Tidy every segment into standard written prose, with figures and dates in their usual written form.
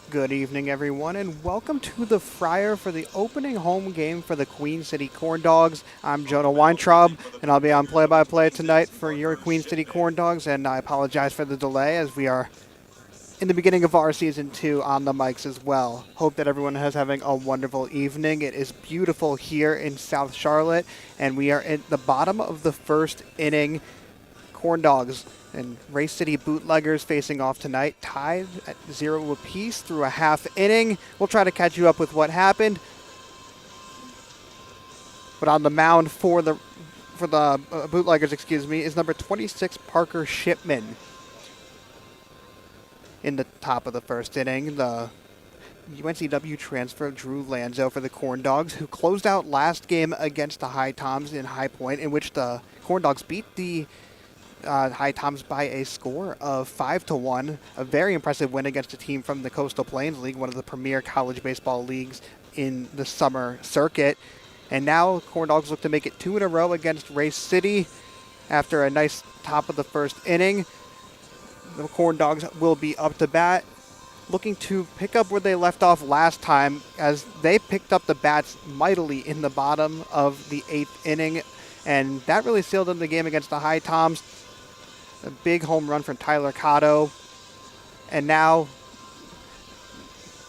Good evening, everyone, and welcome to the Friar for the opening home game for the Queen City Corndogs. I'm Jonah Weintraub, and I'll be on play-by-play tonight for your Queen City Corndogs, and I apologize for the delay as we are in the beginning of our season 2 on the mics as well. Hope that everyone is having a wonderful evening. It is beautiful here in South Charlotte, and we are at the bottom of the first inning. Corndogs and Race City Bootleggers facing off tonight, tied at 0 apiece through a half inning. We'll try to catch you up with what happened. But on the mound for the Bootleggers, is number 26 Parker Shipman. In the top of the first inning, the UNCW transfer Drew Lanzo for the Corndogs, who closed out last game against the HiToms in Hight-Point, in which the Corndogs beat the HiToms by a score of 5-1. A very impressive win against a team from the Coastal Plains League, one of the premier college baseball leagues in the summer circuit. And now Corndogs look to make it 2 in a row against Race City after a nice top of the first inning. The Corndogs will be up to bat, looking to pick up where they left off last time, as they picked up the bats mightily in the bottom of the 8th inning, and that really sealed in the game against the HiToms. A big home run from Tyler Cotto, and now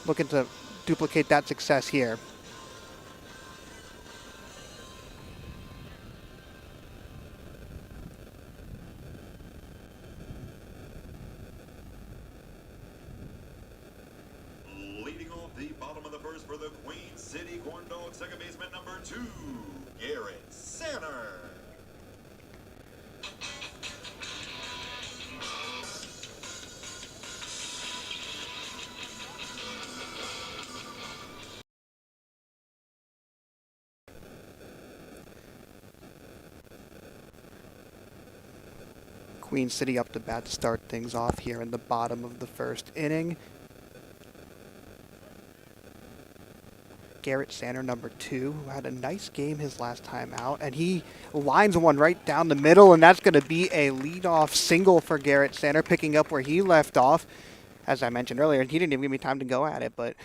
looking to duplicate that success here. Leading off the bottom of the first for the Queen City Corndogs, second baseman number 2, Garrett Sanner. Queen City up to bat to start things off here in the bottom of the first inning. Garrett Sanner, number 2, who had a nice game his last time out, and he lines one right down the middle, and that's going to be a leadoff single for Garrett Sanner, picking up where he left off. As I mentioned earlier, he didn't even give me time to go at it, but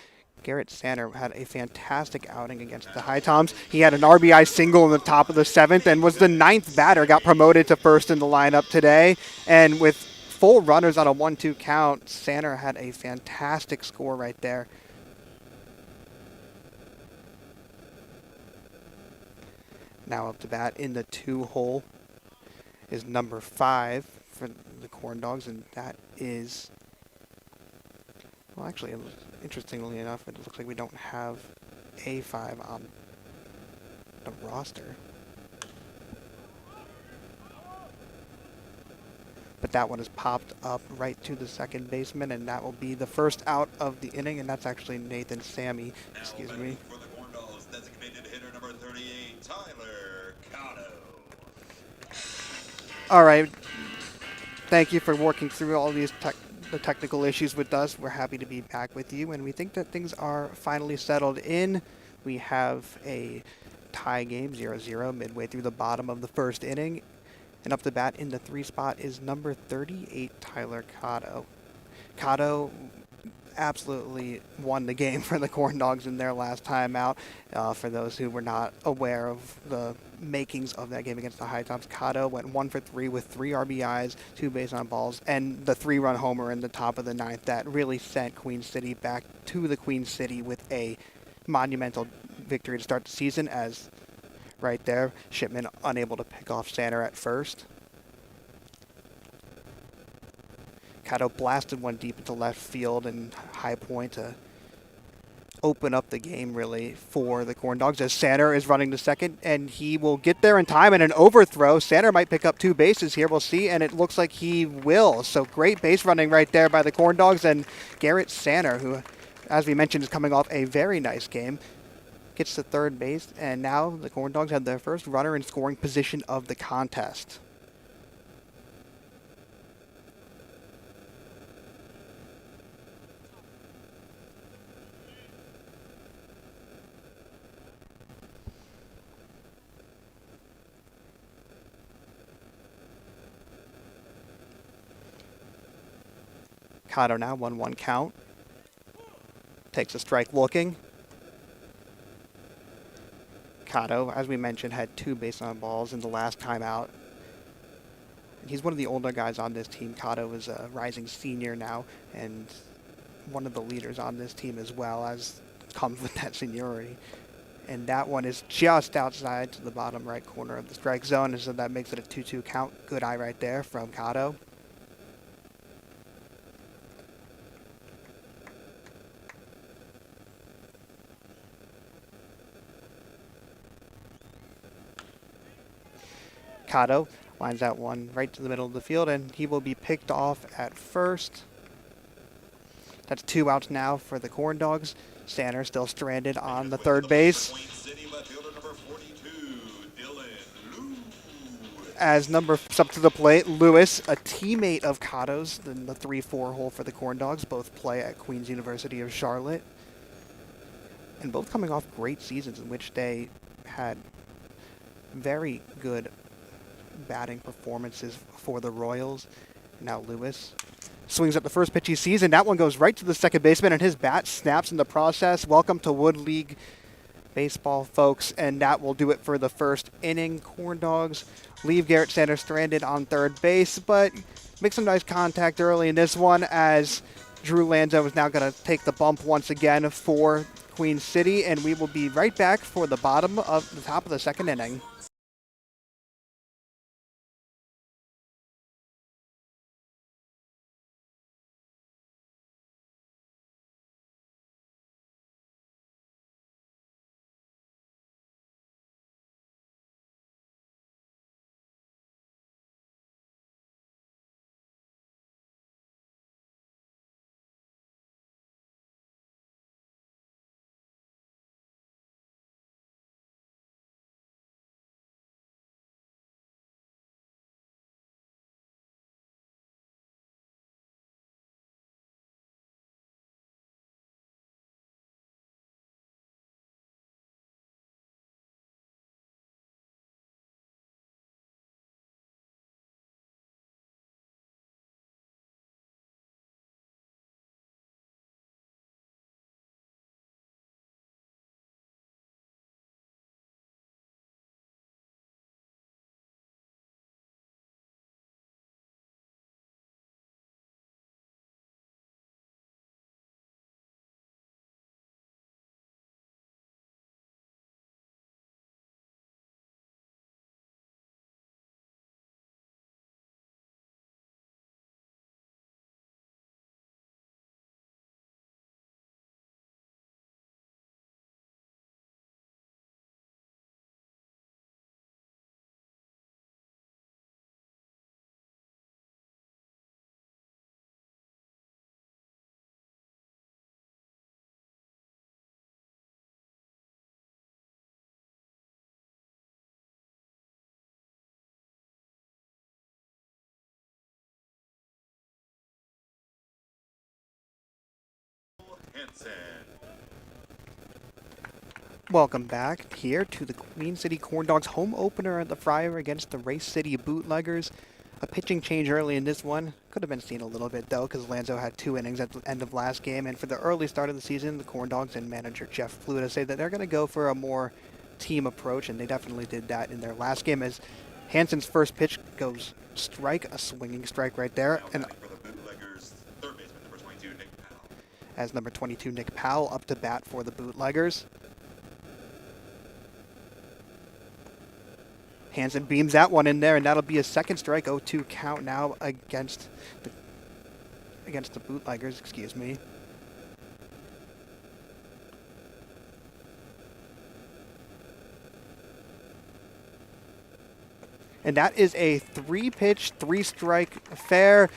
Garrett Sanner had a fantastic outing against the HiToms. He had an RBI single in the top of the 7th and was the 9th batter, got promoted to first in the lineup today, and with full runners on a 1-2 count, Sanner had a fantastic score right there. Now up to bat in the 2 hole is number 5 for the Corndogs, and that is, well, actually, interestingly enough, it looks like we don't have A5 on the roster. But that one is popped up right to the second baseman, and that will be the first out of the inning, and that's actually Nathan Sammy, excuse me. For the Corndogs, designated hitter number 38, Tyler Cotto. All right. Thank you for working through all these the technical issues with us. We're happy to be back with you, and we think that things are finally settled in. We have a tie game, 0-0, midway through the bottom of the first inning. And up to bat in the 3 spot is number 38, Tyler Cotto. Cotto absolutely won the game for the Corndogs in their last time out. For those who were not aware of the makings of that game against the HiToms, Cotto went 1 for 3 with 3 RBIs, 2 base on balls, and the 3-run homer in the top of the 9th that really sent Queen City back to the Queen City with a monumental victory to start the season, as right there, Shipman unable to pick off Sanner at first. Cotto blasted one deep into left field and Hight-Point to open up the game, really, for the Corndogs, as Sanner is running to second, and he will get there in time, and an overthrow. Sanner might pick up 2 bases here, we'll see, and it looks like he will. So great base running right there by the Corndogs, and Garrett Sanner, who, as we mentioned, is coming off a very nice game, gets to third base, and now the Corndogs have their first runner in scoring position of the contest. Cotto now 1-1 count. Takes a strike looking. Kato, as we mentioned, had 2 base on balls in the last time out. He's one of the older guys on this team. Kato is a rising senior now, and one of the leaders on this team as well, as comes with that seniority. And that one is just outside to the bottom right corner of the strike zone, and so that makes it a 2-2 count. Good eye right there from Kato. Kato lines that one right to the middle of the field, and he will be picked off at first. That's 2 outs now for the Corndogs. Sander still stranded on the third base. As number up to the plate, Lewis, a teammate of Kato's in the 3-4 hole for the Corndogs. Both play at Queen's University of Charlotte. And both coming off great seasons in which they had very good batting performances for the Royals. Now Lewis swings at the first pitch he sees, and that one goes right to the second baseman, and his bat snaps in the process. Welcome to Wood League baseball, folks, and that will do it for the first inning. Corndogs leave Garrett Sander stranded on third base, but make some nice contact early in this one as Drew Lanzo is now going to take the bump once again for Queen City, and we will be right back for the top of the second inning. Welcome back here to the Queen City Corndogs home opener at the Friar against the Race City Bootleggers. A pitching change early in this one. Could have been seen a little bit though, because Lanzo had 2 innings at the end of last game. And for the early start of the season, the Corndogs and manager Jeff Fluta say that they're going to go for a more team approach, and they definitely did that in their last game as Hansen's first pitch goes strike, a swinging strike right there. And as number 22, Nick Powell, up to bat for the Bootleggers. Hansen beams that one in there, and that'll be a second strike. 0-2 count now against the Bootleggers. Excuse me. And that is a 3-pitch, 3-strike affair.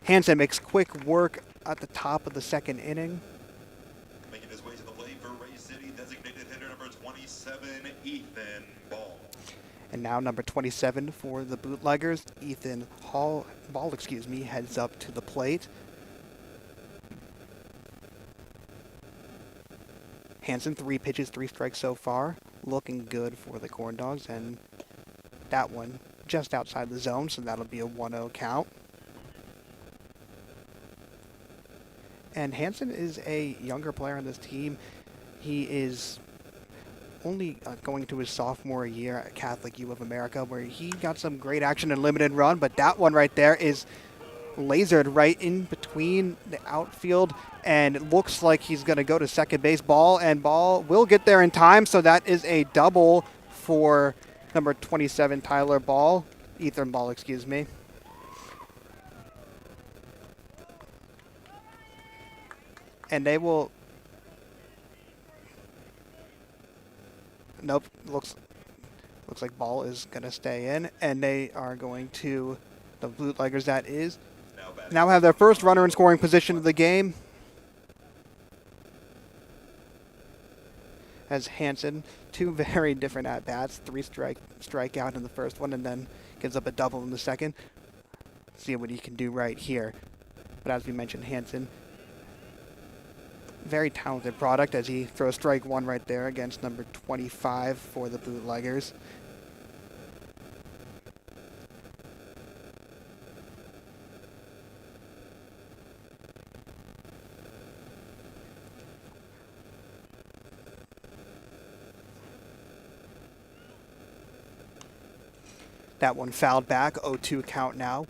Hansen makes quick work at the top of the second inning. Making his way to the plate for Race City, designated hitter number 27, Ethan Ball. And now number 27 for the Bootleggers, Ethan Ball, heads up to the plate. Hansen, 3 pitches, 3 strikes so far. Looking good for the Corndogs, and that one just outside the zone, so that'll be a 1-0 count. And Hansen is a younger player on this team. He is only going to his sophomore year at Catholic U of America, where he got some great action in limited run, but that one right there is lasered right in between the outfield, and it looks like he's going to go to second base. Ball will get there in time, so that is a double for number 27, Ethan Ball, excuse me. And they will... Nope, looks like Ball is going to stay in, and they are going to, the Bootleggers that is, now have their first runner in scoring position of the game. As Hansen, two very different at-bats, three strikeout in the first one, and then gives up a double in the second. See what he can do right here. But as we mentioned, Hansen, very talented product as he throws strike one right there against number 25 for the Bootleggers. That one fouled back, 0-2 count now.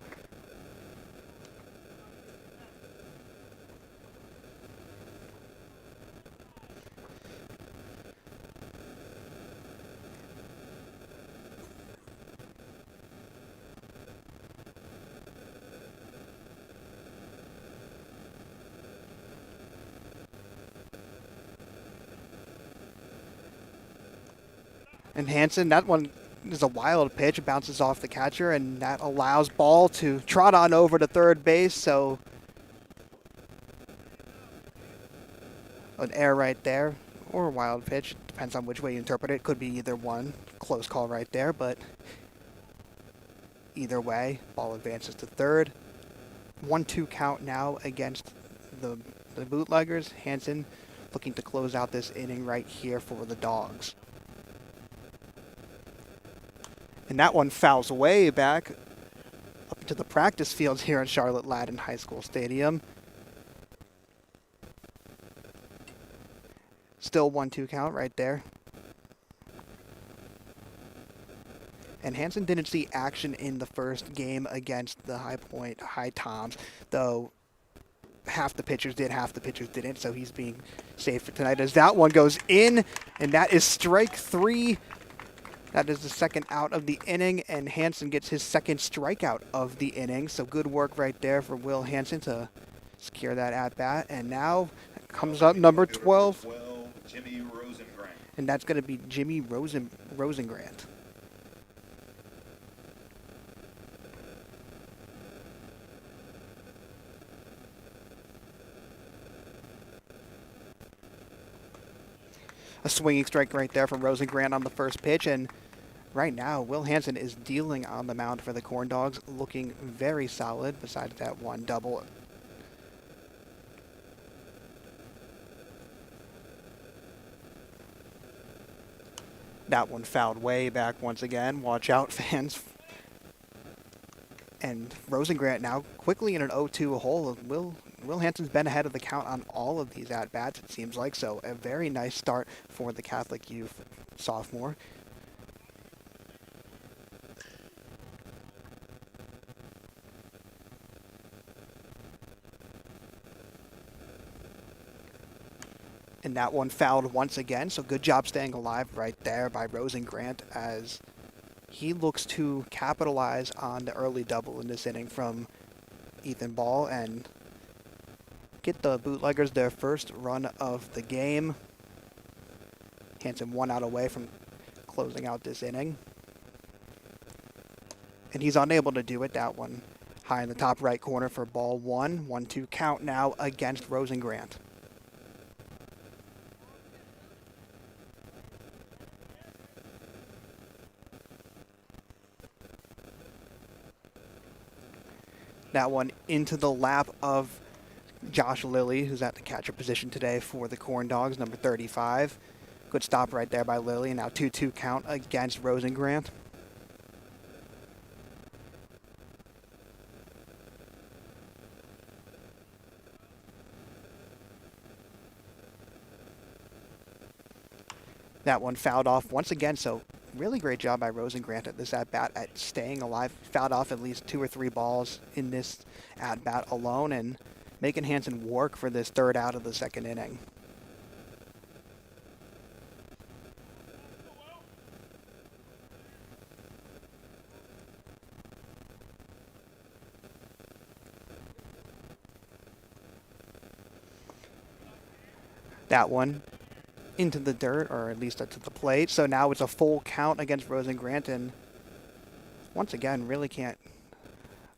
And Hansen, that one is a wild pitch, bounces off the catcher, and that allows Ball to trot on over to third base, so an error right there, or a wild pitch, depends on which way you interpret it. Could be either one. Close call right there, but either way, Ball advances to third. 1-2 count now against the Bootleggers. Hansen looking to close out this inning right here for the Dogs. And that one fouls way back up to the practice fields here at Charlotte-Ladin High School Stadium. Still 1-2 count right there. And Hansen didn't see action in the first game against the Hight-Point HiToms, though half the pitchers did, half the pitchers didn't, so he's being safe for tonight as that one goes in, and that is strike three. That is the second out of the inning, and Hansen gets his second strikeout of the inning. So good work right there for Will Hansen to secure that at-bat. And now comes up number 12. Jimmy Rosengrant. And that's going to be Jimmy Rosengrant. A swinging strike right there from Rosengrant on the first pitch, and right now Will Hansen is dealing on the mound for the Corndogs, looking very solid besides that one double. That one fouled way back once again. Watch out, fans. And Rosengrant now quickly in an 0-2 hole. Will Hansen's been ahead of the count on all of these at-bats, it seems like, so a very nice start for the Catholic U sophomore. And that one fouled once again, so good job staying alive right there by Rosengrant as he looks to capitalize on the early double in this inning from Ethan Ball and get the Bootleggers their first run of the game. Hansen 1 out away from closing out this inning. And he's unable to do it. That one high in the top right corner for ball one. 1-2 count now against Rosengrant. That one into the lap of Josh Lilly, who's at the catcher position today for the Corndogs, number 35. Good stop right there by Lilly. Now 2-2 count against Rosengrant. That one fouled off once again, so really great job by Rosengrant at this at-bat at staying alive. Fouled off at least 2 or 3 balls in this at-bat alone and making Hansen work for this third out of the second inning. That one into the dirt, or at least to the plate. So now it's a full count against Rosengrant, and once again, really can't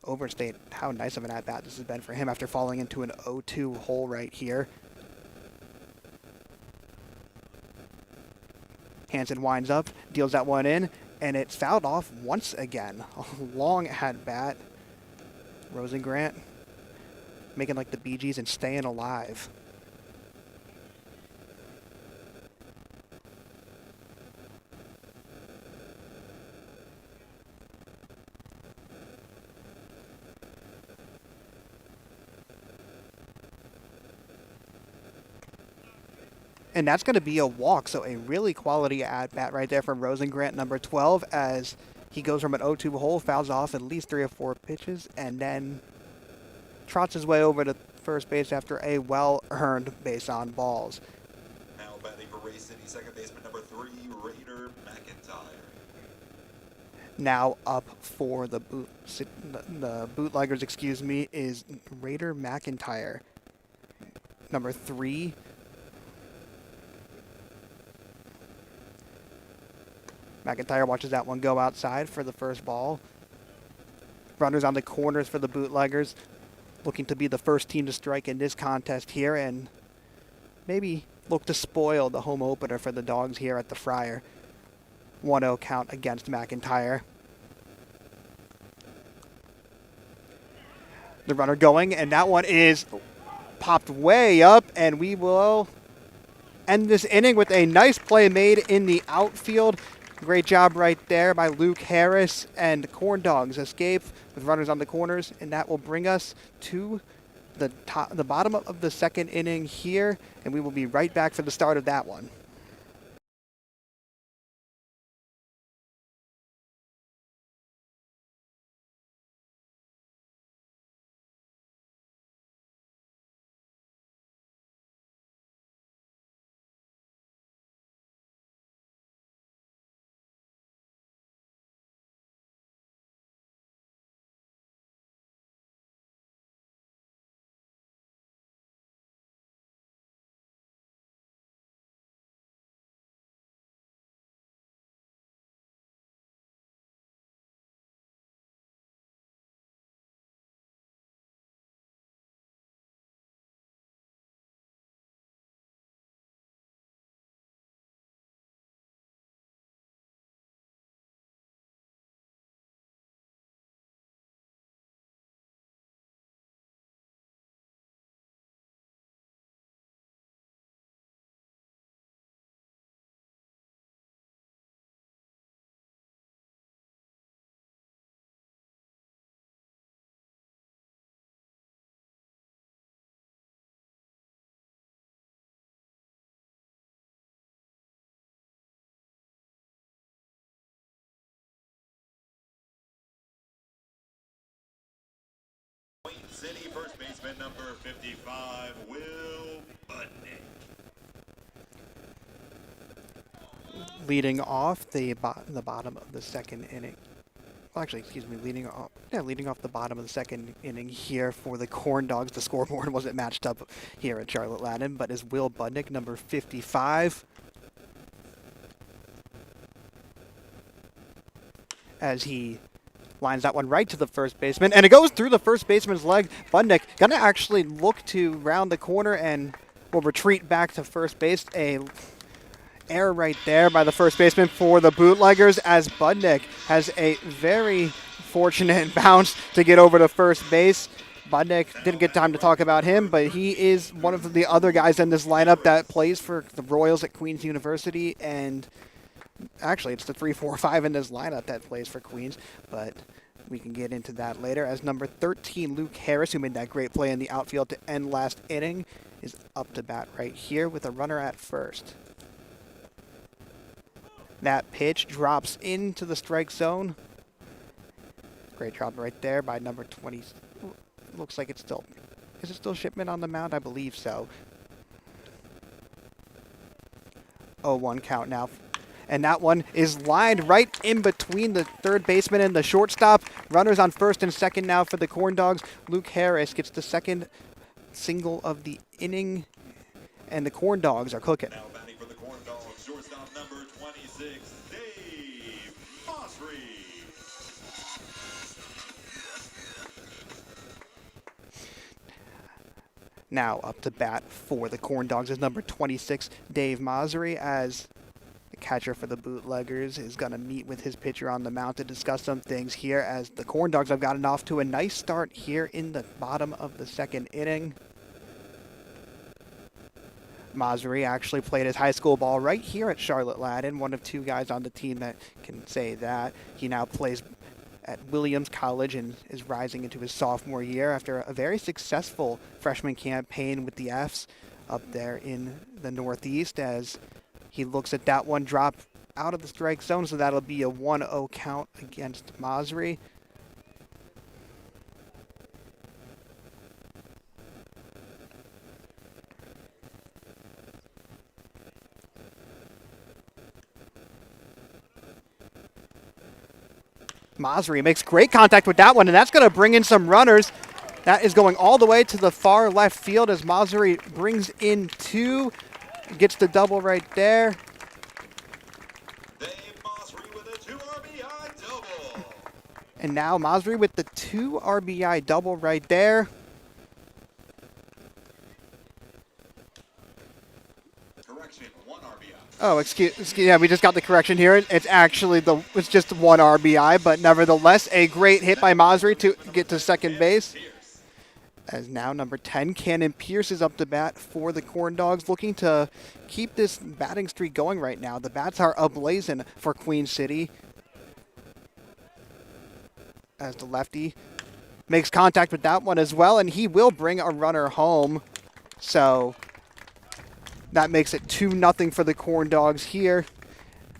overstate how nice of an at-bat this has been for him after falling into an 0-2 hole right here. Hansen winds up, deals that one in, and it's fouled off once again. A long at-bat. Rosengrant making like the Bee Gees and staying alive. And that's going to be a walk, so a really quality at-bat right there from Rosengrant, number 12, as he goes from an 0-2 hole, fouls off at least 3 or 4 pitches, and then trots his way over to first base after a well-earned base on balls. Now batting for Ray City, second baseman number 3, Raider McIntyre. Now up for the Bootleggers, is Raider McIntyre, number 3. McIntyre watches that one go outside for the first ball. Runners on the corners for the Bootleggers, looking to be the first team to strike in this contest here and maybe look to spoil the home opener for the Dogs here at the Friar. 1-0 count against McIntyre. The runner going, and that one is popped way up, and we will end this inning with a nice play made in the outfield. Great job right there by Luke Harris, and Corndogs escape with runners on the corners, and that will bring us to the bottom of the second inning here, and we will be right back for the start of that one. City, first baseman number 55, Will Budnick. Leading off the bottom of the second inning. Well, actually, excuse me, leading off the bottom of the second inning here for the Corndogs. The scoreboard wasn't matched up here at Charlotte Ladin, but is Will Budnick, number 55. As he lines that one right to the first baseman, and it goes through the first baseman's leg. Budnick gonna actually look to round the corner and will retreat back to first base. A error right there by the first baseman for the Bootleggers, as Budnick has a very fortunate bounce to get over to first base. Budnick didn't get time to talk about him, but he is one of the other guys in this lineup that plays for the Royals at Queen's University, and actually, it's the 3, 4, 5 in this lineup that plays for Queens, but we can get into that later. As number 13, Luke Harris, who made that great play in the outfield to end last inning, is up to bat right here with a runner at first. That pitch drops into the strike zone. Great job right there by number 20. Looks like it's still... Is it still Shipman on the mound? I believe so. 0-1 count now. And that one is lined right in between the third baseman and the shortstop. Runners on first and second now for the Corndogs. Luke Harris gets the second single of the inning. And the Corndogs are cooking. Now batting for the Corndogs, shortstop number 26, Dave Mosry. Now up to bat for the Corndogs is number 26, Dave Mosry, as the catcher for the Bootleggers is going to meet with his pitcher on the mound to discuss some things here, as the Corndogs have gotten off to a nice start here in the bottom of the second inning. Mosry actually played his high school ball right here at Charlotte-Ladin, one of two guys on the team that can say that. He now plays at Williams College and is rising into his sophomore year after a very successful freshman campaign with the Fs up there in the Northeast, as he looks at that one drop out of the strike zone, so that'll be a 1-0 count against Mosry. Mosry makes great contact with that one, and that's going to bring in some runners. That is going all the way to the far left field as Mosry brings in two, gets the double right there. Dave Mosry with a 2 RBI double. And now Mosry with the 2 RBI double right there. Correction, 1 RBI. Oh, excuse, yeah, we just got the correction here. It's actually it's just 1 RBI, but nevertheless, a great hit by Mosry to get to second base. As now number 10, Cannon Pierce, is up to bat for the Corndogs, looking to keep this batting streak going right now. The bats are ablazing for Queen City, as the lefty makes contact with that one as well, and he will bring a runner home. So that makes it 2-0 for the Corndogs here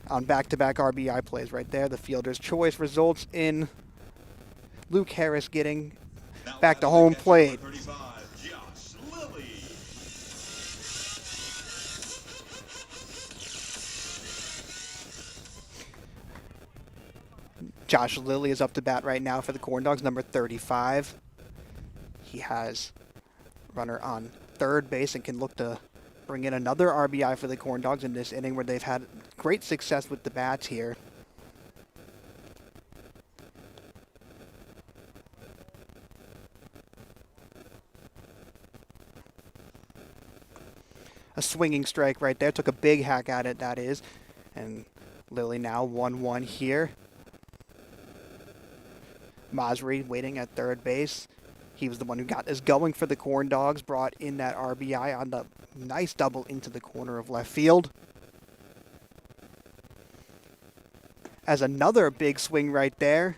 on back-to-back RBI plays right there. The fielder's choice results in Luke Harris getting back to home plate. Josh Lilly is up to bat right now for the Corndogs, number 35. He has runner on third base and can look to bring in another RBI for the Corndogs in this inning where they've had great success with the bats here. A swinging strike right there. Took a big hack at it, that is. And Lilly now 1-1 here. Mosry waiting at third base. He was the one who got us going for the Corndogs, brought in that RBI on the nice double into the corner of left field. As another big swing right there.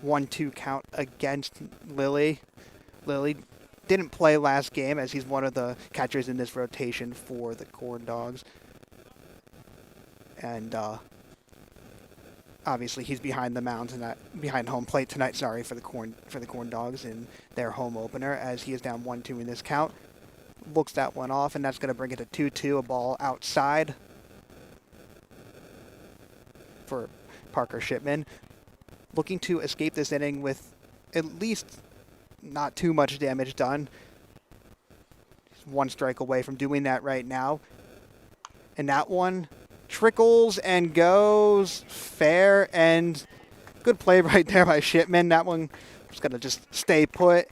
1-2 count against Lilly. Lilly didn't play last game as he's one of the catchers in this rotation for the Corndogs. And obviously he's behind the mound tonight, behind home plate tonight, sorry, for the Corndogs in their home opener, as he is down 1-2 in this count. Looks that one off, and that's going to bring it to 2-2, a ball outside for Parker Shipman. Looking to escape this inning with at least not too much damage done. He's 1 strike away from doing that right now. And that one trickles and goes fair, and good play right there by Shipman. That one was going to just stay put.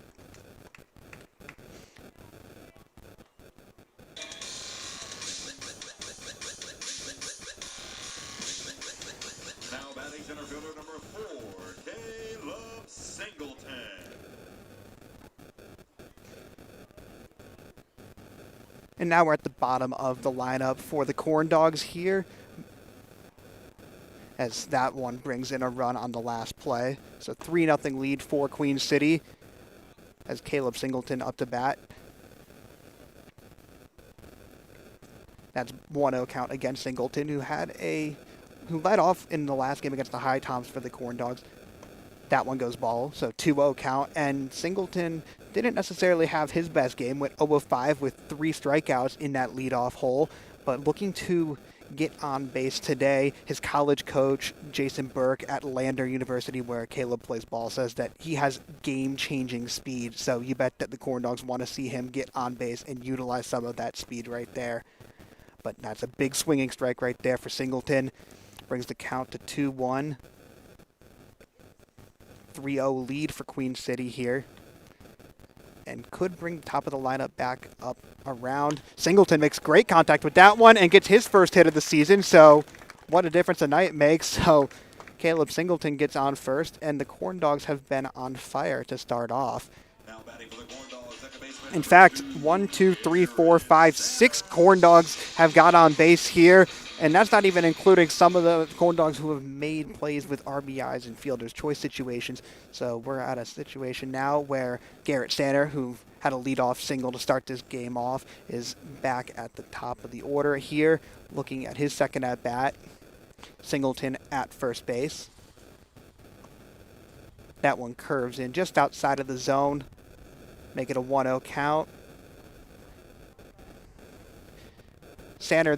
Now batting center fielder number 4, Caleb Singleton. And now we're at the bottom of the lineup for the Corndogs here, as that one brings in a run on the last play. So 3-0 lead for Queen City as Caleb Singleton up to bat. That's 1-0 count against Singleton, who had a who led off in the last game against the Hight-Toms for the Corndogs. That one goes ball, so 2-0 count. And Singleton didn't necessarily have his best game, went 0-5 with 3 strikeouts in that leadoff hole, but looking to get on base today. His college coach, Jason Burke at Lander University, where Caleb plays ball, says that he has game-changing speed, so you bet that the Corndogs want to see him get on base and utilize some of that speed right there. But that's a big swinging strike right there for Singleton. Brings the count to 2-1. 3-0 lead for Queen City here. And could bring the top of the lineup back up around. Singleton makes great contact with that one and gets his first hit of the season. So what a difference a night makes. So Caleb Singleton gets on first, and the Corndogs have been on fire to start off. In fact, 1, 2, 3, 4, 5, 6 Corndogs have got on base here, and that's not even including some of the Corndogs who have made plays with RBIs and fielder's choice situations. So we're at a situation now where Garrett Sanner, who had a leadoff single to start this game off, is back at the top of the order here, looking at his second at-bat. Singleton at first base. That one curves in just outside of the zone. Make it a 1-0 count. Sanner,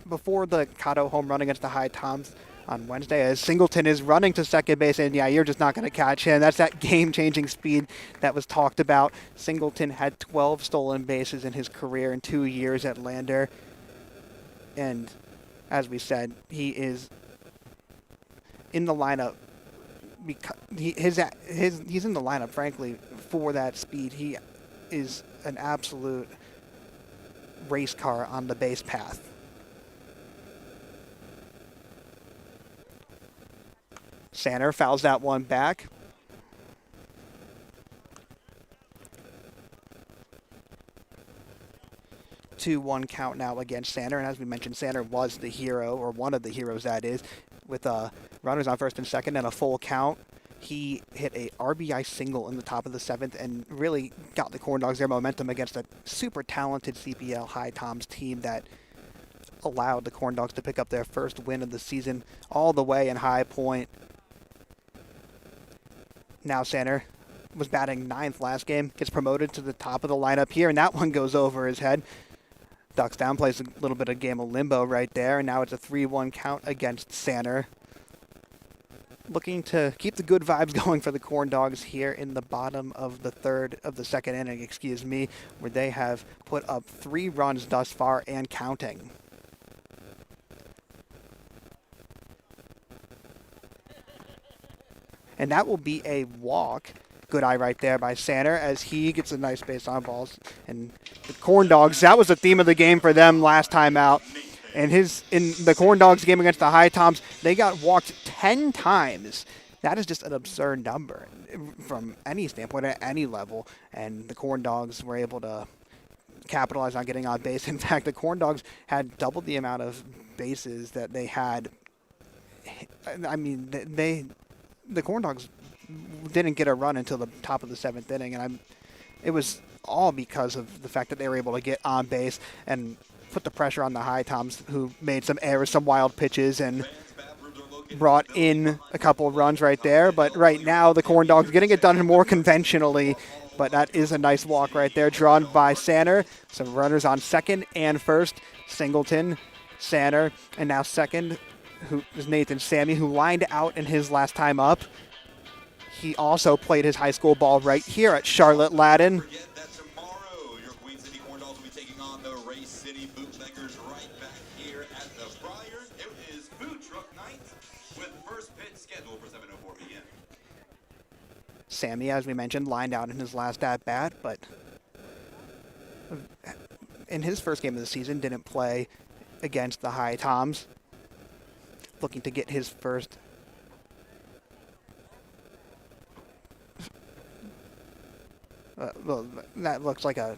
before the Cotto home run against the Hight-Toms on Wednesday, as Singleton is running to second base, and yeah, you're just not going to catch him. That's that game-changing speed that was talked about. Singleton had 12 stolen bases in his career in 2 years at Lander. And as we said, he is in the lineup. Because he's in the lineup, frankly, for that speed. He is an absolute race car on the base path. Sanner fouls that one back. Two 1 count now against Sanner, and as we mentioned, Sanner was the hero, or one of the heroes that is, with runners on first and second and a full count. He hit a RBI single in the top of the 7th and really got the Corndogs their momentum against a super talented CPL Hight-Toms team that allowed the Corndogs to pick up their first win of the season all the way in Hight-Point. Now Sanner was batting 9th last game, gets promoted to the top of the lineup here, and that one goes over his head. Ducks down, plays a little bit of game of limbo right there, and now it's a 3-1 count against Sanner. Looking to keep the good vibes going for the Corndogs here in the bottom of the second inning, where they have put up 3 runs thus far and counting. And that will be a walk. Good eye right there by Sanner as he gets a nice base on balls. And the Corndogs, that was the theme of the game for them last time out. And in the Corndogs game against the Hight-Toms, they got walked 10 times. That is just an absurd number from any standpoint at any level. And the Corndogs were able to capitalize on getting on base. In fact, the Corndogs had double the amount of bases that they had. I mean, the Corndogs didn't get a run until the top of the 7th inning, and it was all because of the fact that they were able to get on base and put the pressure on the Hight-Toms, who made some errors, some wild pitches, and brought in a couple of runs right there. But right now, the Corndogs getting it done more conventionally, but that is a nice walk right there, drawn by Sanner. Some runners on second and first. Singleton, Sanner, and now second, who is Nathan Sammy, who lined out in his last time up. He also played his high school ball right here at Charlotte Ladin. Forget that tomorrow, your Queen City Corndogs will be taking on the Race City Bootleggers right back here at the Friars. It is food truck night with first pitch scheduled for 7:04 p.m. Sammy, as we mentioned, lined out in his last at-bat, but in his first game of the season didn't play against the Hight-Toms. Looking to get his first well, that looks like a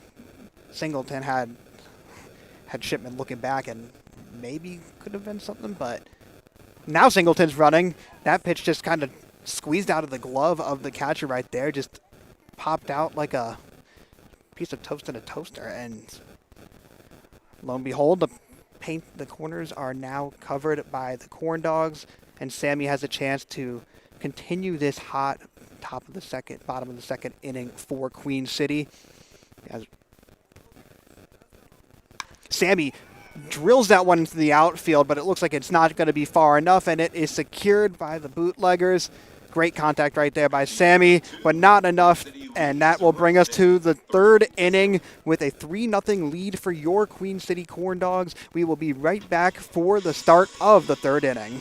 Singleton had Shipman looking back and maybe could have been something, but now Singleton's running. That pitch just kind of squeezed out of the glove of the catcher right there, just popped out like a piece of toast in a toaster, and lo and behold, the the corners are now covered by the Corndogs, and Sammy has a chance to continue this hot bottom of the second inning for Queen City. As Sammy drills that one into the outfield, but it looks like it's not going to be far enough, and it is secured by the Bootleggers. Great contact right there by Sammy, but not enough, and that will bring us to the third inning with a 3-0 lead for your Queen City Corndogs. We will be right back for the start of the third inning.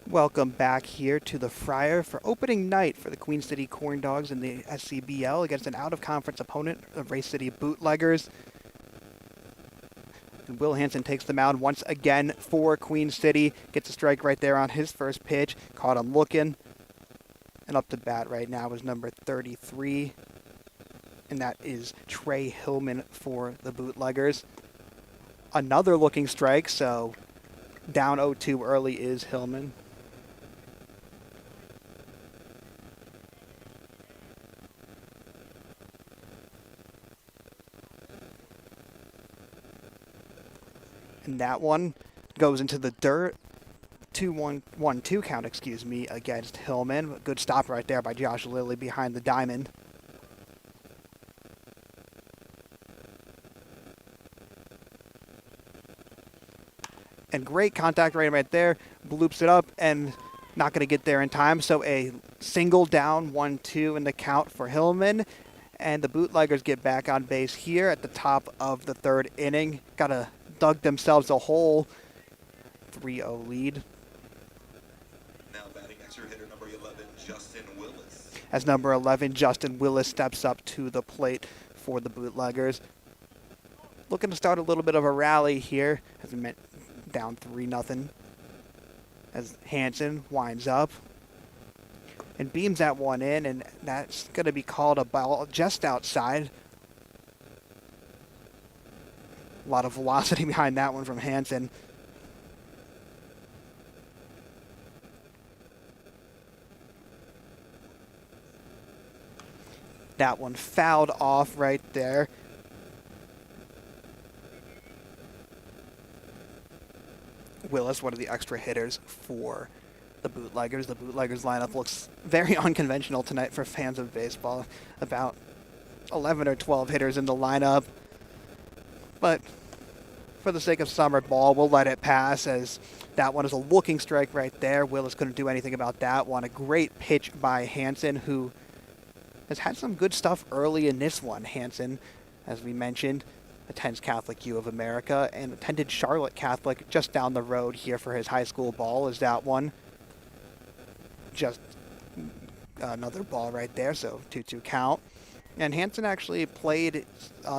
Welcome back here to the Friar for opening night for the Queen City Corndogs in the SCBL against an out-of-conference opponent, the Race City Bootleggers. Will Hansen takes the mound once again for Queen City. Gets a strike right there on his first pitch. Caught him looking. And up to bat right now is number 33. And that is Trey Hillman for the Bootleggers. Another looking strike, so down 0-2 early is Hillman. And that one goes into the dirt. 2-1-1-2 count, against Hillman. Good stop right there by Josh Lilly behind the diamond. And great contact right there. Bloops it up and not going to get there in time. So a single down, 1-2 in the count for Hillman. And the Bootleggers get back on base here at the top of the third inning. Dug themselves a hole. 3-0 lead. Now batting extra hitter number 11, Justin Willis. As number 11, Justin Willis steps up to the plate for the Bootleggers. Looking to start a little bit of a rally here, as we meant down 3-0. As Hansen winds up and beams that one in, and that's going to be called a ball just outside. A lot of velocity behind that one from Hansen. That one fouled off right there. Willis, one of the extra hitters for the Bootleggers. The Bootleggers lineup looks very unconventional tonight for fans of baseball. About 11 or 12 hitters in the lineup. But for the sake of summer ball, we'll let it pass, as that one is a looking strike right there. Willis couldn't do anything about that one. A great pitch by Hansen, who has had some good stuff early in this one. Hansen, as we mentioned, attends Catholic U of America and attended Charlotte Catholic just down the road here for his high school ball. Is that one just another ball right there, so 2-2 count. And Hansen actually played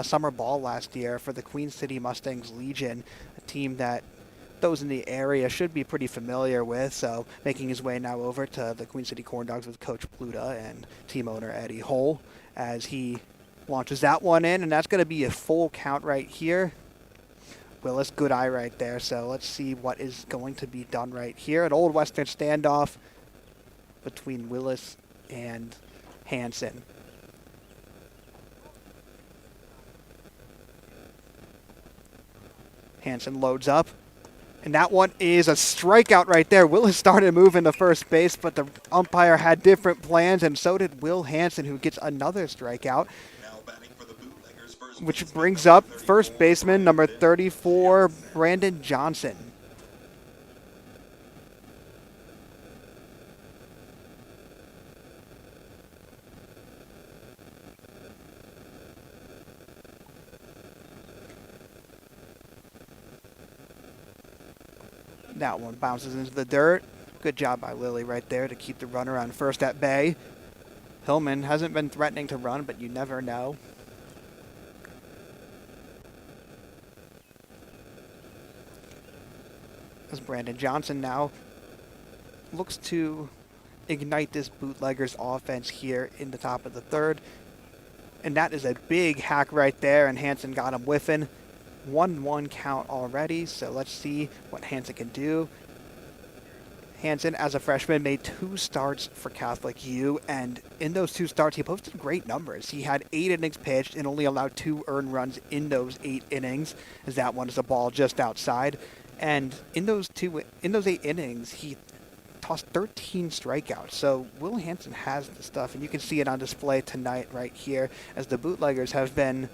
summer ball last year for the Queen City Mustangs Legion, a team that those in the area should be pretty familiar with, so making his way now over to the Queen City Corndogs with Coach Pluta and team owner Eddie Hull as he launches that one in, and that's going to be a full count right here. Willis, good eye right there, so let's see what is going to be done right here. An Old Western standoff. between Willis and Hansen. Hansen loads up. And that one is a strikeout right there. Willis started moving to first base, but the umpire had different plans, and so did Will Hansen, who gets another strikeout, which brings up first baseman number 34, Brandon Johnson. That one bounces into the dirt. Good job by Lilly right there to keep the runner on first at bay. Hillman hasn't been threatening to run, but you never know. As Brandon Johnson now looks to ignite this Bootleggers offense here in the top of the third. And that is a big hack right there, and Hansen got him whiffing. 1-1 count already, so let's see what Hansen can do. Hansen, as a freshman, made 2 starts for Catholic U, and in those 2 starts, he posted great numbers. He had 8 innings pitched and only allowed 2 earned runs in those 8 innings, as that one is a ball just outside. And in those 8 innings, he tossed 13 strikeouts. So Will Hansen has the stuff, and you can see it on display tonight right here, as the Bootleggers have been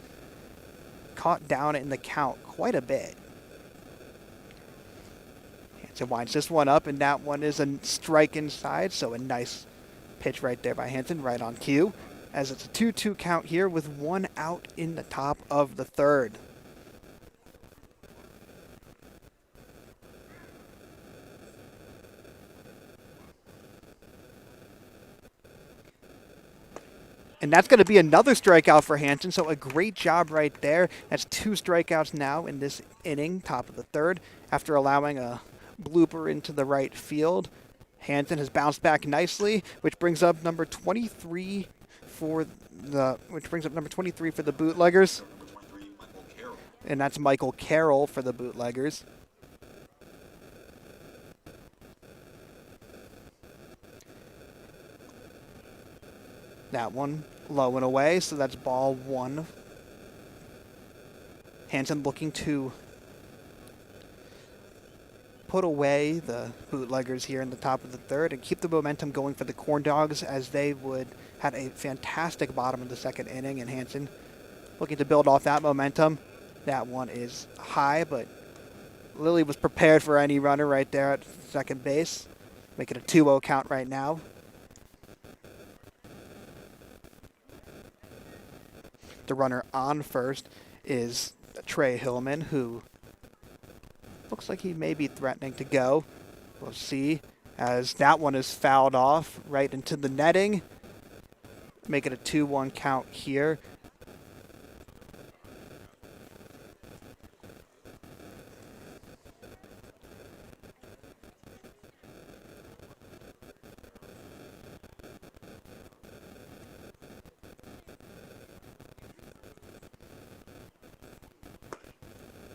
caught down in the count quite a bit. Hansen winds this one up, and that one is a strike inside, so a nice pitch right there by Hansen, right on cue, as it's a 2-2 count here with 1 out in the top of the third. And that's going to be another strikeout for Hansen, so a great job right there. That's 2 strikeouts now in this inning, top of the third, after allowing a blooper into the right field. Hansen has bounced back nicely, which brings up number 23 for the Bootleggers. And that's Michael Carroll for the Bootleggers. That one low and away, so that's ball 1. Hansen looking to put away the Bootleggers here in the top of the third and keep the momentum going for the Corndogs, as they had a fantastic bottom of the second inning, and Hansen looking to build off that momentum. That one is high, but Lilly was prepared for any runner right there at second base. Make it a 2-0 count right now. The runner on first is Trey Hillman, who looks like he may be threatening to go. We'll see, as that one is fouled off right into the netting. Make it a 2-1 count here.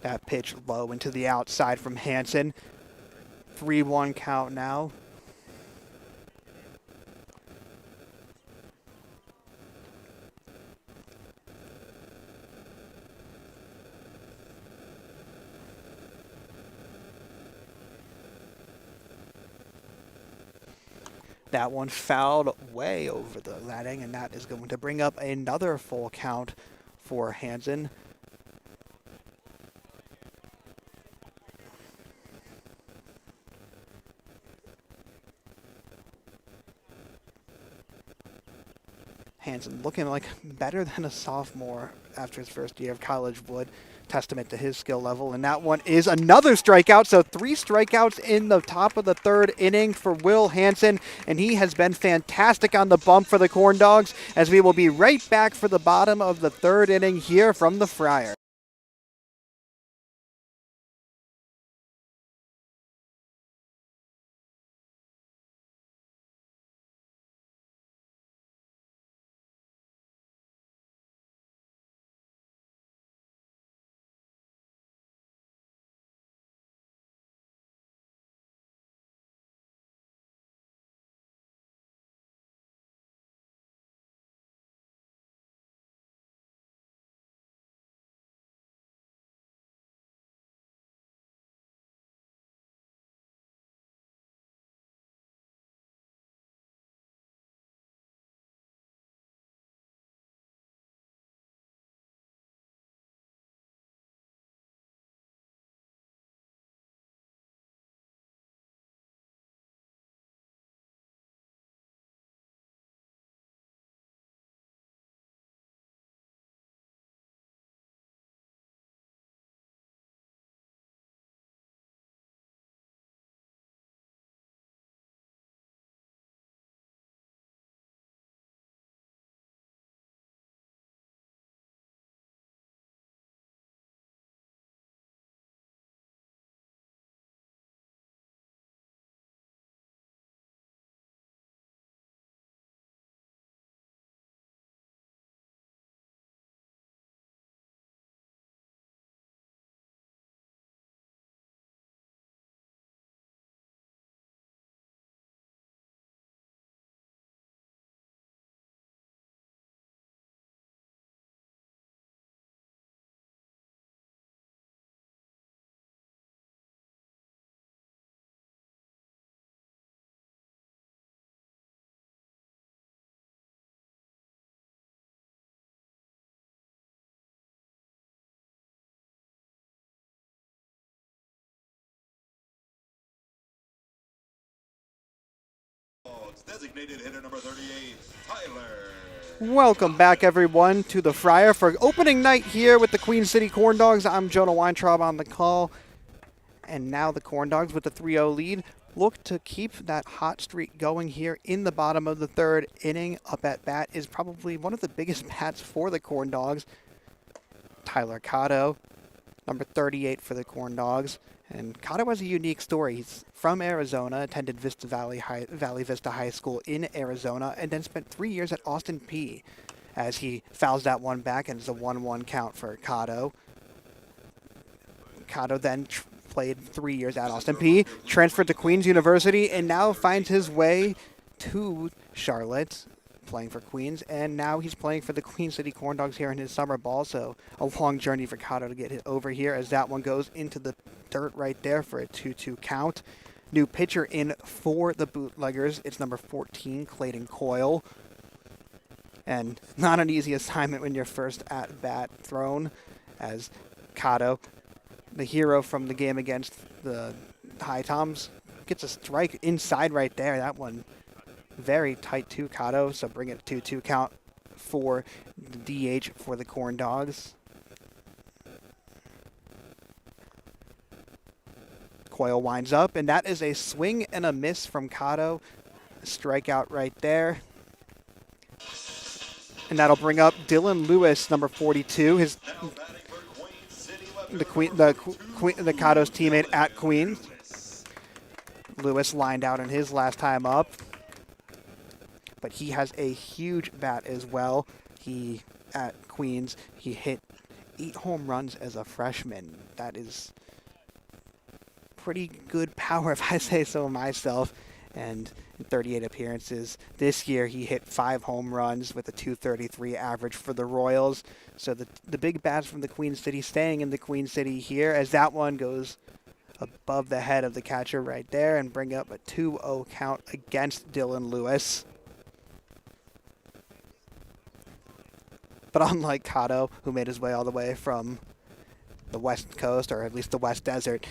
That pitch low into the outside from Hansen. 3-1 count now. That one fouled way over the netting, and that is going to bring up another full count for Hansen. Hansen looking like better than a sophomore after his first year of college would. Testament to his skill level. And that one is another strikeout. So 3 strikeouts in the top of the third inning for Will Hansen. And he has been fantastic on the bump for the Corndogs, as we will be right back for the bottom of the third inning here from the Friar. designated hitter number 38, Tyler. Welcome back, everyone, to the Friar for opening night here with the Queen City Corndogs. I'm Jonah Weintraub on the call. And now the Corndogs with the 3-0 lead look to keep that hot streak going here in the bottom of the third inning. Up at bat is probably one of the biggest bats for the Corndogs. Tyler Cotto, number 38 for the Corndogs. And Cotto has a unique story. He's from Arizona, attended Valley Vista High School in Arizona, and then spent 3 years at Austin P as he fouls that one back, and it's a 1-1 count for Cotto. Cotto then played 3 years at Austin P, transferred to Queens University, and now finds his way to Charlotte, playing for Queens, and now he's playing for the Queen City Corndogs here in his summer ball, so a long journey for Cotto to get it over here as that one goes into the dirt right there for a 2-2 count. New pitcher in for the Bootleggers. It's number 14, Clayton Coyle. And not an easy assignment when you're first at bat thrown, as Cotto, the hero from the game against the HiToms, gets a strike inside right there. That one very tight to Cotto, so bring it to 2-2 count for the DH for the Corndogs. Coyle winds up, and that is a swing and a miss from Cotto. Strikeout right there. And that'll bring up Dylan Lewis, number 42, the Cotto's teammate at Queens. Lewis lined out in his last time up, but he has a huge bat as well. At Queens, he hit 8 home runs as a freshman. That is pretty good power, if I say so myself. And in 38 appearances this year, he hit 5 home runs with a .233 average for the Royals. So the big bats from the Queen City staying in the Queen City here, as that one goes above the head of the catcher right there and bring up a 2-0 count against Dylan Lewis. But unlike Cotto, who made his way all the way from the West Coast, or at least the West Desert,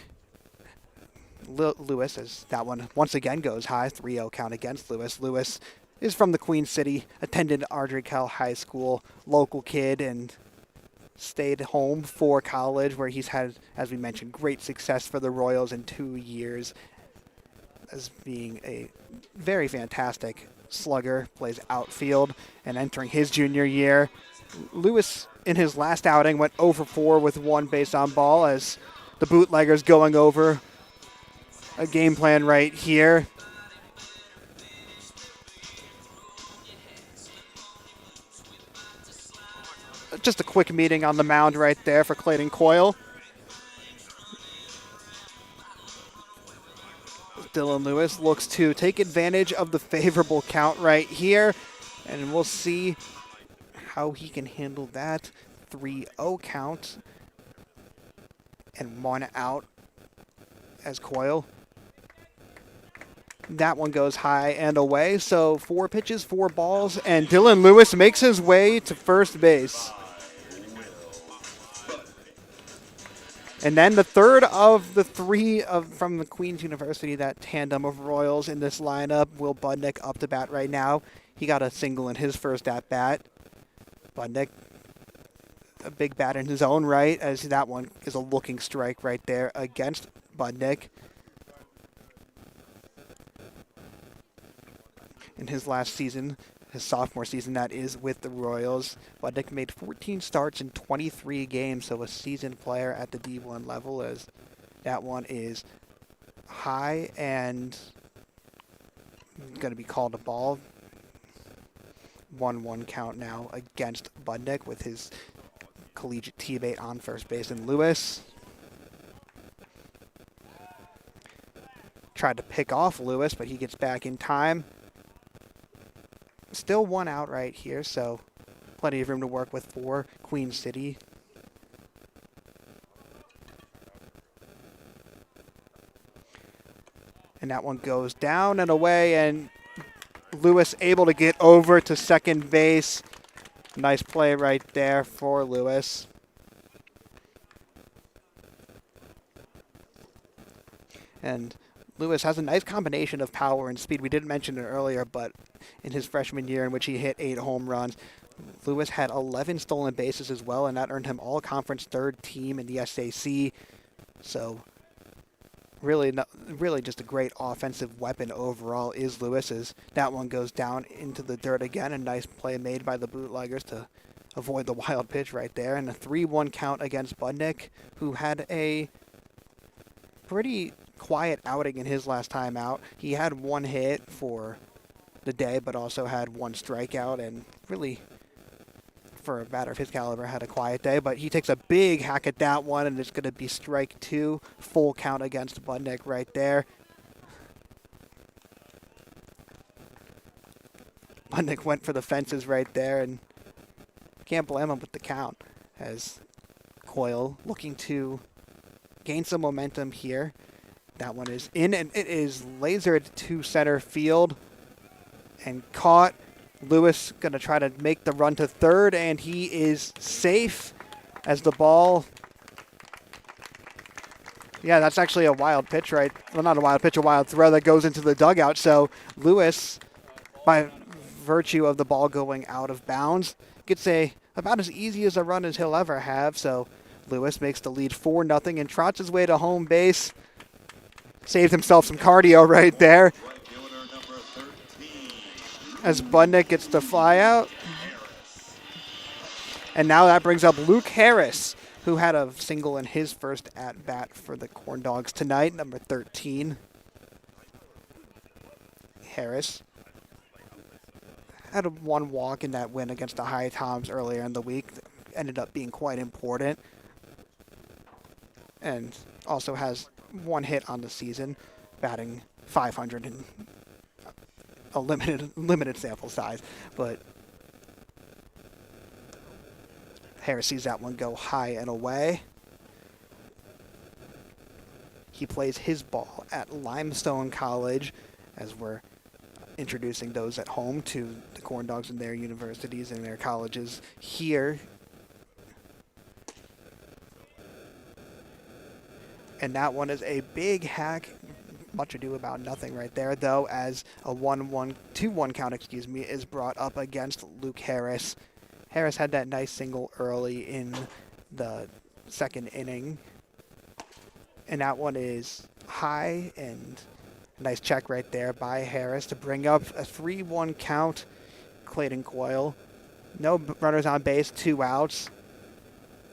Lewis, as that one once again goes high, 3-0 count against Lewis. Lewis is from the Queen City, attended Ardrey High School, local kid, and stayed home for college, where he's had, as we mentioned, great success for the Royals in 2 years as being a very fantastic slugger, plays outfield, and entering his junior year. Lewis, in his last outing, went 0 for 4 with 1 base on ball, as the Bootleggers going over a game plan right here. Just a quick meeting on the mound right there for Clayton Coyle. Dylan Lewis looks to take advantage of the favorable count right here, and we'll see how he can handle that 3-0 count. And 1 out as Coyle. That one goes high and away, so 4 pitches, 4 balls, and Dylan Lewis makes his way to first base. And then the third of the 3 from the Queens University, that tandem of Royals in this lineup. Will Budnick up to bat right now. He got a single in his first at-bat. Budnick, a big bat in his own right, as that one is a looking strike right there against Budnick. In his last season, his sophomore season, that is, with the Royals, Budnick made 14 starts in 23 games, so a seasoned player at the D1 level, as that one is high and going to be called a ball. 1-1 count now against Budnick with his collegiate teammate on first base in Lewis. Tried to pick off Lewis, but he gets back in time. Still 1 out right here, so plenty of room to work with for Queen City. And that one goes down and away, and Lewis able to get over to second base. Nice play right there for Lewis. And Lewis has a nice combination of power and speed. We didn't mention it earlier, but in his freshman year in which he hit 8 home runs, Lewis had 11 stolen bases as well, and that earned him all-conference third team in the SAC. So really just a great offensive weapon overall is Lewis. As that one goes down into the dirt again. A nice play made by the Bootleggers to avoid the wild pitch right there. And a 3-1 count against Budnick, who had a pretty quiet outing in his last time out. He had 1 hit for the day, but also had 1 strikeout, and really, for a batter of his caliber, had a quiet day. But he takes a big hack at that one, and it's going to be strike 2, full count against Budnick right there. Budnick went for the fences right there, and can't blame him with the count, as Coyle looking to gain some momentum here. That one is in, and it is lasered to center field and caught. Lewis going to try to make the run to third, and he is safe as the ball. Yeah, that's actually a wild pitch, right? Well, not a wild pitch, a wild throw that goes into the dugout. So Lewis, by virtue of the ball going out of bounds, gets about as easy as a run as he'll ever have. So Lewis makes the lead 4-0 and trots his way to home base. Saved himself some cardio right there, as Budnick gets the fly out. And now that brings up Luke Harris, who had a single in his first at-bat for the Corndogs tonight, number 13. Harris had 1 walk in that win against the Hight-Toms earlier in the week. Ended up being quite important. And also has 1 hit on the season, batting .500 in a limited sample size. But Harris sees that one go high and away. He plays his ball at Limestone College, as we're introducing those at home to the Corndogs and their universities and their colleges here. And that one is a big hack. Much ado about nothing right there, though, as a 2-1 count, is brought up against Luke Harris. Harris had that nice single early in the second inning. And that one is high, and a nice check right there by Harris to bring up a 3-1 count. Clayton Coyle, no runners on base, 2 outs.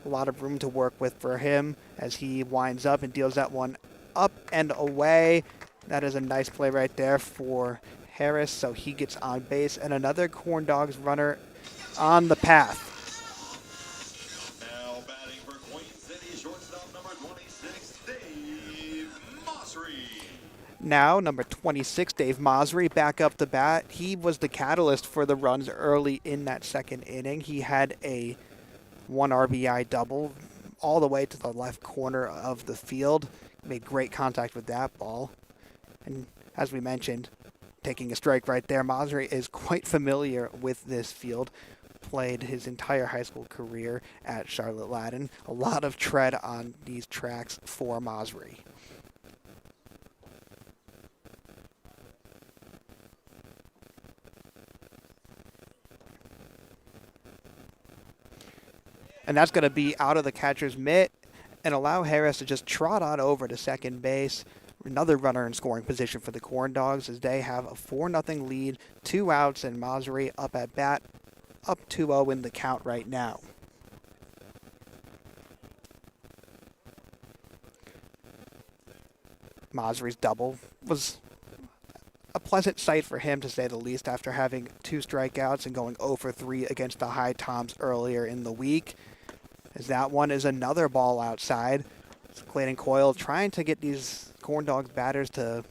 A lot of room to work with for him as he winds up and deals that one up and away. That is a nice play right there for Harris, so he gets on base, and another Corndogs runner on the path. Now batting for Queen City, shortstop number 26, Dave Mosry. Now, number 26, Dave Mosry, back up the bat. He was the catalyst for the runs early in that second inning. He had a 1 RBI double all the way to the left corner of the field. Made great contact with that ball. And as we mentioned, taking a strike right there, Mosry is quite familiar with this field. Played his entire high school career at Charlotte Ladin. A lot of tread on these tracks for Mosry. And that's going to be out of the catcher's mitt and allow Harris to just trot on over to second base. Another runner in scoring position for the Corndogs as they have a 4-0 lead, 2 outs, and Mosry up at bat, up 2-0 in the count right now. Mosry's double was a pleasant sight for him, to say the least, after having 2 strikeouts and going 0 for 3 against the Hight-Toms earlier in the week. As that one is another ball outside. It's Clayton Coyle trying to get these Corndogs batters to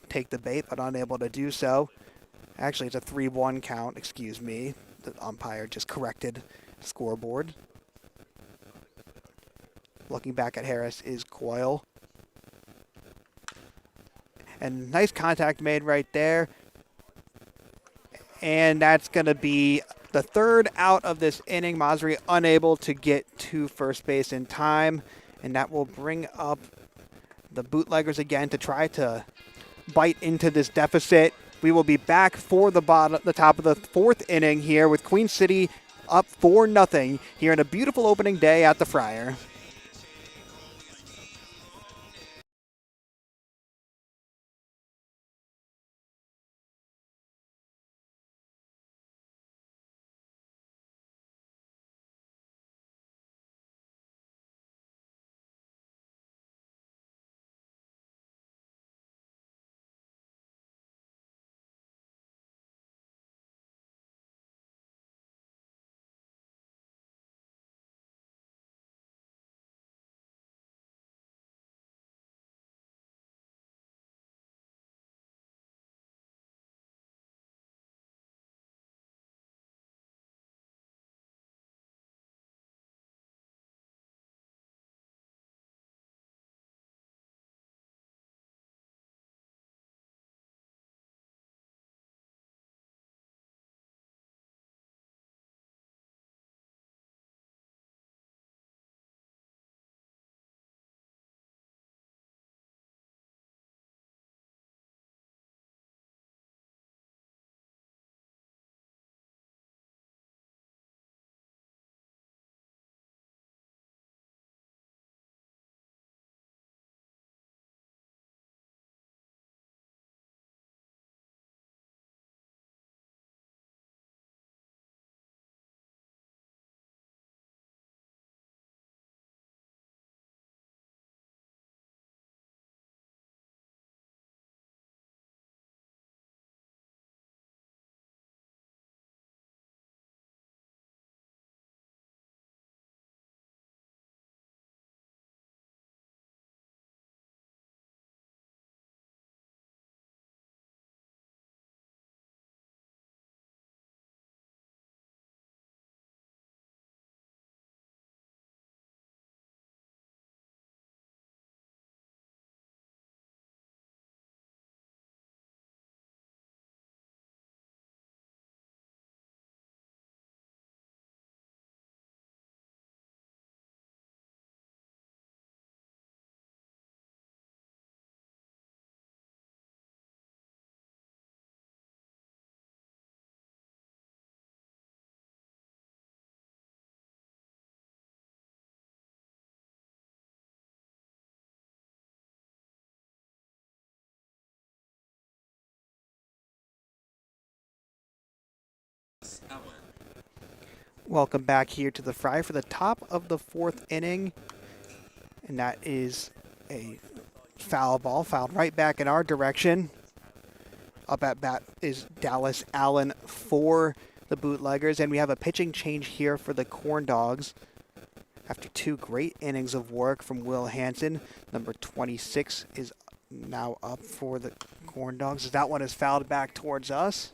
take the bait, but unable to do so. Actually, it's a 3-1 count, excuse me. The umpire just corrected the scoreboard. Looking back at Harris is Coyle. And nice contact made right there. And that's going to be the 3rd out of this inning. Mosry unable to get to first base in time. And that will bring up the Bootleggers again to try to bite into this deficit. We will be back for the top of the 4th inning here with Queen City up 4-0 here in a beautiful opening day at the Friar. Welcome back here to the Fry for the top of the 4th inning. And that is a foul ball, fouled right back in our direction. Up at bat is Dallas Allen for the Bootleggers. And we have a pitching change here for the Corndogs. After 2 great innings of work from Will Hansen, number 26 is now up for the Corndogs. That one is fouled back towards us.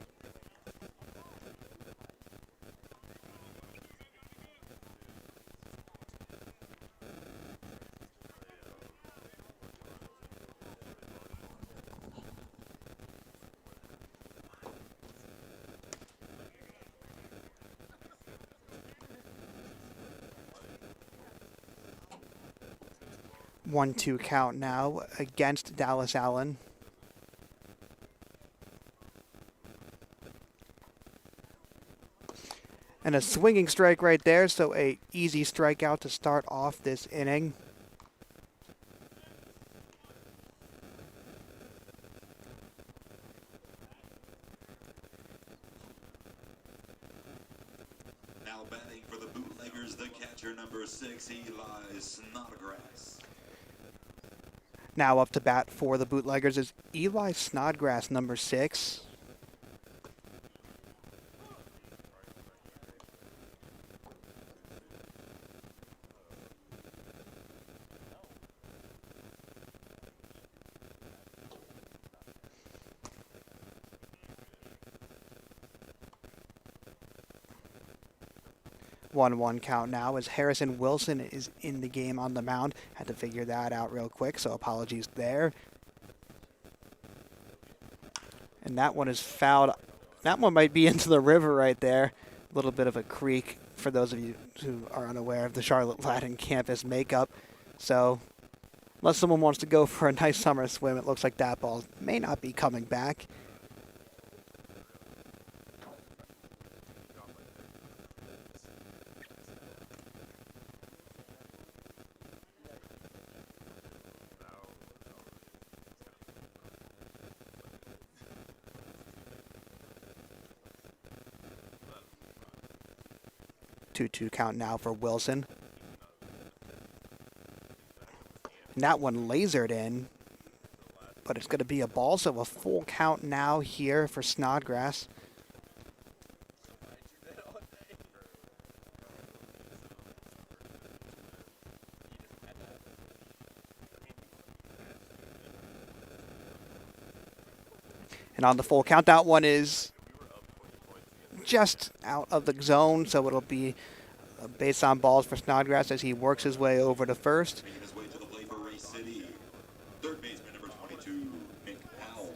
One-two count now against Dallas Allen. And a swinging strike right there, so a easy strikeout to start off this inning. Now batting for the Bootleggers, the catcher number 6, Eli Snodgrass. Now up to bat for the Bootleggers is Eli Snodgrass, number 6. One count now as Harrison Wilson is in the game on the mound. Had to figure that out real quick, so apologies there. And that one is fouled. That one might be into the river right there. A little bit of a creek for those of you who are unaware of the Charlotte Latin campus makeup. So unless someone wants to go for a nice summer swim, it looks like that ball may not be coming back. Two count now for Wilson. And that one lasered in, but it's going to be a ball, so a full count now here for Snodgrass. And on the full count, that one is just out of the zone, so it'll be based on balls for Snodgrass as he works his way over to first. Making his way to the plate for Race City. Third baseman number 22, Nick Powell.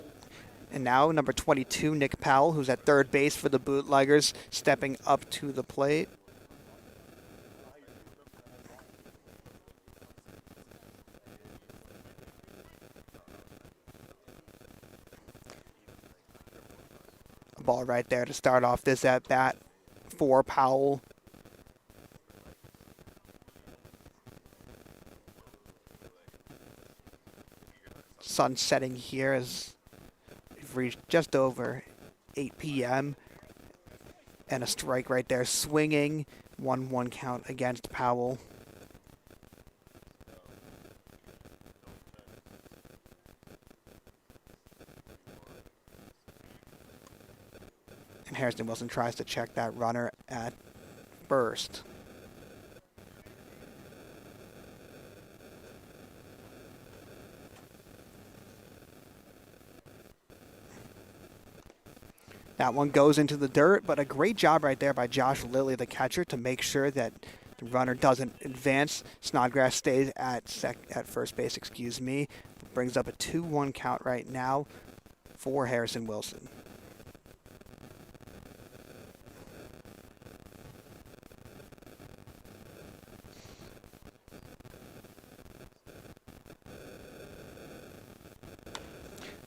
And now number 22, Nick Powell, who's at third base for the Bootleggers, stepping up to the plate. A ball right there to start off this at bat for Powell. Sun setting here as we've reached just over 8 p.m. And a strike right there, swinging. 1-1 count against Powell. And Harrison Wilson tries to check that runner at first. That one goes into the dirt, but a great job right there by Josh Lilly, the catcher, to make sure that the runner doesn't advance. Snodgrass stays at first base, excuse me. Brings up a 2-1 count right now for Harrison Wilson.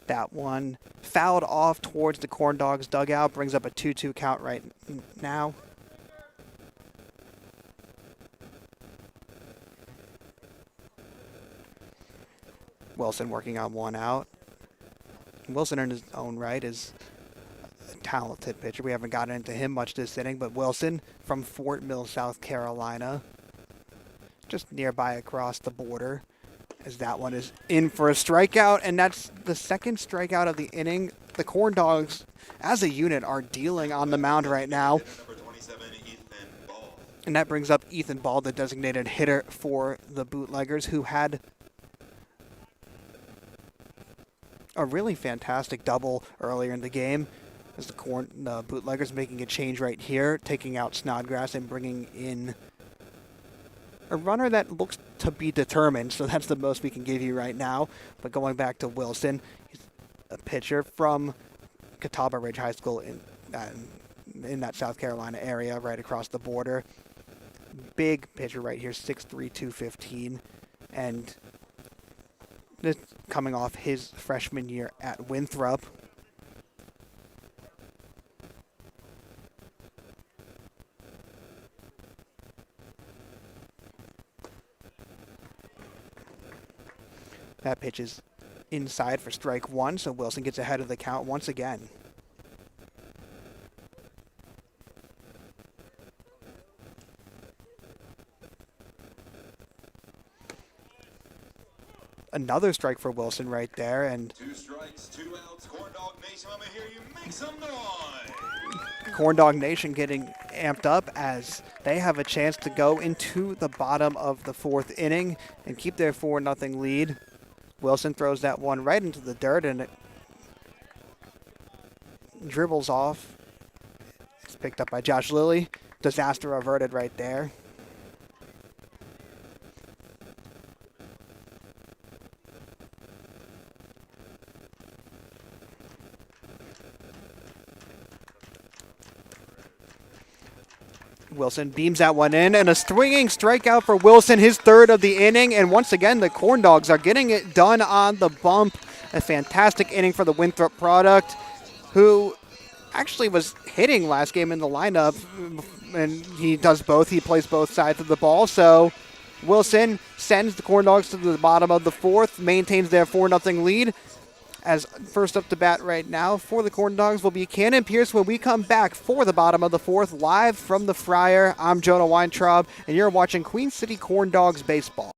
That one fouled off towards the Corndogs dugout, brings up a 2-2 count right now. Wilson working on one out. Wilson in his own right is a talented pitcher. We haven't gotten into him much this inning, but Wilson from Fort Mill, South Carolina, just nearby across the border, as that one is in for a strikeout, and that's the second strikeout of the inning. The Corndogs, as a unit, are dealing on the mound right now. And that brings up Ethan Ball, the designated hitter for the Bootleggers, who had a really fantastic double earlier in the game. As the Bootleggers making a change right here, taking out Snodgrass and bringing in a runner that looks to be determined, so that's the most we can give you right now. But going back to Wilson, he's a pitcher from Catawba Ridge High School in that South Carolina area, right across the border. Big pitcher right here, 6'3", 215, and this coming off his freshman year at Winthrop. That pitch is inside for strike one, so Wilson gets ahead of the count once again. Another strike for Wilson right there, and 2 strikes, 2 outs. Corndog Nation, I'm gonna hear you make some noise. Corndog Nation getting amped up as they have a chance to go into the bottom of the fourth inning and keep their 4-0 lead. Wilson throws that one right into the dirt, and it dribbles off. It's picked up by Josh Lilly. Disaster averted right there. Wilson beams that one in, and a swinging strikeout for Wilson, his third of the inning. And once again, the Corndogs are getting it done on the bump. A fantastic inning for the Winthrop product, who actually was hitting last game in the lineup, and he does both. He plays both sides of the ball. So Wilson sends the Corndogs to the bottom of the fourth, maintains their 4-0 lead. As first up to bat right now for the Corndogs will be Cannon Pierce when we come back for the bottom of the fourth, live from the Friar. I'm Jonah Weintraub, and you're watching Queen City Corndogs baseball.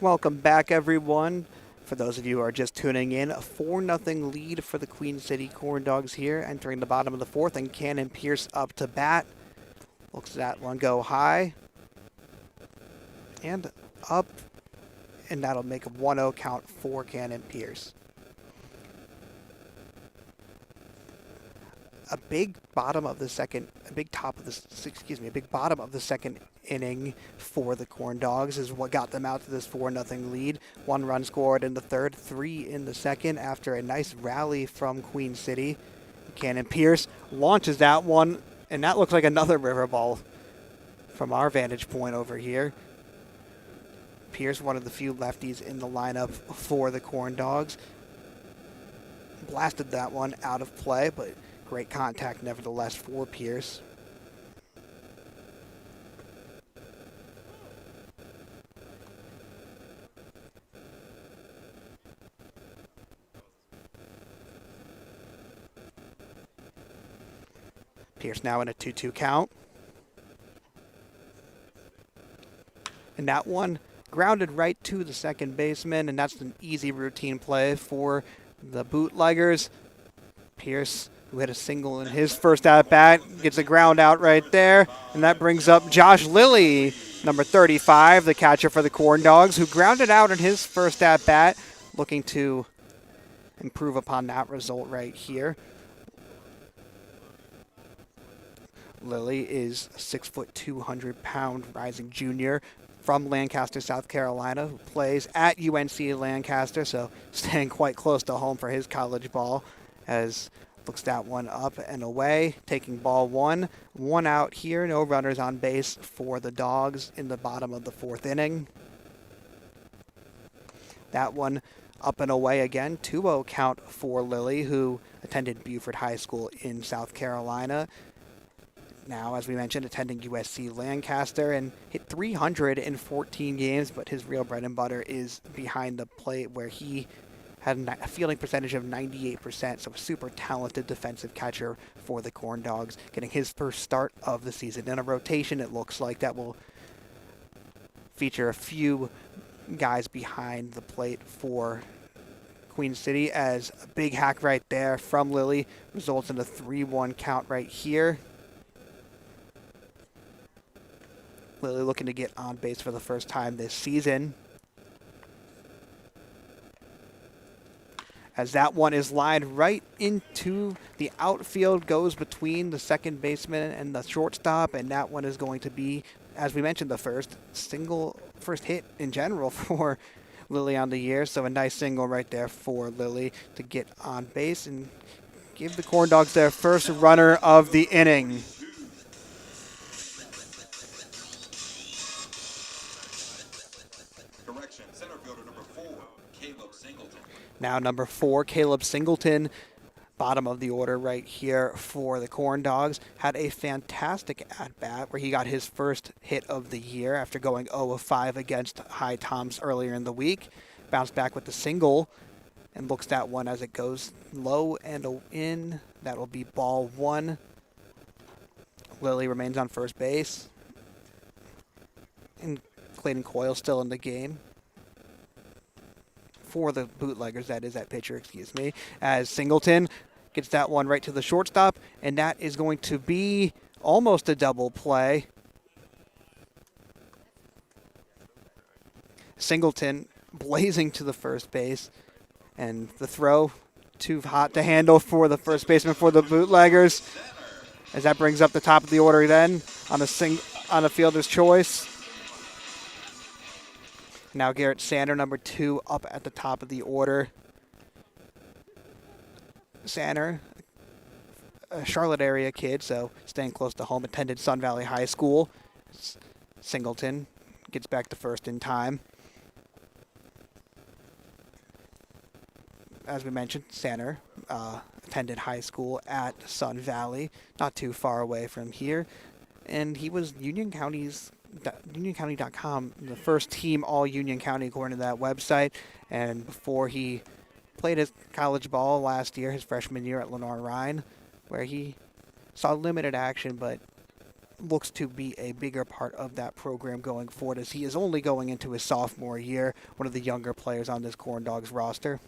Welcome back, everyone. For those of you who are just tuning in, a 4-0 lead for the Queen City Corndogs here, entering the bottom of the fourth, and Cannon Pierce up to bat. Looks at that one go high and up, and that'll make a 1-0 count for Cannon Pierce. A big bottom of the second inning for the Corndogs is what got them out to this 4-0 lead. 1 run scored in the third, 3 in the second after a nice rally from Queen City. Cannon Pierce launches that one, and that looks like another river ball from our vantage point over here. Pierce, one of the few lefties in the lineup for the Corndogs, blasted that one out of play, but great contact nevertheless for Pierce. Pierce now in a 2-2 count. And that one grounded right to the second baseman, and that's an easy routine play for the Bootleggers. Pierce, who hit a single in his first at-bat, gets a ground out right there, and that brings up Josh Lilly, number 35, the catcher for the Corndogs, who grounded out in his first at-bat, looking to improve upon that result right here. Lilly is a 6', 200-pound rising junior from Lancaster, South Carolina, who plays at UNC Lancaster, so staying quite close to home for his college ball, as looks that one up and away, taking ball 1. 1 out here, no runners on base for the Dogs in the bottom of the fourth inning. That one up and away again, 2-0 count for Lilly, who attended Buford High School in South Carolina. Now, as we mentioned, attending USC Lancaster, and hit 314 games, but his real bread and butter is behind the plate, where he had a fielding percentage of 98%, so a super talented defensive catcher for the Corndogs, getting his first start of the season in a rotation. It looks like that will feature a few guys behind the plate for Queen City, as a big hack right there from Lilly results in a 3-1 count right here. Lilly looking to get on base for the first time this season, as that one is lined right into the outfield, goes between the second baseman and the shortstop, and that one is going to be, as we mentioned, the first hit in general for Lily on the year. So a nice single right there for Lily to get on base and give the Corndogs their first runner of the inning. Correction, center fielder number 4, Caleb Singleton. Now number 4, Caleb Singleton, bottom of the order right here for the Corndogs. Had a fantastic at-bat where he got his first hit of the year after going 0 of 5 against Hight-Toms earlier in the week. Bounced back with the single and looks that one as it goes low and in. That will be ball 1. Lily remains on first base. And Clayton Coyle still in the game. For the Bootleggers, that is, that pitcher, excuse me. As Singleton gets that one right to the shortstop, and that is going to be almost a double play. Singleton blazing to the first base, and the throw too hot to handle for the first baseman for the Bootleggers, as that brings up the top of the order then on a fielder's choice. Now Garrett Sander, number 2, up at the top of the order. Sander, a Charlotte area kid, so staying close to home, attended Sun Valley High School. Singleton gets back to first in time. As we mentioned, Sander attended high school at Sun Valley, not too far away from here. And he was UnionCounty.com, the first team all Union County according to that website. And before he played his college ball last year, his freshman year at Lenore-Rhine, where he saw limited action, but looks to be a bigger part of that program going forward, as he is only going into his sophomore year, one of the younger players on this Corndogs roster.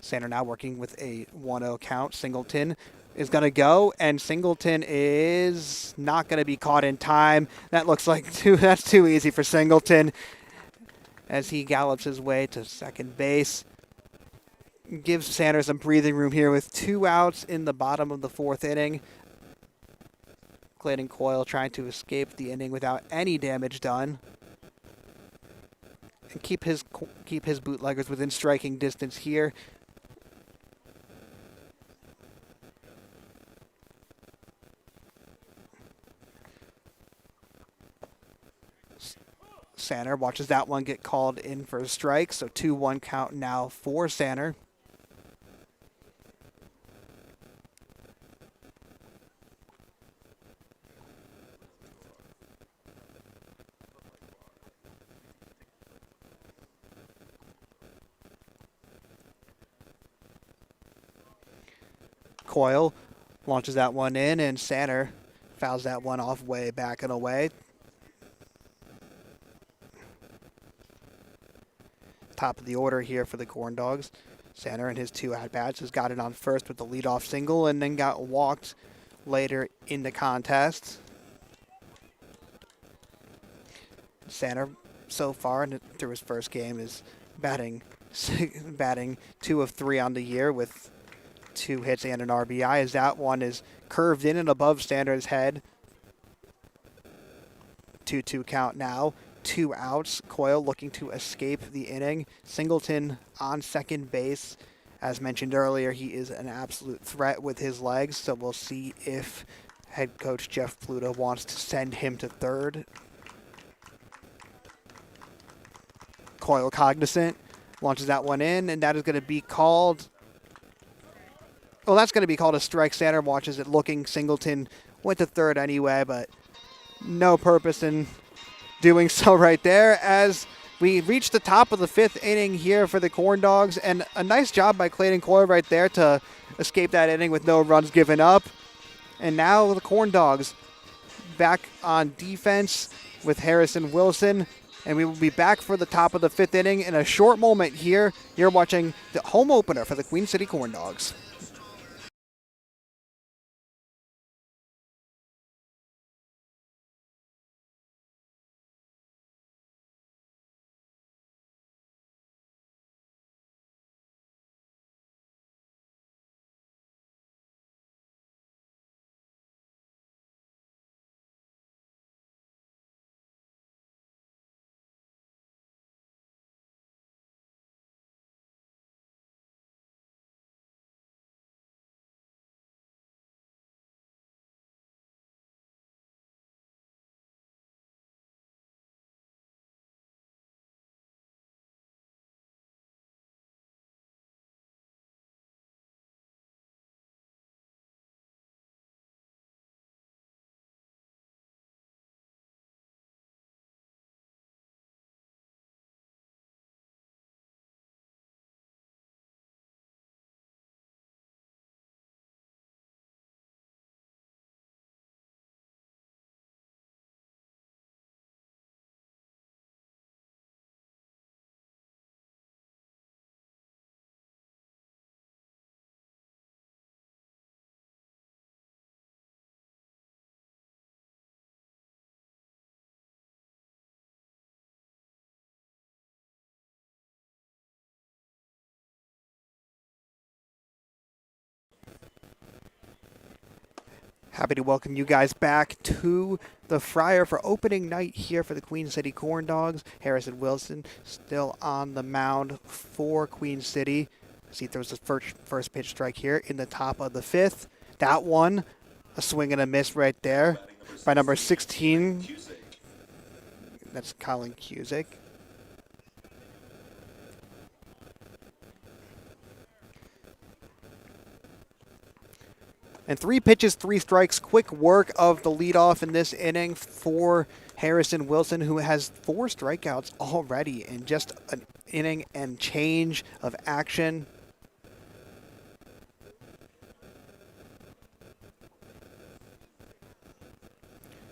Sander now working with a 1-0 count. Singleton is going to go, and Singleton is not going to be caught in time. That looks like that's too easy for Singleton as he gallops his way to second base. Gives Sander some breathing room here with 2 outs in the bottom of the 4th inning. Clayton Coyle trying to escape the inning without any damage done, and keep his Bootleggers within striking distance here. Sander watches that one get called in for a strike, so 2-1 count now for Sander. Coyle launches that one in, and Sander fouls that one off way back and away. Top of the order here for the Corndogs. Sander in his 2 at-bats has got it on first with the leadoff single and then got walked later in the contest. Sander so far through his first game is batting 2 of 3 on the year with 2 hits and an RBI, as that one is curved in and above Sander's head. 2-2 count now. 2 outs. Coyle looking to escape the inning. Singleton on second base. As mentioned earlier, he is an absolute threat with his legs, so we'll see if head coach Jeff Pluto wants to send him to third. Coyle cognizant, launches that one in, and that is going to be called... Well, that's going to be called a strike. Sander watches it looking. Singleton went to third anyway, but no purpose in doing so right there, as we reach the top of the 5th inning here for the Corndogs, and a nice job by Clayton Coyle right there to escape that inning with no runs given up. And now the Corndogs back on defense with Harrison Wilson, and we will be back for the top of the 5th inning in a short moment here. You're watching the home opener for the Queen City Corndogs. Happy to welcome you guys back to the Friar for opening night here for the Queen City Corndogs. Harrison Wilson still on the mound for Queen City. As he throws the first pitch strike here in the top of the fifth. That one, a swing and a miss right there by number 16. That's Colin Cusick. And 3 pitches, 3 strikes. Quick work of the leadoff in this inning for Harrison Wilson, who has 4 strikeouts already in just an inning and change of action.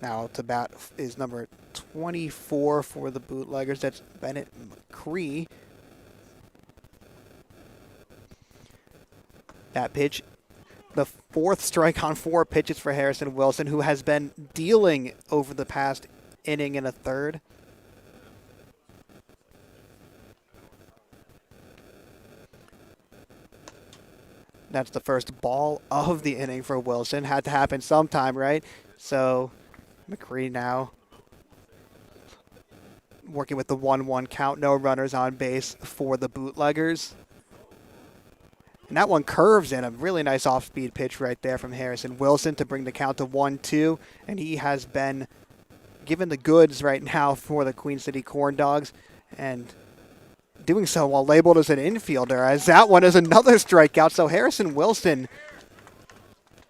Now to bat is number 24 for the Bootleggers. That's Bennett McCree. That pitch, the 4th strike on 4 pitches for Harrison Wilson, who has been dealing over the past inning and a third. That's the first ball of the inning for Wilson. Had to happen sometime, right? So McCree now working with the 1-1 count. No runners on base for the Bootleggers. And that one curves in. A really nice off-speed pitch right there from Harrison Wilson to bring the count to 1-2. And he has been given the goods right now for the Queen City Corndogs. And doing so while labeled as an infielder, as that one is another strikeout. So Harrison Wilson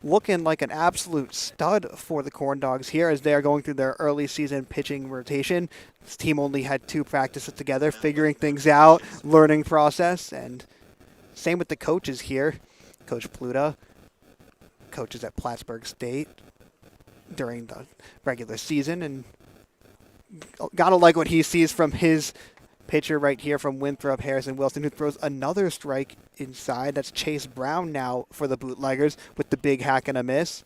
looking like an absolute stud for the Corndogs here as they are going through their early season pitching rotation. This team only had 2 practices together, figuring things out, learning process, and same with the coaches here. Coach Pluta coaches at Plattsburgh State during the regular season, and gotta like what he sees from his pitcher right here from Winthrop, Harrison Wilson, who throws another strike inside. That's Chase Brown now for the Bootleggers with the big hack and a miss.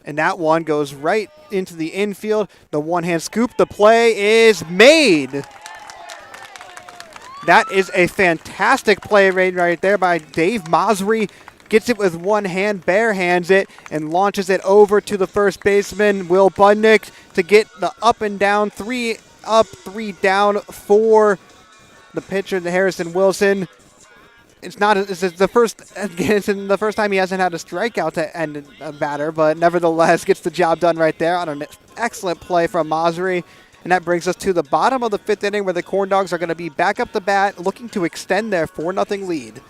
And that one goes right into the infield. The one-hand scoop. The play is made. That is a fantastic play right there by Dave Masri. Gets it with one hand, bare hands it, and launches it over to the first baseman, Will Budnick, to get the up and down, 3 up, 3 down for the pitcher, the Harrison Wilson. It's the first time he hasn't had a strikeout to end a batter, but nevertheless gets the job done right there on an excellent play from Masri. And that brings us to the bottom of the 5th inning, where the Corndogs are going to be back up the bat, looking to extend their 4-0 lead.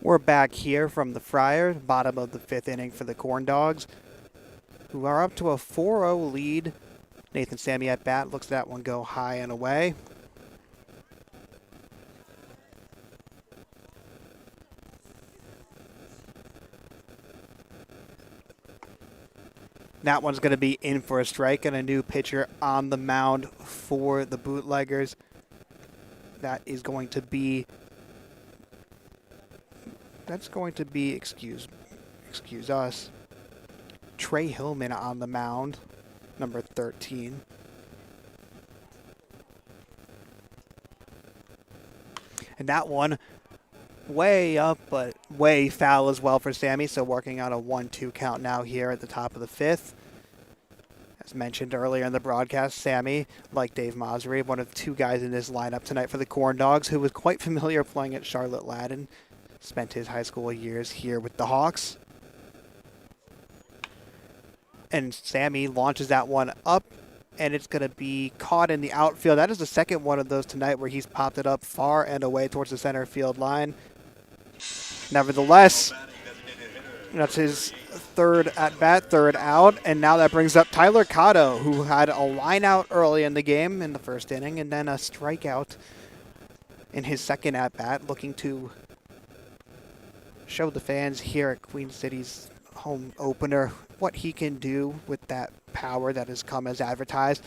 We're back here from the Friar, bottom of the 5th inning for the Corndogs, who are up to a 4-0 lead. Nathan Sammy at bat, looks at that one go high and away. That one's going to be in for a strike, and a new pitcher on the mound for the Bootleggers. That is going to be, excuse us, Trey Hillman on the mound, number 13. And that one way up, but way foul as well for Sammy. So working on a 1-2 count now here at the top of the 5th. As mentioned earlier in the broadcast, Sammy, like Dave Masri, one of 2 guys in this lineup tonight for the Corndogs, who was quite familiar playing at Charlotte Ladin. Spent his high school years here with the Hawks. And Sammy launches that one up, and it's going to be caught in the outfield. That is the second one of those tonight where he's popped it up far and away towards the center field line. Nevertheless, that's his third at-bat, third out, and now that brings up Tyler Cotto, who had a line out early in the game in the first inning, and then a strikeout in his second at-bat, looking to show the fans here at Queen City's home opener what he can do with that power that has come as advertised.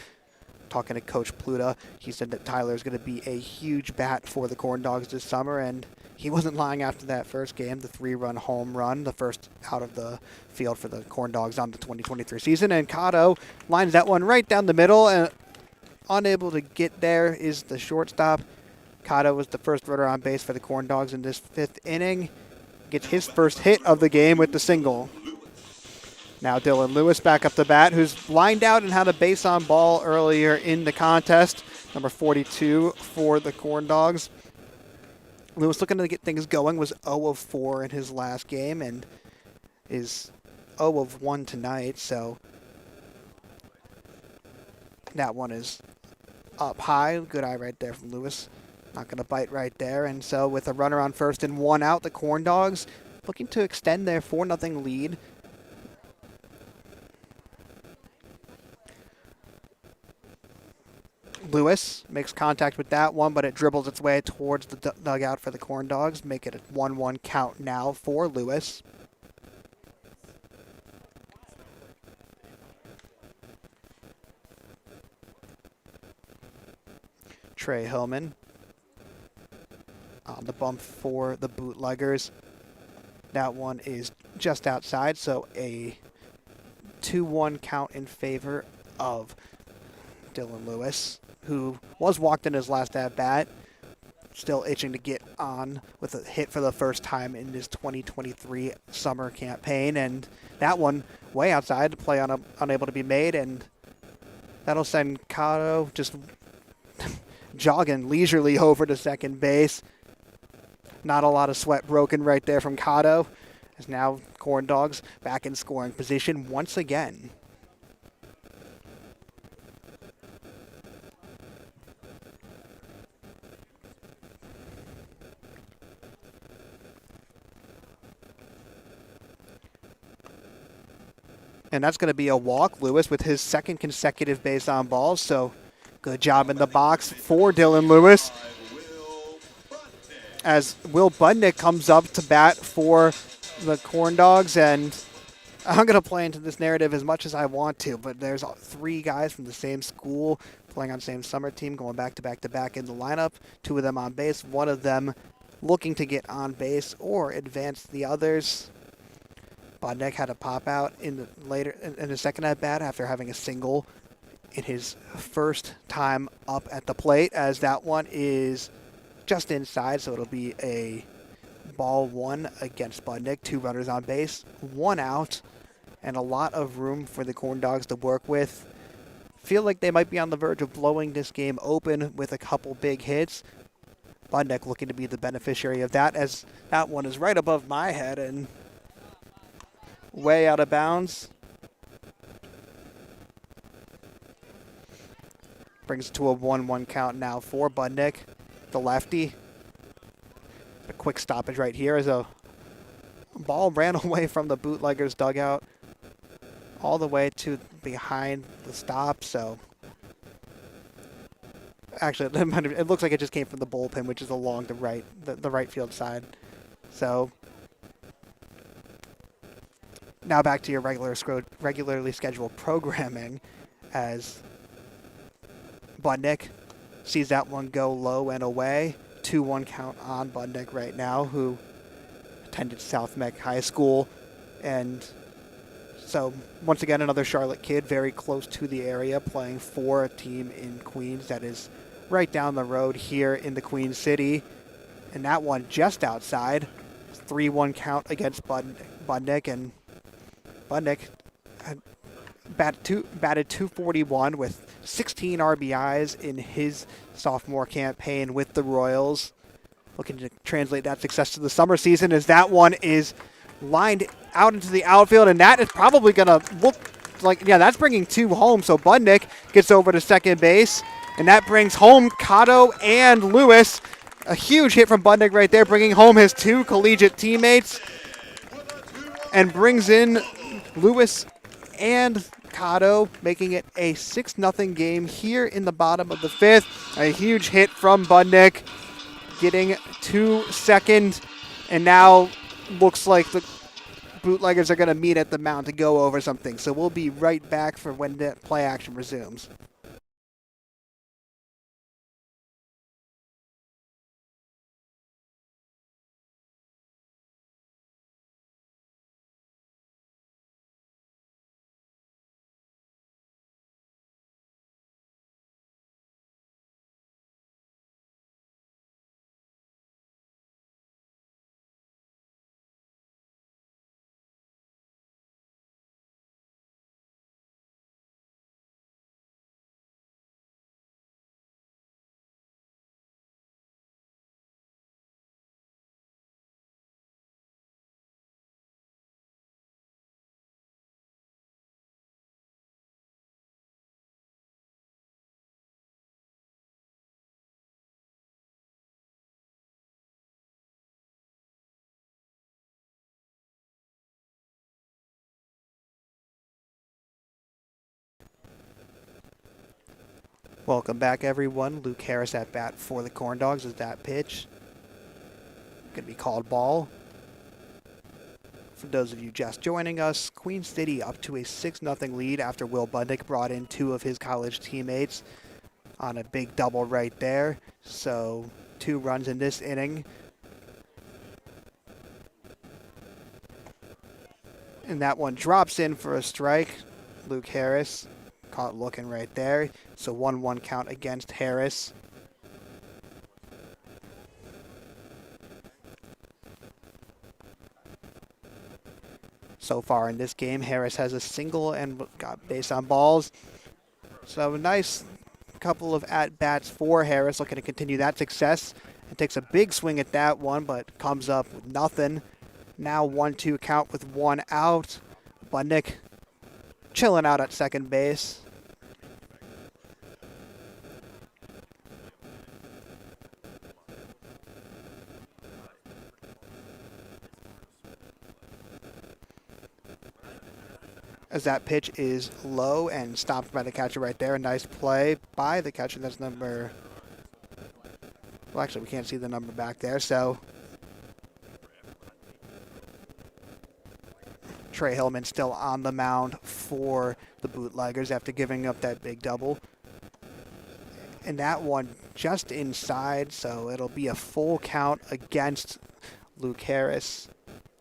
Talking to Coach Pluta, he said that Tyler is going to be a huge bat for the Corndogs this summer, and he wasn't lying after that first game, the 3-run home run, the first out of the field for the Corndogs on the 2023 season. And Cotto lines that one right down the middle, and unable to get there is the shortstop. Cotto was the first runner on base for the Corndogs in this 5th inning. Gets his first hit of the game with the single. Now Dylan Lewis back up the bat, who's lined out and had a base on ball earlier in the contest. Number 42 for the Corndogs. Lewis looking to get things going, was 0 of 4 in his last game and is 0 of 1 tonight. So that one is up high. Good eye right there from Lewis. Not going to bite right there. And so with a runner on first and 1 out, the Corndogs looking to extend their 4-0 lead. Lewis makes contact with that one, but it dribbles its way towards the dugout for the Corndogs. Make it a 1-1 count now for Lewis. Trey Hillman on the bump for the Bootleggers. That one is just outside, so a 2-1 count in favor of Dylan Lewis, who was walked in his last at-bat, still itching to get on with a hit for the first time in his 2023 summer campaign. And that one way outside, the play unable to be made, and that'll send Cotto just jogging leisurely over to second base. Not a lot of sweat broken right there from Cotto, as now Corndogs back in scoring position once again. And that's going to be a walk. Lewis with his second consecutive base on balls. So good job in the box for Dylan Lewis. As Will Budnick comes up to bat for the Corndogs. And I'm going to play into this narrative as much as I want to, but there's 3 guys from the same school playing on the same summer team, going back to back to back in the lineup. 2 of them on base. One of them looking to get on base or advance the others. Budnick had a pop out in the second at bat after having a single in his first time up at the plate, as that one is just inside, so it'll be a ball 1 against Budnick. 2 runners on base, 1 out, and a lot of room for the Corndogs to work with. Feel like they might be on the verge of blowing this game open with a couple big hits. Budnick looking to be the beneficiary of that, as that one is right above my head and way out of bounds. Brings it to a 1-1 count now for Budnick, the lefty. A quick stoppage right here as a ball ran away from the Bootleggers dugout all the way to behind the stop. So actually, it looks like it just came from the bullpen, which is along the right field side. So Now back to your regularly scheduled programming as Budnick sees that one go low and away. 2-1 count on Budnick right now, who attended South Meck High School. And so, once again, another Charlotte kid very close to the area, playing for a team in Queens that is right down the road here in the Queen City. And that one just outside. 3-1 count against Budnick. And Budnick had batted 241 with 16 RBIs in his sophomore campaign with the Royals. Looking to translate that success to the summer season as that one is lined out into the outfield, and that is probably going to look like, yeah, that's bringing 2 home. So Budnick gets over to second base, and that brings home Cotto and Lewis. A huge hit from Budnick right there, bringing home his 2 collegiate teammates, and brings in Lewis and Cotto, making it a 6-0 game here in the bottom of the 5th. A huge hit from Budnick, getting to second, and now looks like the Bootleggers are going to meet at the mound to go over something. So we'll be right back for when the play action resumes. Welcome back, everyone. Luke Harris at bat for the Corndogs as that pitch going to be called ball. For those of you just joining us, Queen City up to a 6-0 lead after Will Budnick brought in 2 of his college teammates on a big double right there. So 2 runs in this inning. And that one drops in for a strike. Luke Harris caught looking right there. So 1-1 count against Harris. So far in this game, Harris has a single and got base on balls. So a nice couple of at-bats for Harris, looking to continue that success. And takes a big swing at that one, but comes up with nothing. Now 1-2 count with 1 out. Budnick chilling out at second base. As that pitch is low and stopped by the catcher right there. A nice play by the catcher. That's number... Well, actually, we can't see the number back there, so... Trey Hillman still on the mound for the Bootleggers after giving up that big double. And that one just inside, so it'll be a full count against Luke Harris.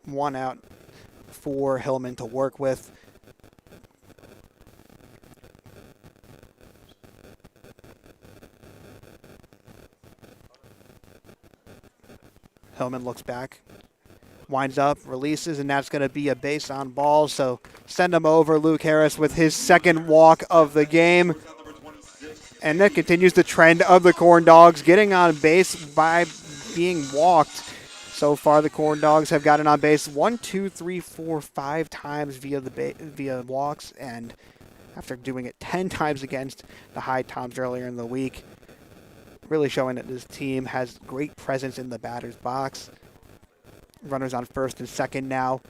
1 out for Hillman to work with. Hillman looks back, winds up, releases, and that's going to be a base on ball. So send him over, Luke Harris, with his second walk of the game. And that continues the trend of the Corndogs getting on base by being walked. So far, the Corndogs have gotten on base 1, 2, 3, 4, 5 times via walks, and after doing it 10 times against the Hight-Toms earlier in the week. Really showing that this team has great presence in the batter's box. Runners on first and second now.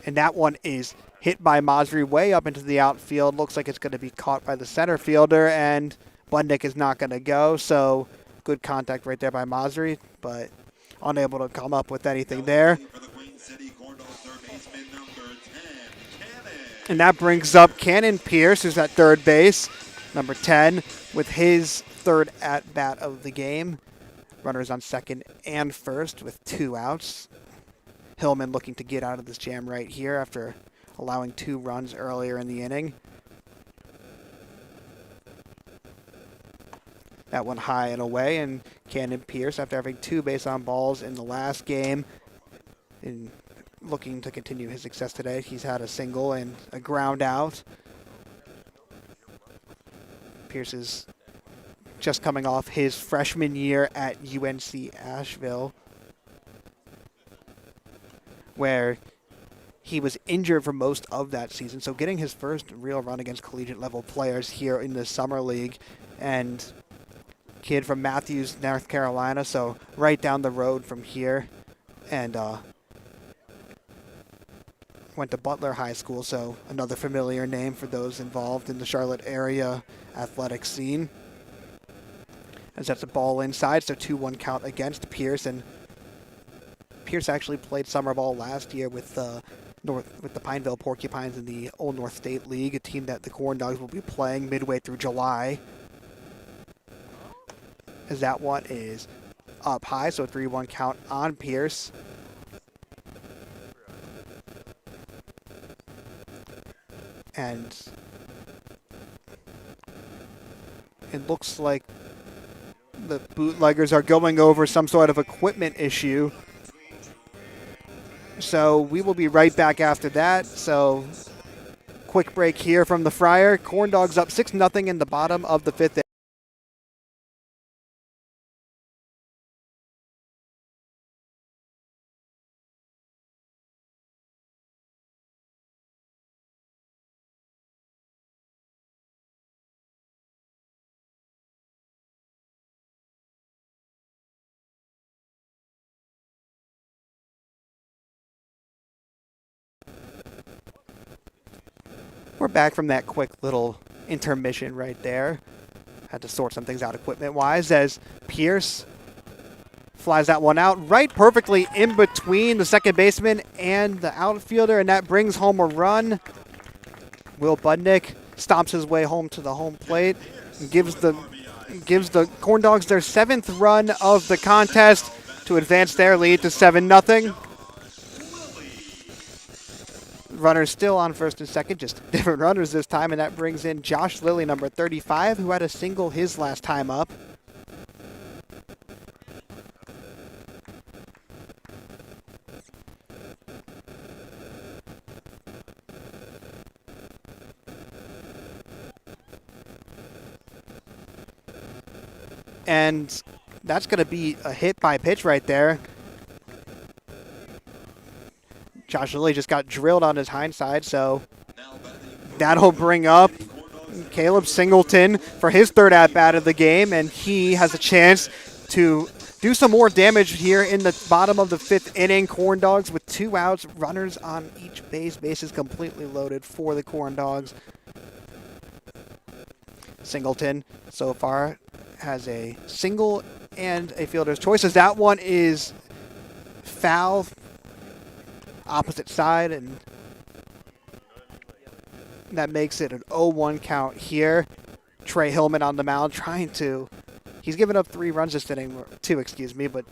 And that one is hit by Masri way up into the outfield. Looks like it's going to be caught by the center fielder, and Budnick is not going to go. So good contact right there by Masri, but unable to come up with anything there. And that brings up Cannon Pierce, who's at third base, number 10, with his third at-bat of the game. Runners on second and first with 2 outs. Hillman looking to get out of this jam right here after allowing 2 runs earlier in the inning. That one high and away, and Cannon Pierce, after having 2 base on balls in the last game, and looking to continue his success today. He's had a single and a ground out. Pierce is just coming off his freshman year at UNC Asheville, where he was injured for most of that season. So getting his first real run against collegiate level players here in the summer league, and kid from Matthews, North Carolina, so right down the road from here, and went to Butler High School, so another familiar name for those involved in the Charlotte area athletic scene. As that's a ball inside, so 2-1 count against Pierce, and Pierce actually played summer ball last year with the Pineville Porcupines in the Old North State League, a team that the Corndogs will be playing midway through July. As that one is up high, so a 3-1 count on Pierce. And it looks like the Bootleggers are going over some sort of equipment issue. So we will be right back after that. So quick break here from the Friar. Corndogs up 6-0 in the bottom of the 5th. We're back from that quick little intermission right there. Had to sort some things out equipment-wise as Pierce flies that one out right perfectly in between the second baseman and the outfielder, and that brings home a run. Will Budnick stomps his way home to the home plate and gives the Corndogs their 7th run of the contest to advance their lead to 7-0. Runners still on first and second, just different runners this time, and that brings in Josh Lilly, number 35, who had a single his last time up. And that's going to be a hit by pitch right there. Josh Lilly just got drilled on his hind side, so that'll bring up Caleb Singleton for his 3rd at-bat of the game, and he has a chance to do some more damage here in the bottom of the 5th inning. Corndogs with 2 outs, runners on each base. Bases completely loaded for the Corndogs. Singleton so far has a single and a fielder's choice, as that one is foul, opposite side, and that makes it an 0-1 count here. Trey Hillman on the mound he's given up 3 runs this inning, or 2, excuse me, but,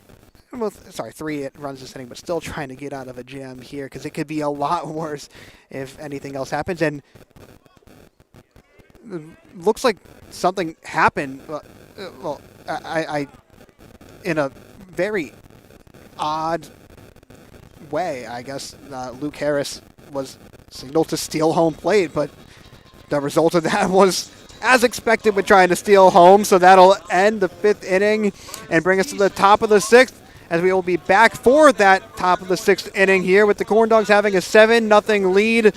3 runs this inning, but still trying to get out of a jam here because it could be a lot worse if anything else happens. And it looks like something happened. Well, I in a very odd way, I guess, Luke Harris was signaled to steal home plate, but the result of that was as expected with trying to steal home. So that'll end the 5th inning and bring us to the top of the 6th, as we will be back for that top of the 6th inning here with the Corndogs having a 7-0 lead.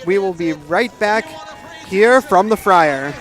We will be right back here from the Friar.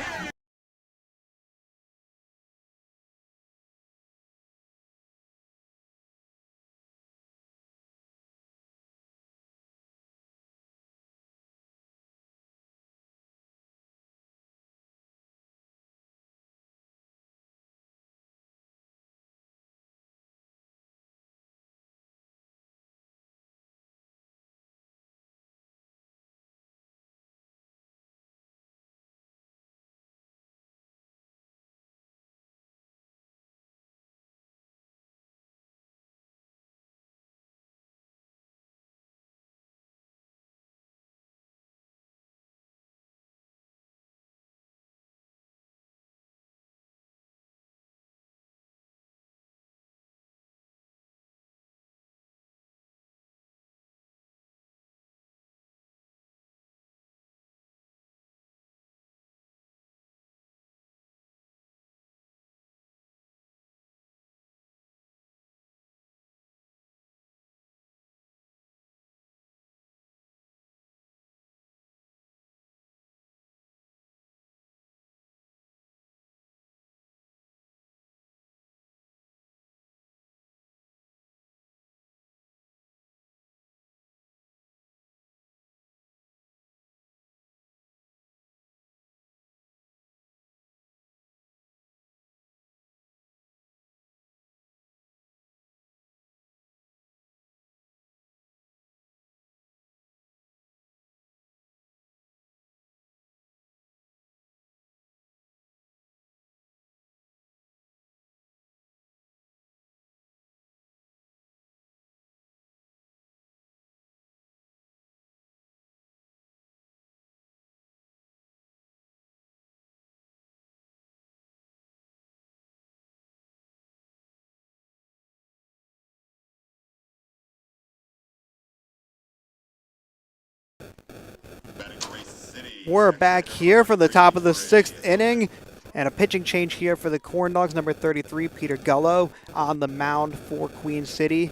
We're back here for the top of the 6th inning. And a pitching change here for the Corndogs. Number 33, Peter Gullo, on the mound for Queen City,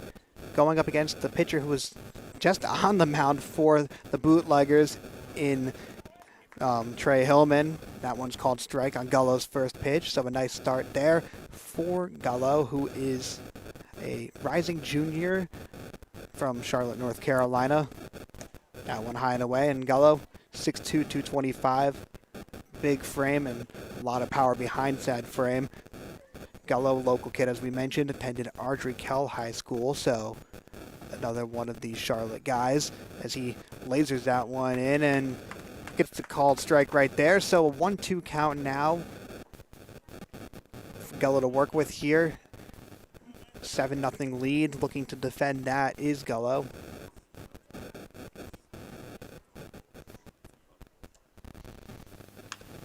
going up against the pitcher who was just on the mound for the Bootleggers in Trey Hillman. That one's called strike on Gullo's first pitch, so a nice start there for Gullo, who is a rising junior from Charlotte, North Carolina. That one high and away, and Gullo, 6'2", 225. Big frame and a lot of power behind said frame. Gullo, local kid as we mentioned, attended Ardrey Kell High School, so another one of these Charlotte guys as he lasers that one in and gets the called strike right there. So a 1-2 count now for Gullo to work with here. 7-0 lead. Looking to defend that is Gullo.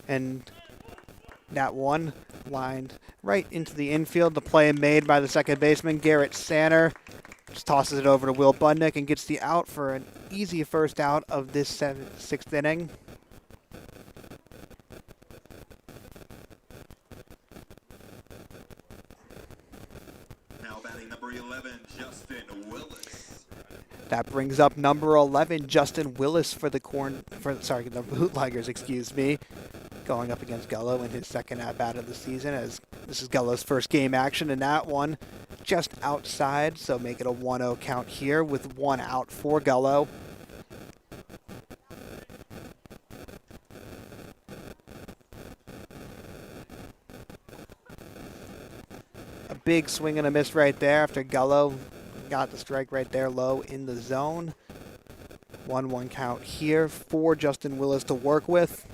And that one lined right into the infield. The play made by the second baseman, Garrett Sanner. Just tosses it over to Will Budnick and gets the out for an easy first out of this 6th inning. Now batting number 11, Justin Willis. That brings up number 11, Justin Willis for the Bootleggers, excuse me. Going up against Gullo in his second at-bat of the season, as this is Gullo's first game action, and that one just outside, so make it a 1-0 count here with one out for Gullo. A big swing and a miss right there after Gullo got the strike right there low in the zone. 1-1 count here for Justin Willis to work with.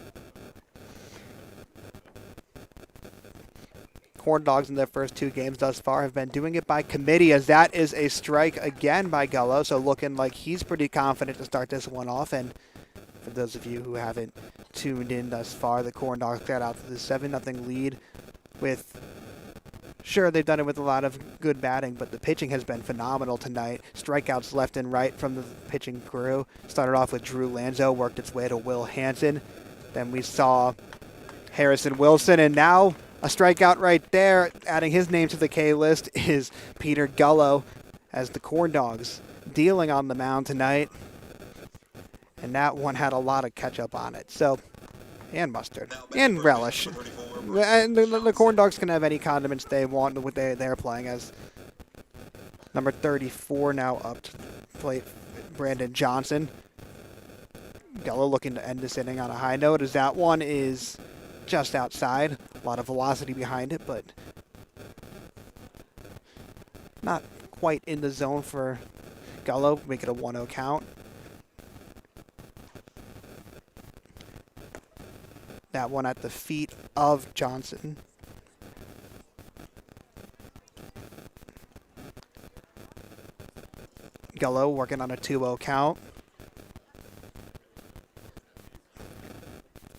Corndogs in their first 2 games thus far have been doing it by committee, as that is a strike again by Gullo, so looking like he's pretty confident to start this one off. And for those of you who haven't tuned in thus far, the Corndogs got out to the 7-0 lead with, sure, they've done it with a lot of good batting, but the pitching has been phenomenal tonight. Strikeouts left and right from the pitching crew. Started off with Drew Lanzo, worked its way to Will Hansen. Then we saw Harrison Wilson, and now a strikeout right there, adding his name to the K list, is Peter Gullo, as the Corndogs dealing on the mound tonight. And that one had a lot of ketchup on it, so, and mustard, and relish. And the Corndogs can have any condiments they want with what they're playing as. Number 34 now up to plate, Brandon Johnson. Gullo looking to end this inning on a high note, as that one is just outside. A lot of velocity behind it, but not quite in the zone for Gullo. Make it a 1-0 count. That one at the feet of Johnson. Gullo working on a 2-0 count.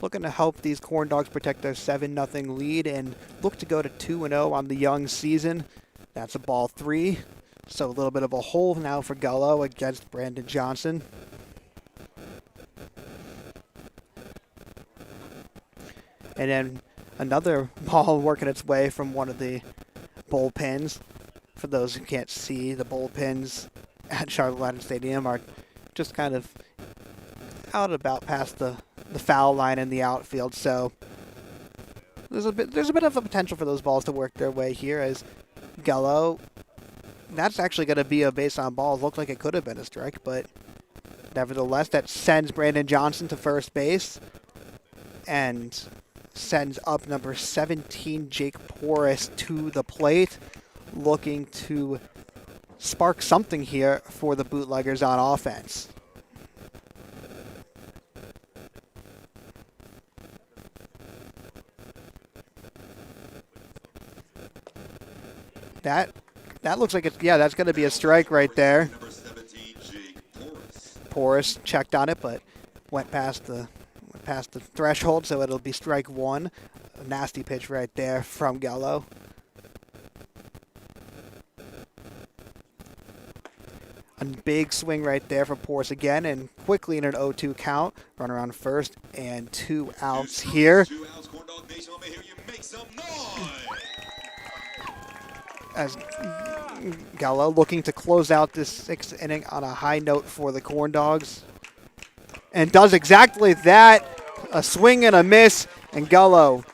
Looking to help these Corndogs protect their 7-0 lead and look to go to 2-0 on the young season. That's a ball 3. So a little bit of a hole now for Gullo against Brandon Johnson. And then another ball working its way from one of the bullpens. For those who can't see, the bullpens at Charlotte Latin Stadium are just kind of out about past the foul line in the outfield, so there's a bit of a potential for those balls to work their way here, as Gullo, that's actually going to be a base on ball. It looked like it could have been a strike, but nevertheless, that sends Brandon Johnson to first base and sends up number 17, Jake Porras, to the plate, looking to spark something here for the Bootleggers on offense. That looks like it's, yeah, that's going to be a strike right there. Porras checked on it, but went past the threshold, so it'll be strike 1. A nasty pitch right there from Gullo. A big swing right there for Porce again, and quickly in an 0-2 count. Run around first and 2 outs here. 2 outs, Corndog Nation. Let me hear you make some noise. As Gallo looking to close out this 6th inning on a high note for the Corndogs. And does exactly that. A swing and a miss, and Gallo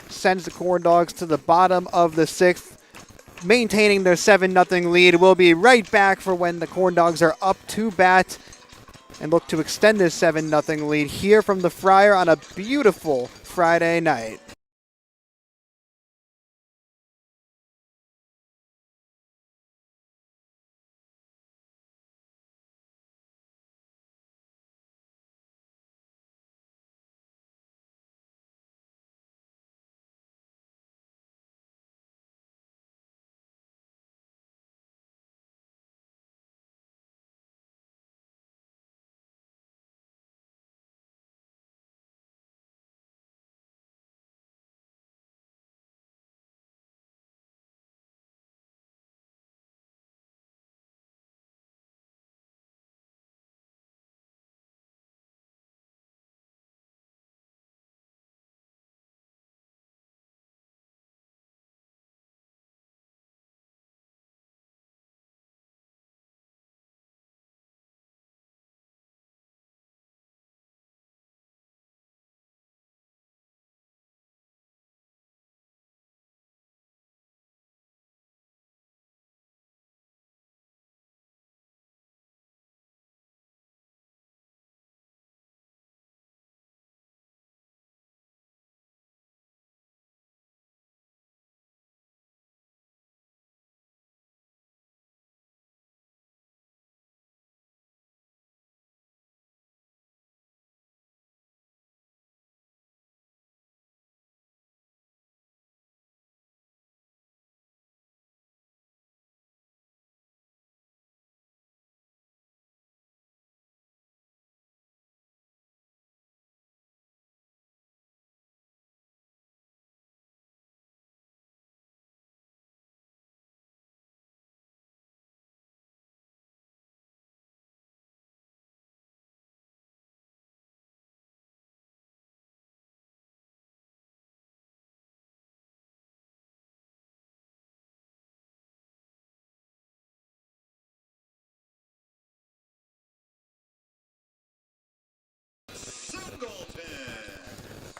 sends the Corndogs to the bottom of the 6th, maintaining their 7-0 lead. We'll be right back for when the Corndogs are up to bat and look to extend this 7-0 lead here from the Friar on a beautiful Friday night.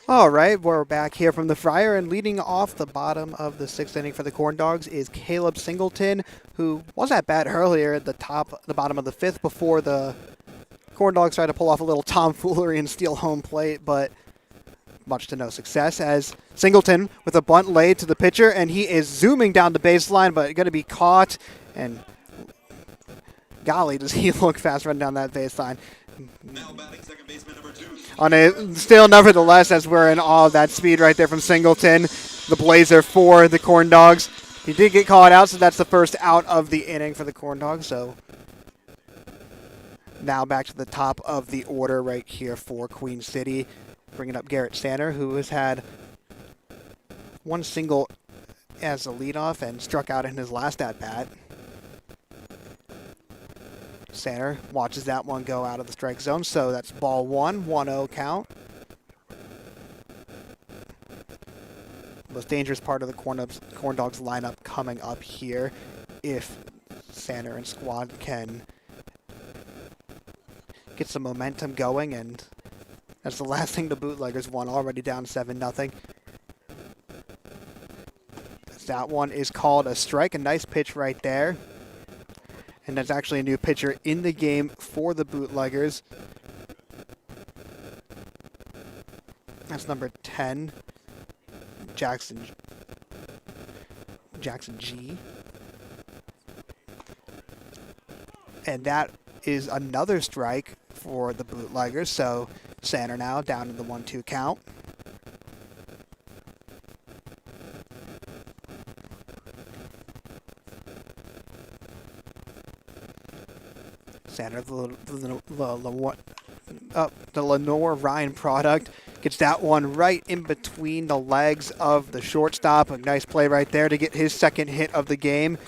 All right, we're back here from the Friar, and leading off the bottom of the 6th inning for the Corndogs is Caleb Singleton, who was at bat earlier at the bottom of the 5th before the Corndogs tried to pull off a little tomfoolery and steal home plate, but much to no success, as Singleton with a bunt laid to the pitcher, and he is zooming down the baseline, but going to be caught, and golly, does he look fast running down that baseline. Now batting second baseman number 2. On a still, nevertheless, as we're in awe of that speed right there from Singleton, the blazer for the Corndogs. He did get called out, so that's the first out of the inning for the Corndogs. So now back to the top of the order right here for Queen City, bringing up Garrett Sander, who has had one single as a leadoff and struck out in his last at bat. Sander watches that one go out of the strike zone, so that's ball 1, 1-0 count. Most dangerous part of the Corndogs lineup coming up here, if Sander and squad can get some momentum going, and that's the last thing the Bootleggers won, already down 7-0. That one is called a strike, a nice pitch right there. And that's actually a new pitcher in the game for the Bootleggers. That's number 10, Jackson G. And that is another strike for the Bootleggers. So Sander now down in the 1-2 count. Sander, the Lenore Ryan product, gets that one right in between the legs of the shortstop. A nice play right there to get his second hit of the game.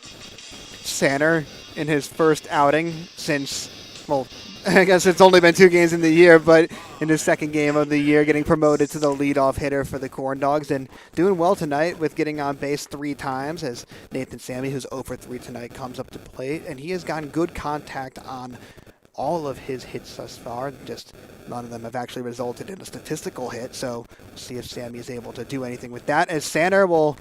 Sander in his first outing since, well, I guess it's only been 2 games in the year, but in his second game of the year, getting promoted to the leadoff hitter for the Corndogs and doing well tonight with getting on base 3 times as Nathan Sammy, who's 0 for 3 tonight, comes up to plate. And he has gotten good contact on all of his hits thus far. Just none of them have actually resulted in a statistical hit, so we'll see if Sammy is able to do anything with that. As Sander will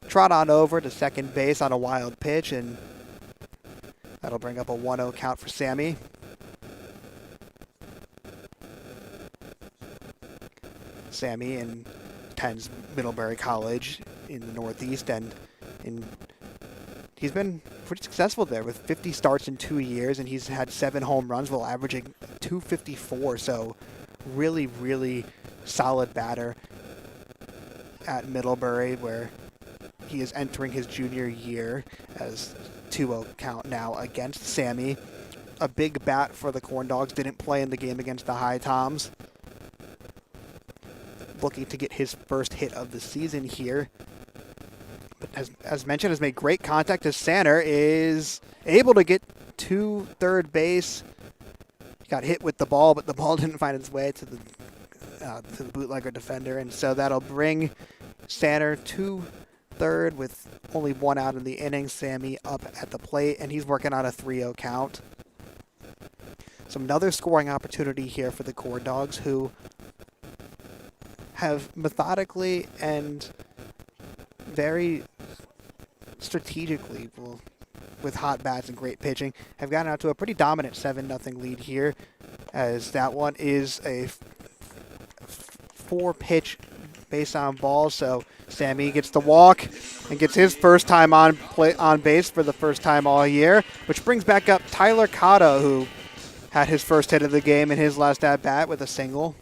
trot on over to second base on a wild pitch, and that'll bring up a 1-0 count for Sammy. Sammy attends Middlebury College in the Northeast, and he's been pretty successful there with 50 starts in 2 years, and he's had 7 home runs while averaging 254. So really, really solid batter at Middlebury, where he is entering his junior year as 2-0 count now against Sammy. A big bat for the Corndogs. Didn't play in the game against the Hight-Toms. Looking to get his first hit of the season here. But as mentioned, has made great contact as Sander is able to get to third base. He got hit with the ball, but the ball didn't find its way to the bootlegger defender, and so that'll bring Sander to third with only 1 out in the inning. Sammy up at the plate, and he's working on a 3-0 count. So another scoring opportunity here for the Corndogs, who have methodically and very strategically, with hot bats and great pitching, have gotten out to a pretty dominant 7-0 lead here, as that one is a 4-pitch base on ball. So Sammy gets the walk and gets his first time on base for the first time all year, which brings back up Tyler Cotto, who had his first hit of the game in his last at-bat with a single.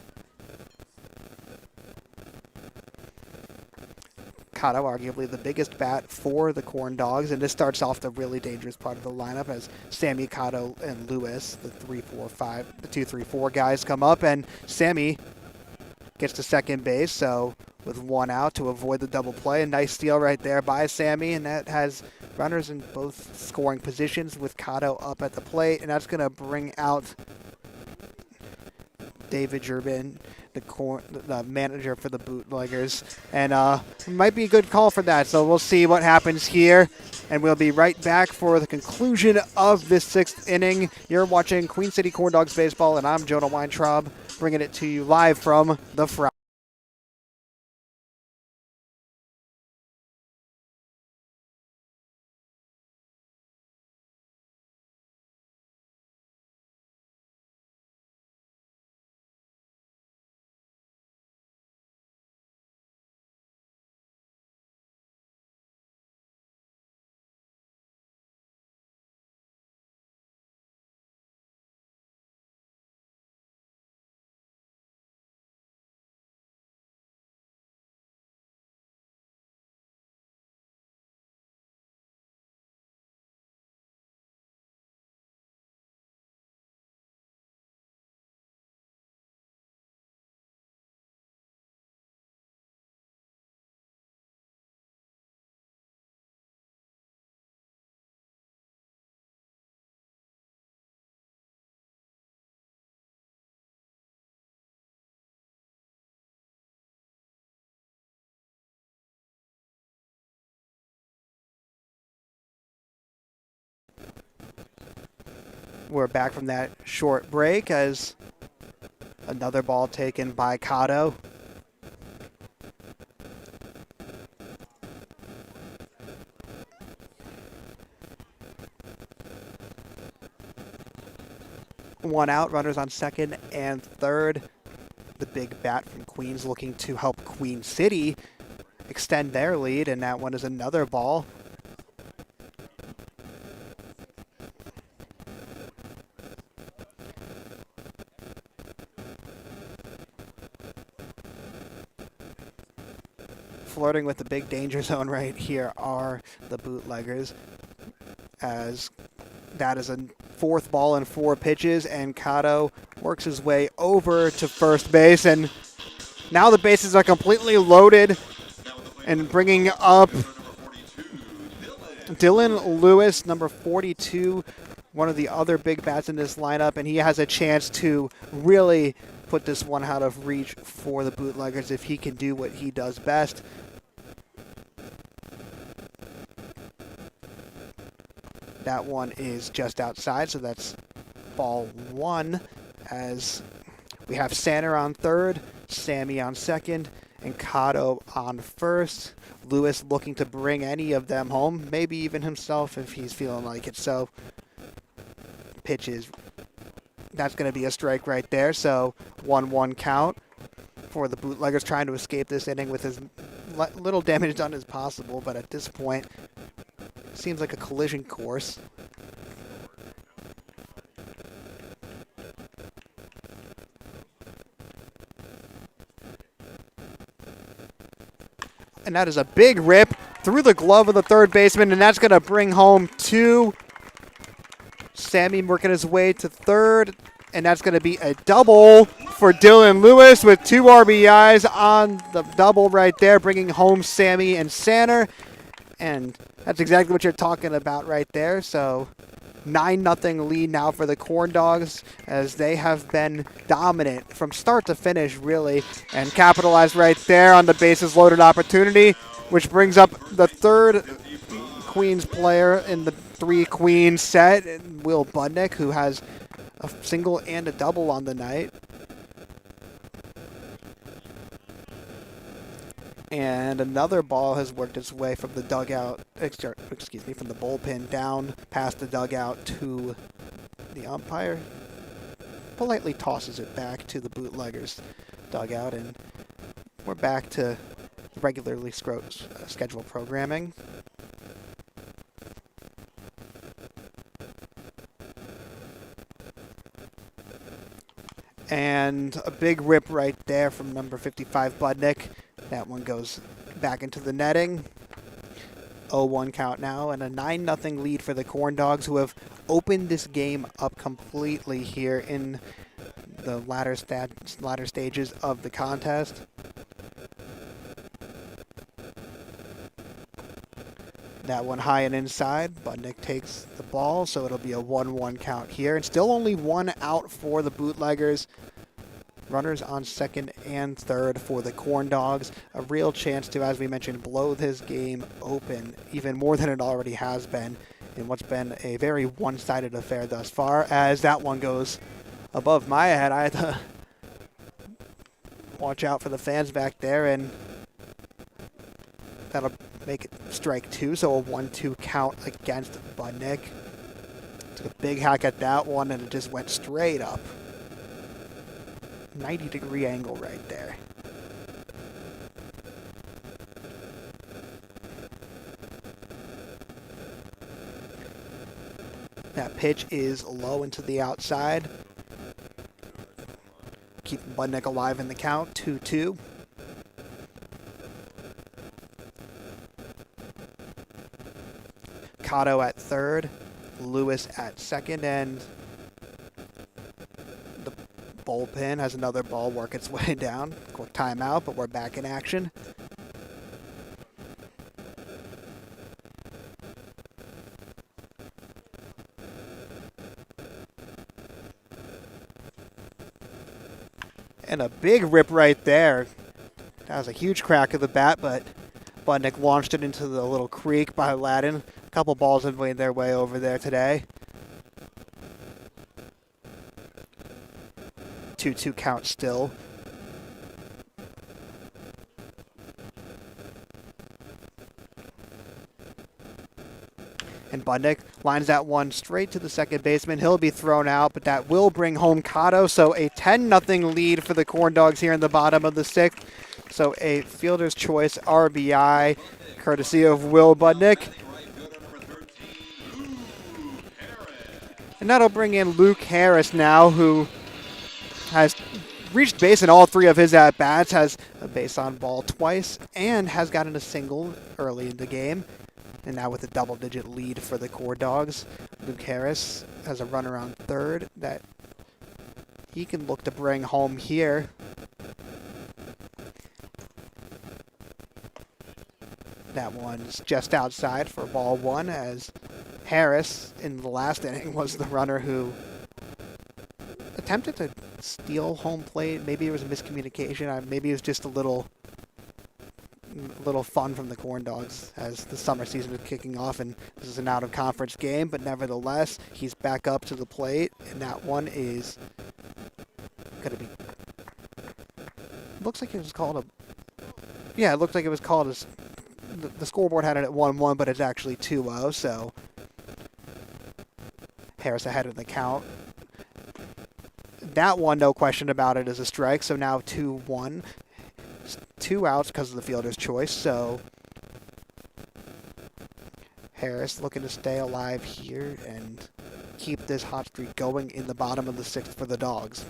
Cotto, arguably the biggest bat for the Corndogs, and this starts off the really dangerous part of the lineup as Sammy, Cotto, and Lewis, the 2-3-4 guys, come up, and Sammy gets to second base, so with 1 out to avoid the double play. A nice steal right there by Sammy, and that has runners in both scoring positions with Cotto up at the plate, and that's going to bring out David Durbin, the manager for the Bootleggers, and it might be a good call for that. So we'll see what happens here, and we'll be right back for the conclusion of this 6th inning. You're watching Queen City Corndogs baseball, and I'm Jonah Weintraub, bringing it to you live from the Fry. We're back from that short break as another ball taken by Cotto. One out, runners on second and third. The big bat from Queens looking to help Queen City extend their lead, and that one is another ball. Flirting with the big danger zone right here are the Bootleggers, as that is a 4th ball and 4 pitches, and Cotto works his way over to first base, and now the bases are completely loaded, and bringing up Dylan Lewis, number 42, one of the other big bats in this lineup, and he has a chance to really put this one out of reach for the Bootleggers if he can do what he does best. That one is just outside, so that's ball one, as we have Sanner on third, Sammy on second, and Cotto on first. Lewis looking to bring any of them home, maybe even himself if he's feeling like it. So pitches, that's going to be a strike right there. So 1-1 count for the Bootleggers, trying to escape this inning with as little damage done as possible. But at this point, seems like a collision course. And that is a big rip through the glove of the third baseman, and that's going to bring home two. Sammy working his way to third, and that's going to be a double for Dylan Lewis with 2 RBIs on the double right there, bringing home Sammy and Sanner. And that's exactly what you're talking about right there. So 9-0 lead now for the Corndogs, as they have been dominant from start to finish, really, and capitalized right there on the bases loaded opportunity, which brings up the third Queens player in the 3-Queen set, Will Budnick, who has a single and a double on the night. And another ball has worked its way from the dugout, from the bullpen down past the dugout to the umpire. Politely tosses it back to the Bootleggers dugout, and we're back to regularly scheduled programming. And a big rip right there from number 55, Budnick. That one goes back into the netting. 0-1 count now, and a 9-0 lead for the Corndogs, who have opened this game up completely here in the latter stages of the contest. That one high and inside. Budnick takes the ball, so it'll be a 1-1 count here. And still only one out for the Bootleggers. Runners on second and third for the Corndogs. A real chance to, as we mentioned, blow this game open even more than it already has been in what's been a very one-sided affair thus far. As that one goes above my head, I had to watch out for the fans back there, and that'll make it strike two, so a 1-2 count against Budnick. Took a big hack at that one, and it just went straight up. 90-degree angle right there. That pitch is low and to the outside. Keeping Budnick alive in the count, 2-2. Cotto at third, Lewis at second, and the bullpen has another ball work its way down. Quick timeout, but we're back in action. And a big rip right there. That was a huge crack of the bat, but Budnick launched it into the little creek by Ladin. A couple balls have made their way over there today. 2-2 count still. And Budnick lines that one straight to the second baseman. He'll be thrown out, but that will bring home Cotto. So a 10-0 lead for the Corndogs here in the bottom of the sixth. So a fielder's choice RBI, courtesy of Will Budnick. And that'll bring in Luke Harris now, who has reached base in all three of his at-bats, has a base on ball twice, and has gotten a single early in the game. And now with a double-digit lead for the Corndogs, Luke Harris has a runner on third that he can look to bring home here. That one's just outside for ball one, as Harris in the last inning was the runner who attempted to steal home plate. Maybe it was a miscommunication. Maybe it was just a little fun from the Corndogs as the summer season is kicking off, and this is an out-of-conference game. But nevertheless, he's back up to the plate, and that one is going to be. Looks like it was called a. Yeah, it looked like it was called as. The scoreboard had it at 1-1, but it's actually 2-0. So Harris ahead of the count. That one, no question about it, is a strike. So now 2-1. 2 outs because of the fielder's choice. So Harris looking to stay alive here and keep this hot streak going in the bottom of the 6th for the Dogs.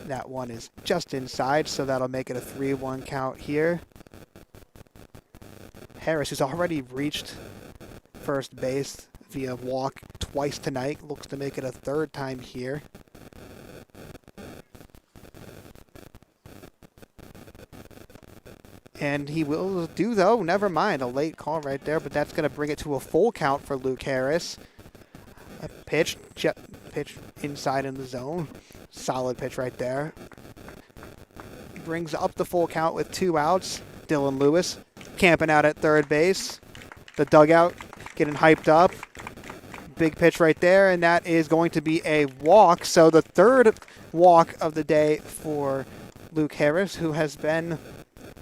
That one is just inside, so that'll make it a 3-1 count here. Harris, who's already reached first base via walk twice tonight, looks to make it a 3rd time here. And he will do, though. Never mind. A late call right there, but that's going to bring it to a full count for Luke Harris. A pitch inside in the zone. Solid pitch right there. Brings up the full count with 2 outs. Dylan Lewis camping out at 3rd base. The dugout getting hyped up. Big pitch right there, and that is going to be a walk. So the 3rd walk of the day for Luke Harris, who has been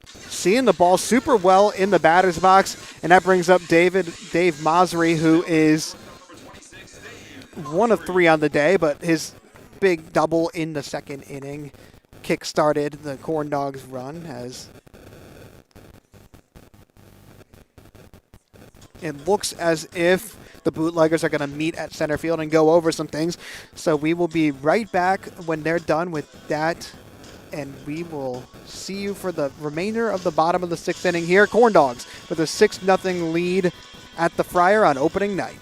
seeing the ball super well in the batter's box. And that brings up Dave Masri, who is 1 of 3 on the day, but his big double in the 2nd inning kick-started the Corndogs' run, as it looks as if the Bootleggers are going to meet at center field and go over some things. So we will be right back when they're done with that, and we will see you for the remainder of the bottom of the 6th inning here. Corndogs with a 6-0 lead at the Friar on opening night.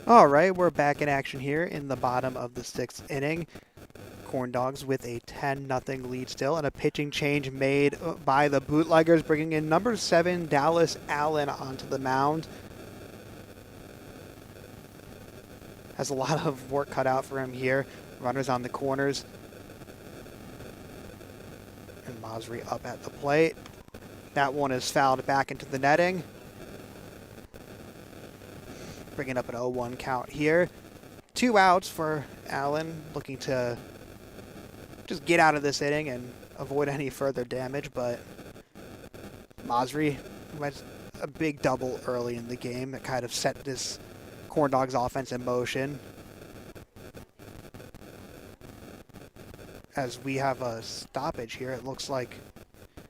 All right, we're back in action here in the bottom of the 6th inning. Corndogs with a 10-0 lead still, and a pitching change made by the Bootleggers, bringing in number 7 Dallas Allen onto the mound. Has a lot of work cut out for him here. Runners on the corners. And Masri up at the plate. That one is fouled back into the netting. Bringing up an 0-1 count here. 2 outs for Allen, looking to just get out of this inning and avoid any further damage, but Masri went a big double early in the game that kind of set this Corndogs offense in motion. As we have a stoppage here, it looks like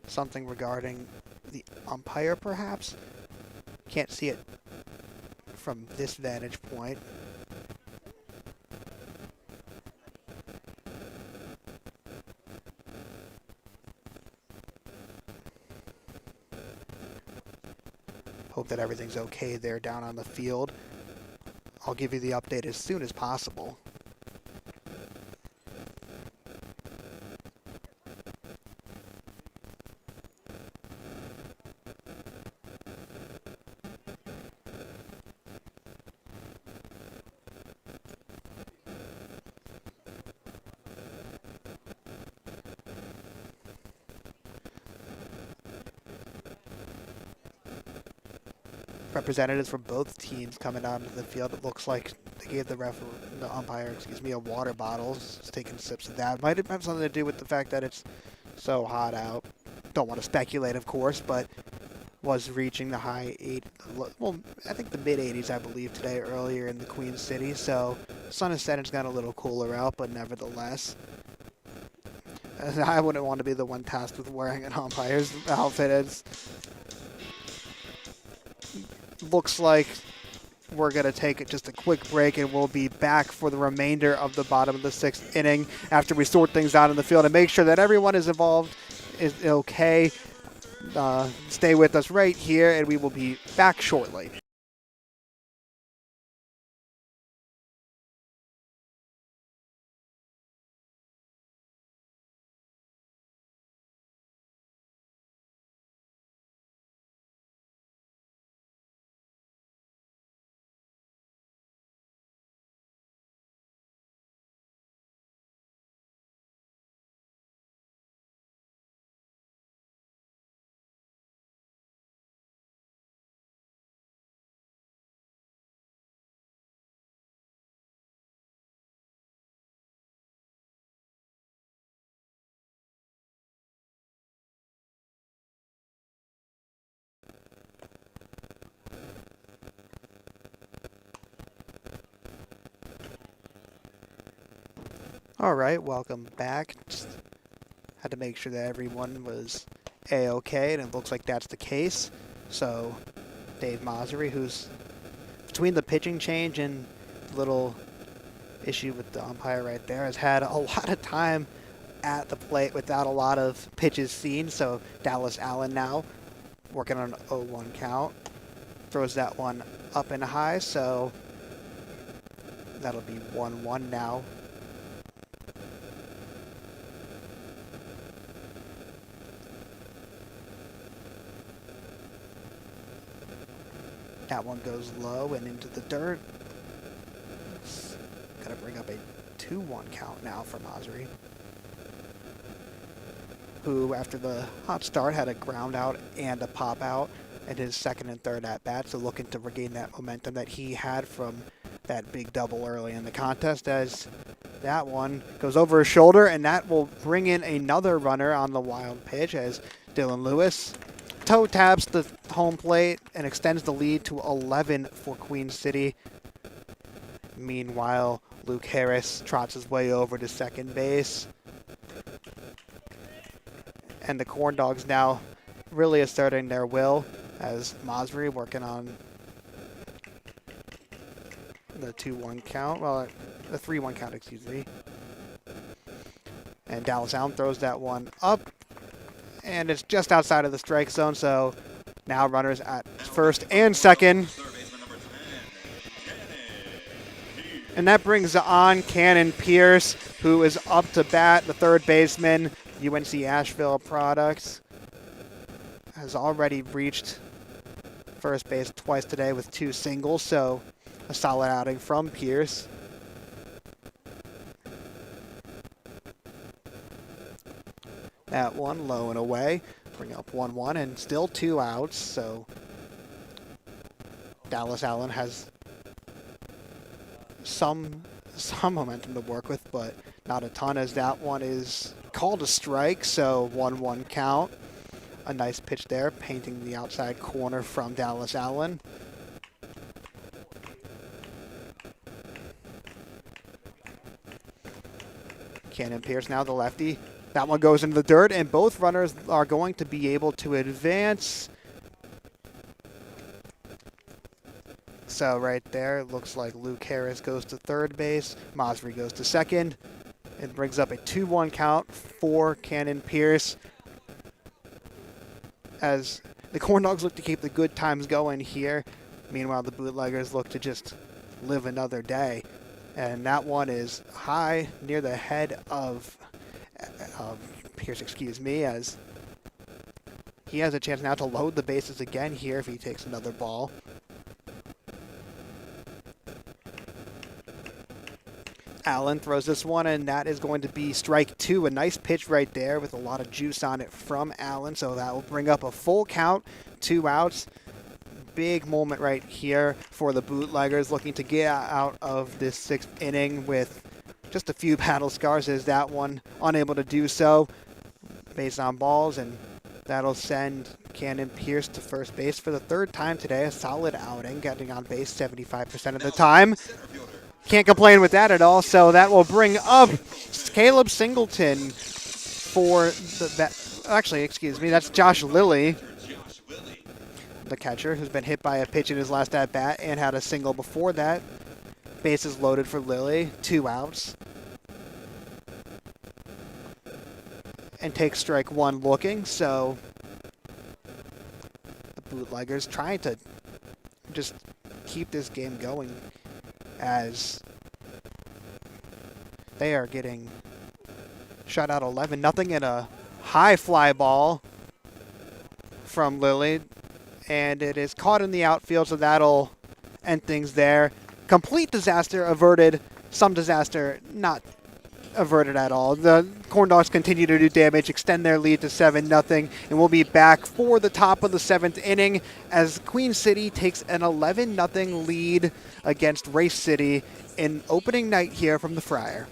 something regarding the umpire perhaps. Can't see it from this vantage point. Hope that everything's okay there down on the field. I'll give you the update as soon as possible. Representatives from both teams coming out into the field. It looks like they gave the umpire, a water bottle. He's taking sips of that. Might have something to do with the fact that it's so hot out. Don't want to speculate, of course, but was reaching the high 80s, well, I think the mid 80s, I believe, today earlier in the Queen City. So sun has set, it's got a little cooler out, but nevertheless, I wouldn't want to be the one tasked with wearing an umpire's outfit. Looks like we're going to take just a quick break, and we'll be back for the remainder of the bottom of the 6th inning after we sort things out in the field and make sure that everyone is involved is okay. Stay with us right here, and we will be back shortly. All right, welcome back. Just had to make sure that everyone was A-okay, and it looks like that's the case. So Dave Masri, who's between the pitching change and little issue with the umpire right there, has had a lot of time at the plate without a lot of pitches seen. So Dallas Allen now working on an 0-1 count. Throws that one up and high, so that'll be 1-1 now. That one goes low and into the dirt. Got to bring up a 2-1 count now for Masri, who after the hot start had a ground out and a pop out in his second and third at bat, so looking to regain that momentum that he had from that big double early in the contest, as that one goes over his shoulder, and that will bring in another runner on the wild pitch as Dylan Lewis toe taps the home plate and extends the lead to 11 for Queen City. Meanwhile, Luke Harris trots his way over to second base. And the Corndogs now really asserting their will, as Masri working on the 2-1 count, well, the 3-1 count, excuse me. And Dallas Allen throws that one up, and it's just outside of the strike zone, so now runners at first and second. And that brings on Cannon Pierce, who is up to bat, the third baseman, UNC Asheville product. Has already reached first base twice today with 2 singles, so a solid outing from Pierce. That one low and away. Bring up 1-1 and still 2 outs, so Dallas Allen has some momentum to work with, but not a ton, as that one is called a strike, so 1-1 count. A nice pitch there, painting the outside corner from Dallas Allen. Cannon Pierce now the lefty. That one goes into the dirt, and both runners are going to be able to advance. So right there, it looks like Luke Harris goes to third base. Masri goes to second. It brings up a 2-1 count for Cannon Pierce, as the Corndogs look to keep the good times going here. Meanwhile, the Bootleggers look to just live another day. And that one is high near the head of Pierce, as he has a chance now to load the bases again here if he takes another ball. Allen throws this one, and that is going to be strike 2. A nice pitch right there with a lot of juice on it from Allen, so that will bring up a full count, 2 outs. Big moment right here for the Bootleggers, looking to get out of this 6th inning with just a few battle scars, as that one unable to do so. Base on balls, and that'll send Cannon Pierce to first base for the 3rd time today. A solid outing, getting on base 75% of the time. Can't complain with that at all, so that will bring up Caleb Singleton for that's Josh Lilly, the catcher, who's been hit by a pitch in his last at-bat and had a single before that. Bases loaded for Lilly, 2 outs. And takes strike 1 looking, so the Bootleggers trying to just keep this game going, as they are getting shut out 11-0 in a high fly ball from Lilly, and it is caught in the outfield, so that'll end things there. Complete disaster averted, some disaster not averted at all. The Corndogs continue to do damage, extend their lead to 7-0, and we'll be back for the top of the 7th inning as Queen City takes an 11-0 lead against Race City in opening night here from the Friar.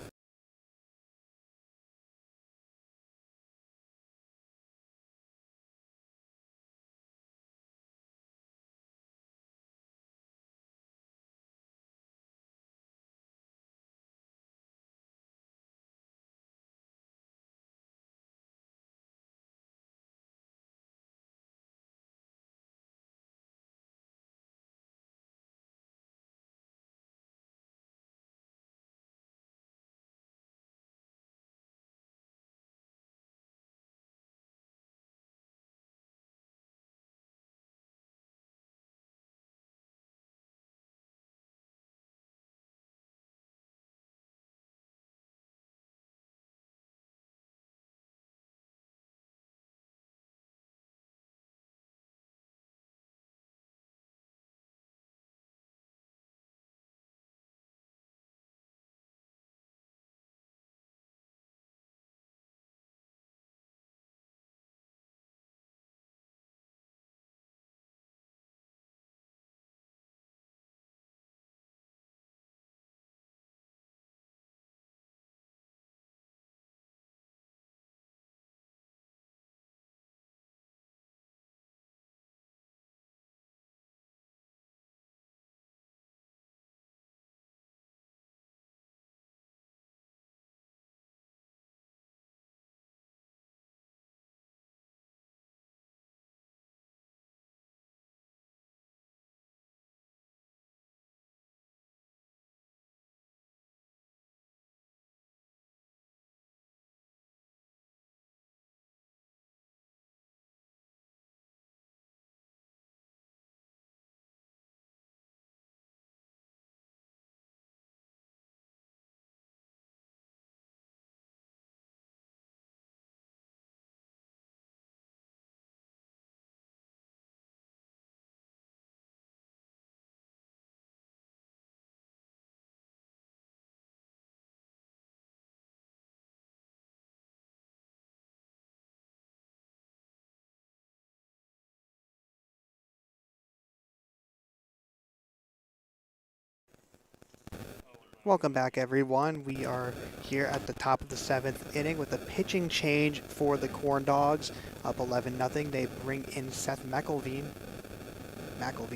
Welcome back, everyone. We are here at the top of the 7th inning with a pitching change for the Corndogs. Up 11-0. They bring in Seth McElveen,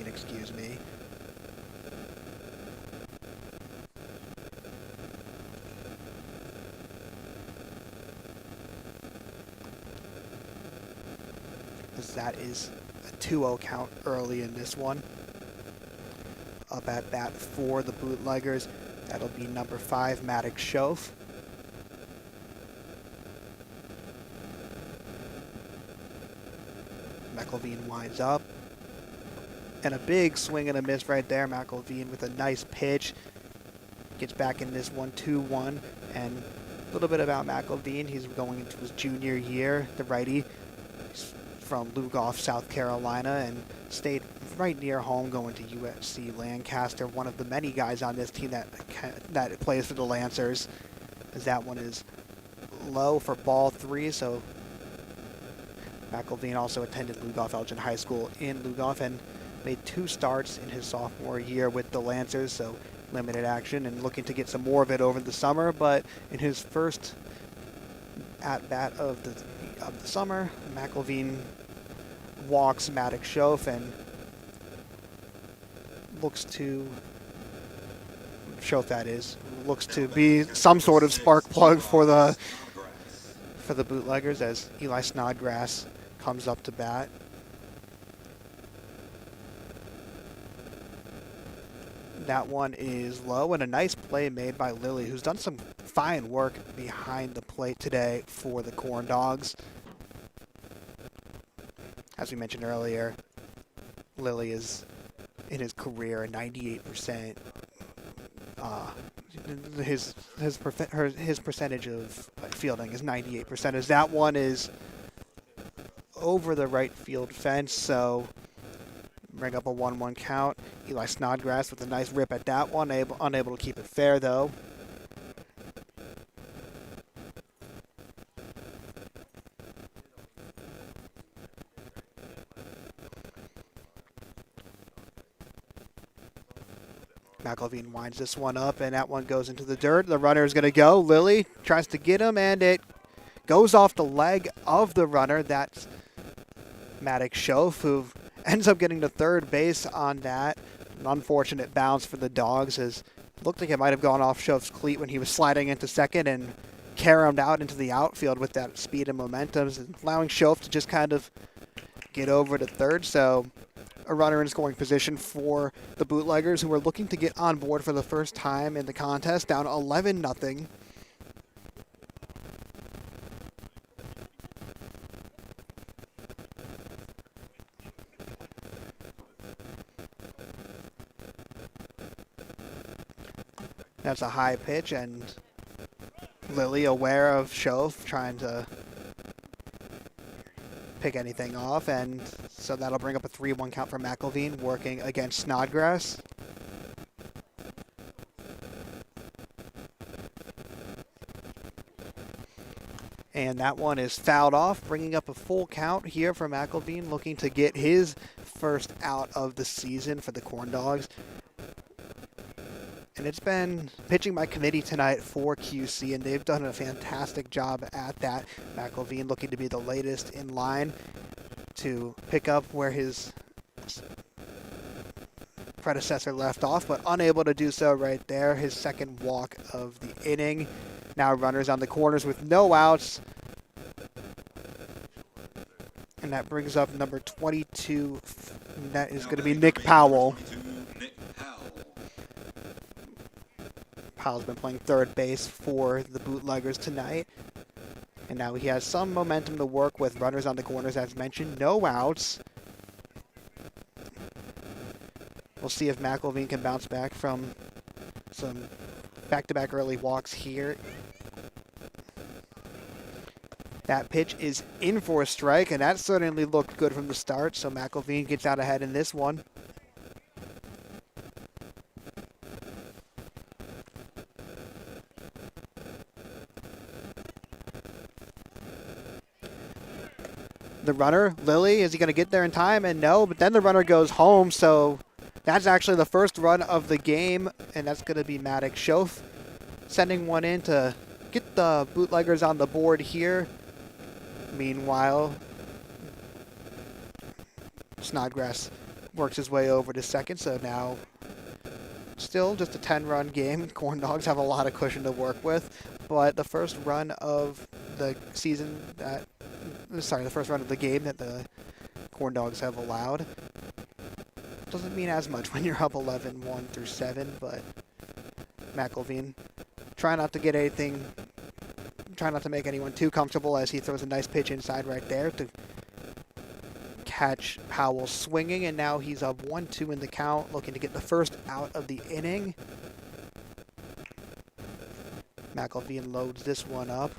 excuse me. As that is a 2-0 count early in this one. Up at bat for the Bootleggers. That'll be number 5, Maddox Schoaf. McElveen winds up. And a big swing and a miss right there. McElveen with a nice pitch. Gets back in this one, 2-1. And a little bit about McElveen. He's going into his junior year, the righty. He's from Lugoff, South Carolina, and stayed right near home going to USC Lancaster. One of the many guys on this team that plays for the Lancers. As that one is low for ball 3, so McElveen also attended Lugoff Elgin High School in Lugoff and made 2 starts in his sophomore year with the Lancers, so limited action and looking to get some more of it over the summer. But in his first at-bat of the summer, McElveen walks Maddox Schoaf and looks to be some sort of spark plug for the Bootleggers as Eli Snodgrass comes up to bat. That one is low, and a nice play made by Lily, who's done some fine work behind the plate today for the Corndogs. As we mentioned earlier, Lily is in his career 98%. His percentage of fielding is 98%. As that one is over the right field fence, so bring up a 1-1 count. Eli Snodgrass with a nice rip at that one, unable to keep it fair though. McElveen winds this one up, and that one goes into the dirt. The runner is going to go. Lily tries to get him, and it goes off the leg of the runner. That's Maddox Schoaf, who ends up getting to third base on that. An unfortunate bounce for the Dogs, as it looked like it might have gone off Schoaf's cleat when he was sliding into second and caromed out into the outfield with that speed and momentum, allowing Schoaf to just kind of get over to third. So a runner in scoring position for the Bootleggers, who are looking to get on board for the first time in the contest, down 11-0. That's a high pitch, and Lily aware of Schoaf trying to pick anything off, and so that'll bring up a 3-1 count for McElveen, working against Snodgrass. And that one is fouled off, bringing up a full count here for McElveen, looking to get his first out of the season for the Corndogs. And it's been pitching by committee tonight for QC, and they've done a fantastic job at that. McElveen looking to be the latest in line to pick up where his predecessor left off, but unable to do so right there. His second walk of the inning. Now runners on the corners with no outs. And that brings up number 22. And that is going to be Nick Powell. Powell's been playing third base for the Bootleggers tonight. And now he has some momentum to work with. Runners on the corners, as mentioned, no outs. We'll see if McElveen can bounce back from some back-to-back early walks here. That pitch is in for a strike, and that certainly looked good from the start, so McElveen gets out ahead in this one. The runner, Lily, is he going to get there in time? And no, but then the runner goes home, so That's actually the first run of the game, and that's going to be Maddox Schoaf sending one in to get the Bootleggers on the board here. Meanwhile, Snodgrass works his way over to second, so now still just a 10-run game. Corndogs have a lot of cushion to work with, but the first run of the season the first run of the game that the Corndogs have allowed doesn't mean as much when you're up 11-1 through 7, but McElveen try not to make anyone too comfortable as he throws a nice pitch inside right there to catch Powell swinging, and now he's up 1-2 in the count, looking to get the first out of the inning. McElveen loads this one up,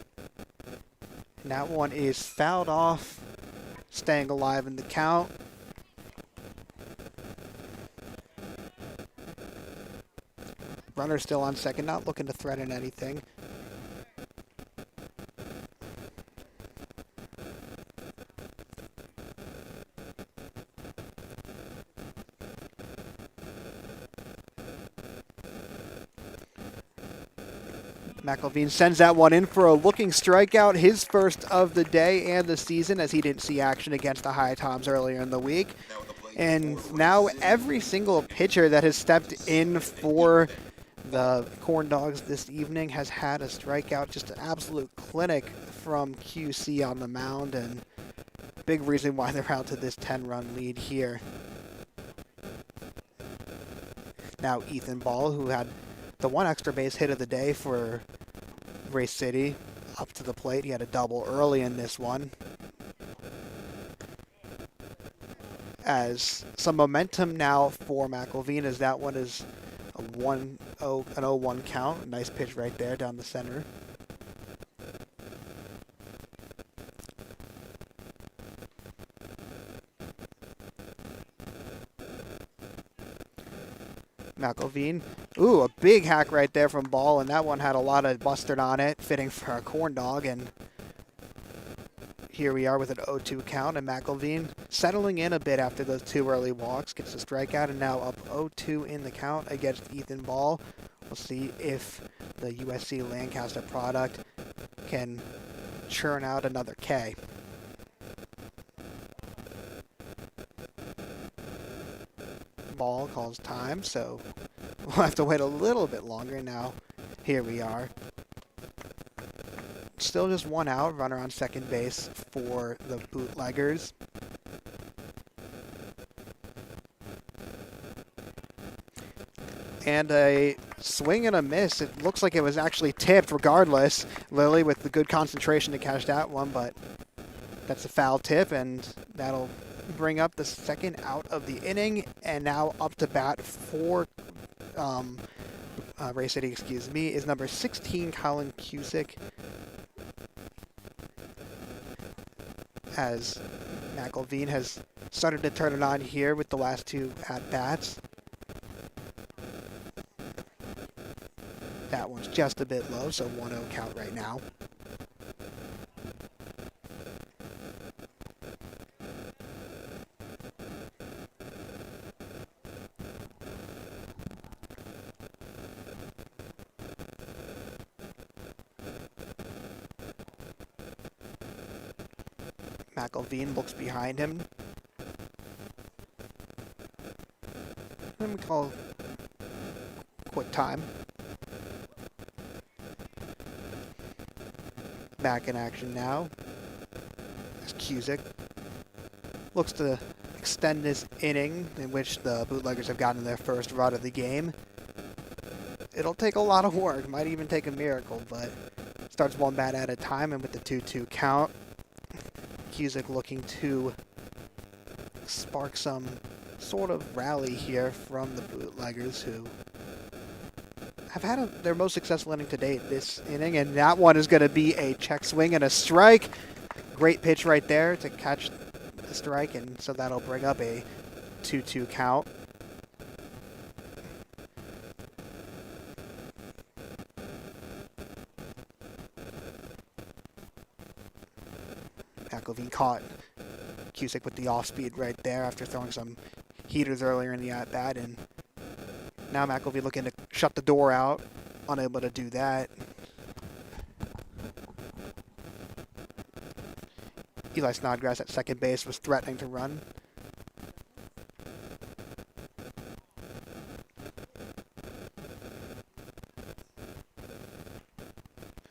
and that one is fouled off, staying alive in the count. Runner still on second, not looking to threaten anything. McElveen sends that one in for a looking strikeout, his first of the day and the season, as he didn't see action against the Hight-Toms earlier in the week. And now every single pitcher that has stepped in for the Corndogs this evening has had a strikeout, just an absolute clinic from QC on the mound, and big reason why they're out to this 10-run lead here. Now Ethan Ball, who had the one extra base hit of the day for Race City, up to the plate. He had a double early in this one. As some momentum now for McElveen, as that one is a 0-1 count. Nice pitch right there down the center. McElveen. Ooh, a big hack right there from Ball, and that one had a lot of mustard on it, fitting for a corn dog. And here we are with an 0-2 count, and McElveen settling in a bit after those two early walks, gets a strikeout, and now up 0-2 in the count against Ethan Ball. We'll see if the USC Lancaster product can churn out another K. Ball calls time, so we'll have to wait a little bit longer. Now here we are, still just one out, runner on second base for the Bootleggers. And a swing and a miss. It looks like it was actually tipped regardless. Lilly with the good concentration to catch that one, but that's a foul tip, and that'll bring up the second out of the inning. And now up to bat for Race City, is number 16, Colin Cusick, as McElveen has started to turn it on here with the last two at-bats. That one's just a bit low, so 1-0 count right now. McElveen looks behind him. Let me call quick time. Back in action now, as Cusick looks to extend this inning in which the Bootleggers have gotten their first run of the game. It'll take a lot of work, might even take a miracle, but starts one bat at a time, and with the 2-2 count, Cusick looking to spark some sort of rally here from the Bootleggers, who have had their most successful inning to date this inning, and that one is going to be a check swing and a strike. Great pitch right there to catch the strike, and so that'll bring up a 2-2 count. McElveen caught Cusick with the off speed right there after throwing some heaters earlier in the at-bat, and now McElvey looking to shut the door out, unable to do that. Eli Snodgrass at second base was threatening to run.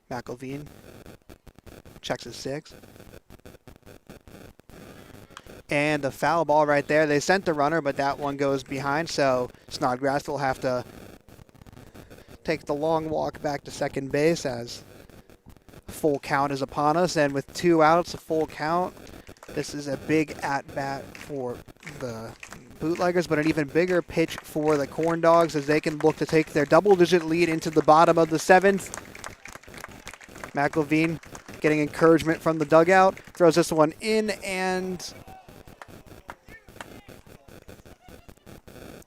McElveen checks his 6. And the foul ball right there. They sent the runner, but that one goes behind, so Snodgrass will have to take the long walk back to second base as a full count is upon us. And with 2 outs, a full count, this is a big at-bat for the Bootleggers, but an even bigger pitch for the Corndogs as they can look to take their double-digit lead into the bottom of the 7th. McElveen getting encouragement from the dugout, throws this one in, and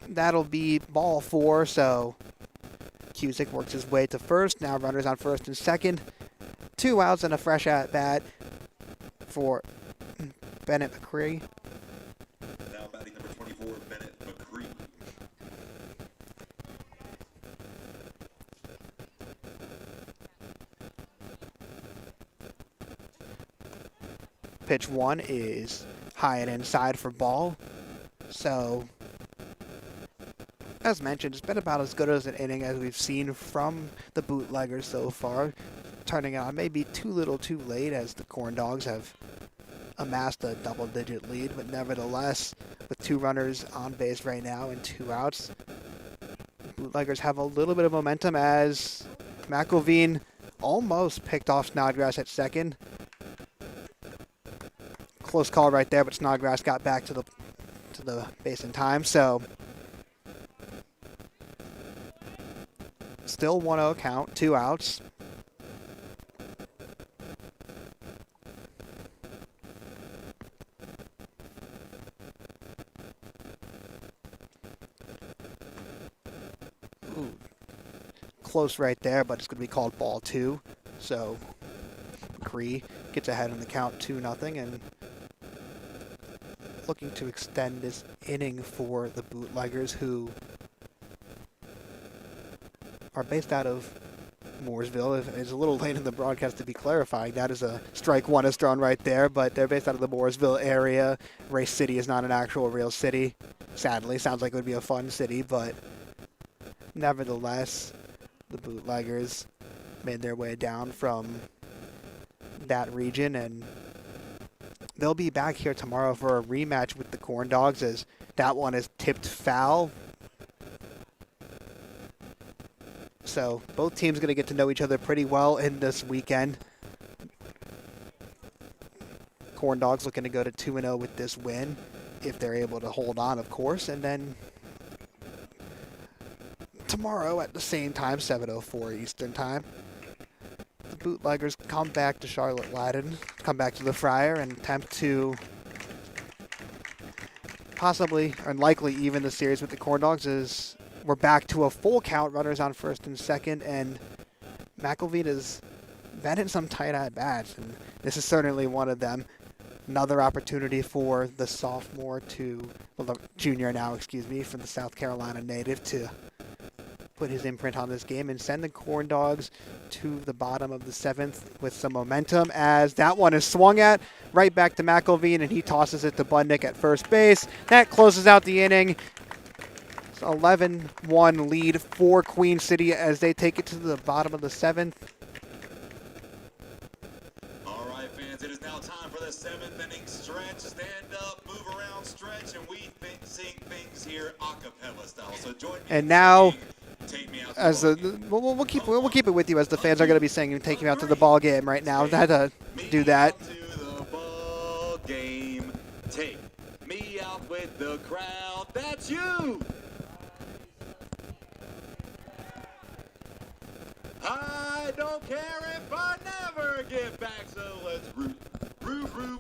that'll be ball 4, so Cusick works his way to first. Now runners on first and second. 2 outs and a fresh at-bat for Bennett McCree. Now batting number 24, Bennett McCree. Pitch 1 is high and inside for ball. So, as mentioned, it's been about as good as an inning as we've seen from the Bootleggers so far. Turning on maybe too little too late as the Corndogs have amassed a double-digit lead, but nevertheless, with 2 runners on base right now and 2 outs, the Bootleggers have a little bit of momentum as McElveen almost picked off Snodgrass at second. Close call right there, but Snodgrass got back to the base in time, so still 1-0 count, 2 outs. Ooh. Close right there, but it's going to be called ball 2. So McCree gets ahead in the count 2-0 and looking to extend this inning for the Bootleggers, who are based out of Mooresville. It's a little late in the broadcast to be clarifying. That is a strike 1 is thrown right there, but they're based out of the Mooresville area. Race City is not an actual real city. Sadly, sounds like it would be a fun city, but nevertheless, the Bootleggers made their way down from that region, and they'll be back here tomorrow for a rematch with the Corndogs, as that one is tipped foul. So both teams going to get to know each other pretty well in this weekend. Corndogs looking to go to 2-0 with this win, if they're able to hold on, of course. And then tomorrow at the same time, 7:04 Eastern Time, the Bootleggers come back to Charlotte-Ladden, come back to the Friar, and attempt to possibly, or likely even the series with the Corndogs, as we're back to a full count, runners on first and second, and McElveen has been in some tight at-bats, and this is certainly one of them. Another opportunity for the sophomore to, well, the junior now, excuse me, from the South Carolina native to put his imprint on this game and send the Corndogs to the bottom of the 7th with some momentum, as that one is swung at right back to McElveen, and he tosses it to Budnick at first base. That closes out the inning. It's 11-1 lead for Queen City as they take it to the bottom of the 7th. All right, fans, it is now time for the 7th inning stretch. Stand up, move around, stretch, and we sing things here a cappella style. So join me. And now, Take me out as we'll keep it with you, as the fans are going to be singing "Take Me Out to the Ball Game" right now. I had to do that. To the ball game. Take me out with the crowd. That's you. I don't care if I never get back, so let's root for the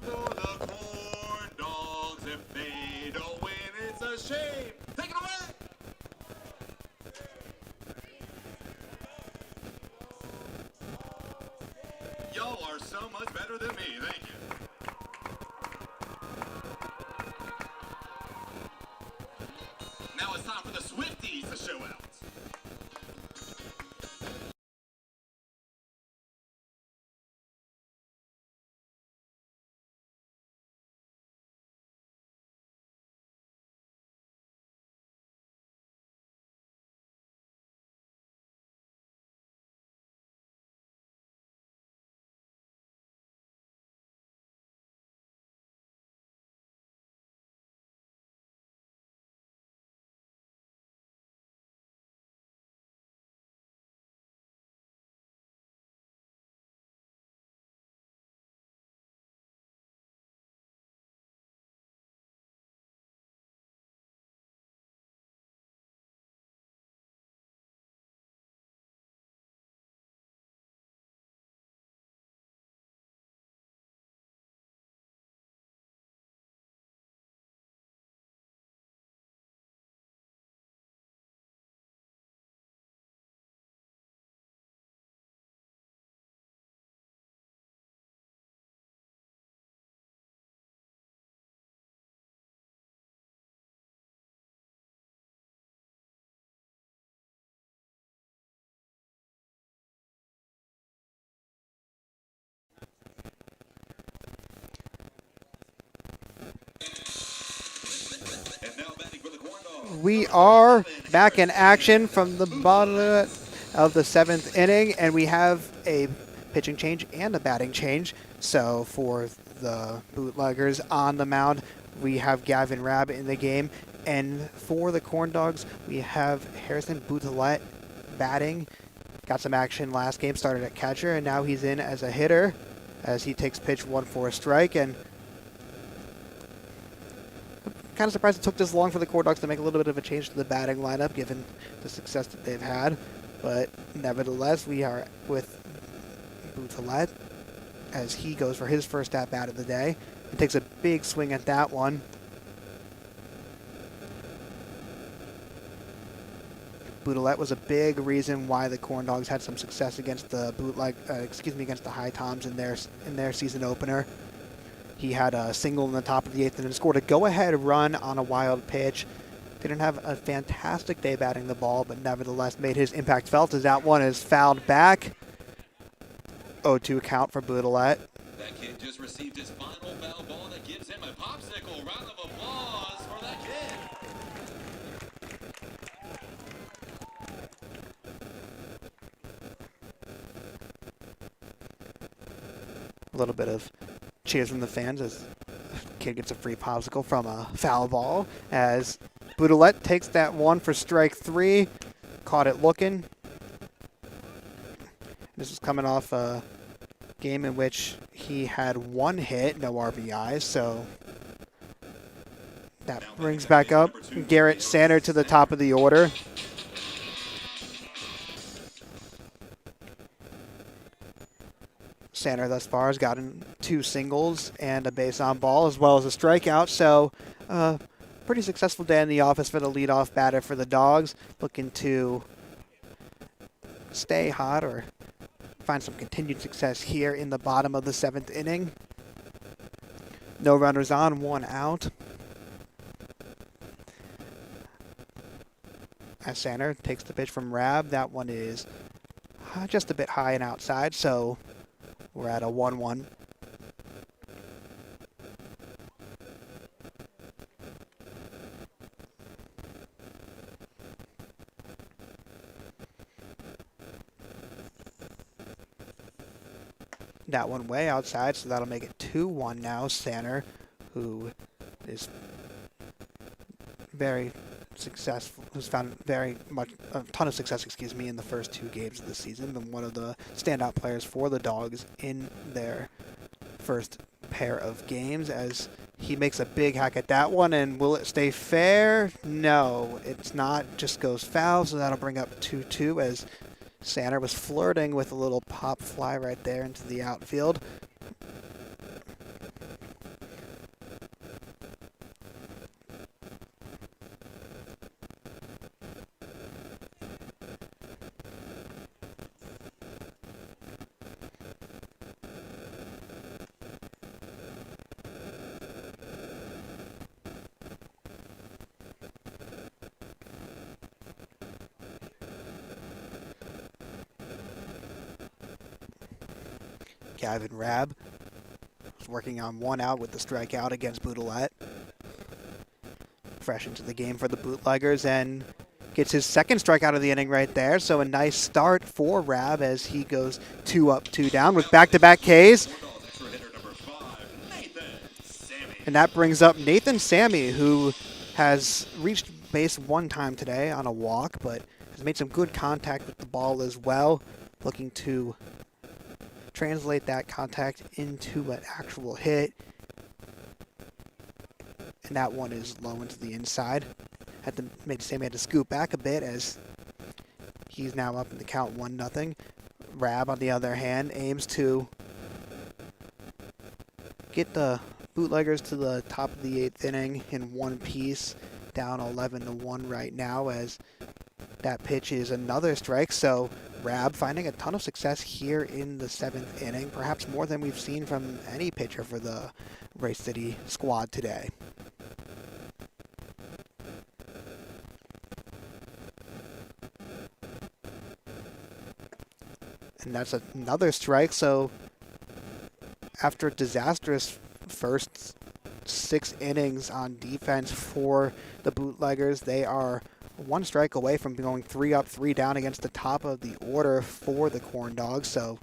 Corndogs. If they don't win, it's a shame. Take it away. Y'all are so much better than me. Thank you. time for the Swifties to show out. And now batting for the Corndogs. We are back in action from the bottom of the 7th inning, and we have a pitching change and a batting change. So for the Bootleggers on the mound, we have Gavin Rabb in the game, and for the Corndogs, we have Harrison Boutelet batting. Got some action last game, started at catcher, and now he's in as a hitter as he takes pitch 1 for a strike. And kind of surprised it took this long for the Corndogs to make a little bit of a change to the batting lineup, given the success that they've had. But nevertheless, we are with Boutelet as he goes for his first at-bat of the day and takes a big swing at that one. Boutelet was a big reason why the Corndogs had some success against the against the HiToms in their season opener. He had a single in the top of the 8th and then scored a go-ahead run on a wild pitch. Didn't have a fantastic day batting the ball, but nevertheless made his impact felt as that one is fouled back. 0-2 count for Boutelet. That kid just received his final foul ball that gives him a popsicle. Round of applause for that kid. A little bit of cheers from the fans as the kid gets a free popsicle from a foul ball as Boutelet takes that one for strike 3. Caught it looking. This is coming off a game in which he had 1 hit, no RBIs, so that brings back up Garrett Sander to the top of the order. Sander thus far has gotten 2 singles and a base on ball as well as a strikeout, so pretty successful day in the office for the leadoff batter for the Dogs, looking to stay hot or find some continued success here in the bottom of the 7th inning. No runners on, 1 out. As Sander takes the pitch from Rabb, that one is just a bit high and outside, so we're at a 1-1. That one way outside, so that'll make it 2-1 now. Sander, who is very successful, who's found very much a ton of success, in the first 2 games of the season, been one of the standout players for the Dogs in their first pair of games as he makes a big hack at that one. And will it stay fair? No, it's not. Just goes foul, so that'll bring up 2-2 as Sander was flirting with a little pop fly right there into the outfield. Gavin Rabb was working on one out with the strikeout against Bootleggers. Fresh into the game for the Bootleggers and gets his second strikeout of the inning right there. So a nice start for Rabb as he goes 2 up, 2 down with back-to-back Ks. And that brings up Nathan Sammy, who has reached base one time today on a walk, but has made some good contact with the ball as well, looking to translate that contact into an actual hit. And that one is low into the inside. Sammy had to scoot back a bit as he's now up in the count 1-0. Rabb, on the other hand, aims to get the Bootleggers to the top of the 8th inning in one piece, down 11-1 right now as that pitch is another strike. So Rabb finding a ton of success here in the 7th inning, perhaps more than we've seen from any pitcher for the Race City squad today. And that's another strike. So after a disastrous first 6 innings on defense for the Bootleggers, they are 1 strike away from going 3 up, 3 down against the top of the order for the Corndogs. So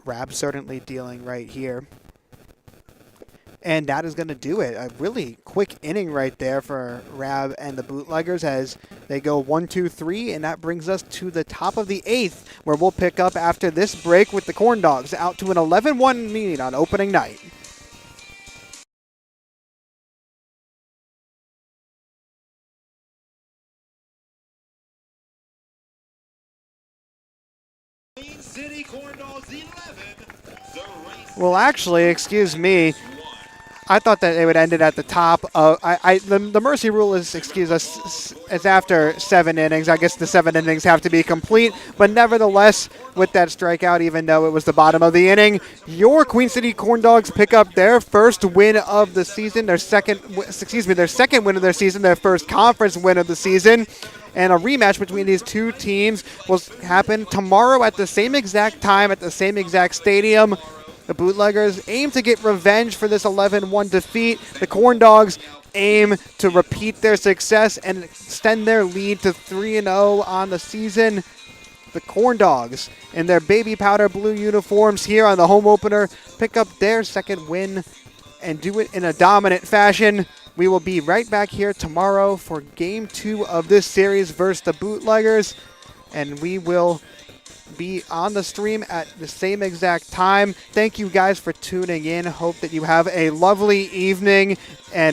Rabb certainly dealing right here. And that is going to do it. A really quick inning right there for Rabb and the Bootleggers as they go 1, 2, 3, and that brings us to the top of the 8th, where we'll pick up after this break with the Corndogs out to an 11-1 lead on opening night. City Corndogs 11. Well, actually, excuse me. I thought that they would end it at the top of. The mercy rule is, excuse us, it's after 7 innings. I guess the 7 innings have to be complete. But nevertheless, with that strikeout, even though it was the bottom of the inning, your Queen City Corndogs pick up their first win of the season, their second win of their season, their first conference win of the season. And a rematch between these two teams will happen tomorrow at the same exact time, at the same exact stadium. The Bootleggers aim to get revenge for this 11-1 defeat. The Corndogs aim to repeat their success and extend their lead to 3-0 on the season. The Corndogs, in their baby powder blue uniforms here on the home opener, pick up their second win and do it in a dominant fashion. We will be right back here tomorrow for Game 2 of this series versus the Bootleggers, and we will be on the stream at the same exact time. Thank you guys for tuning in. Hope that you have a lovely evening, and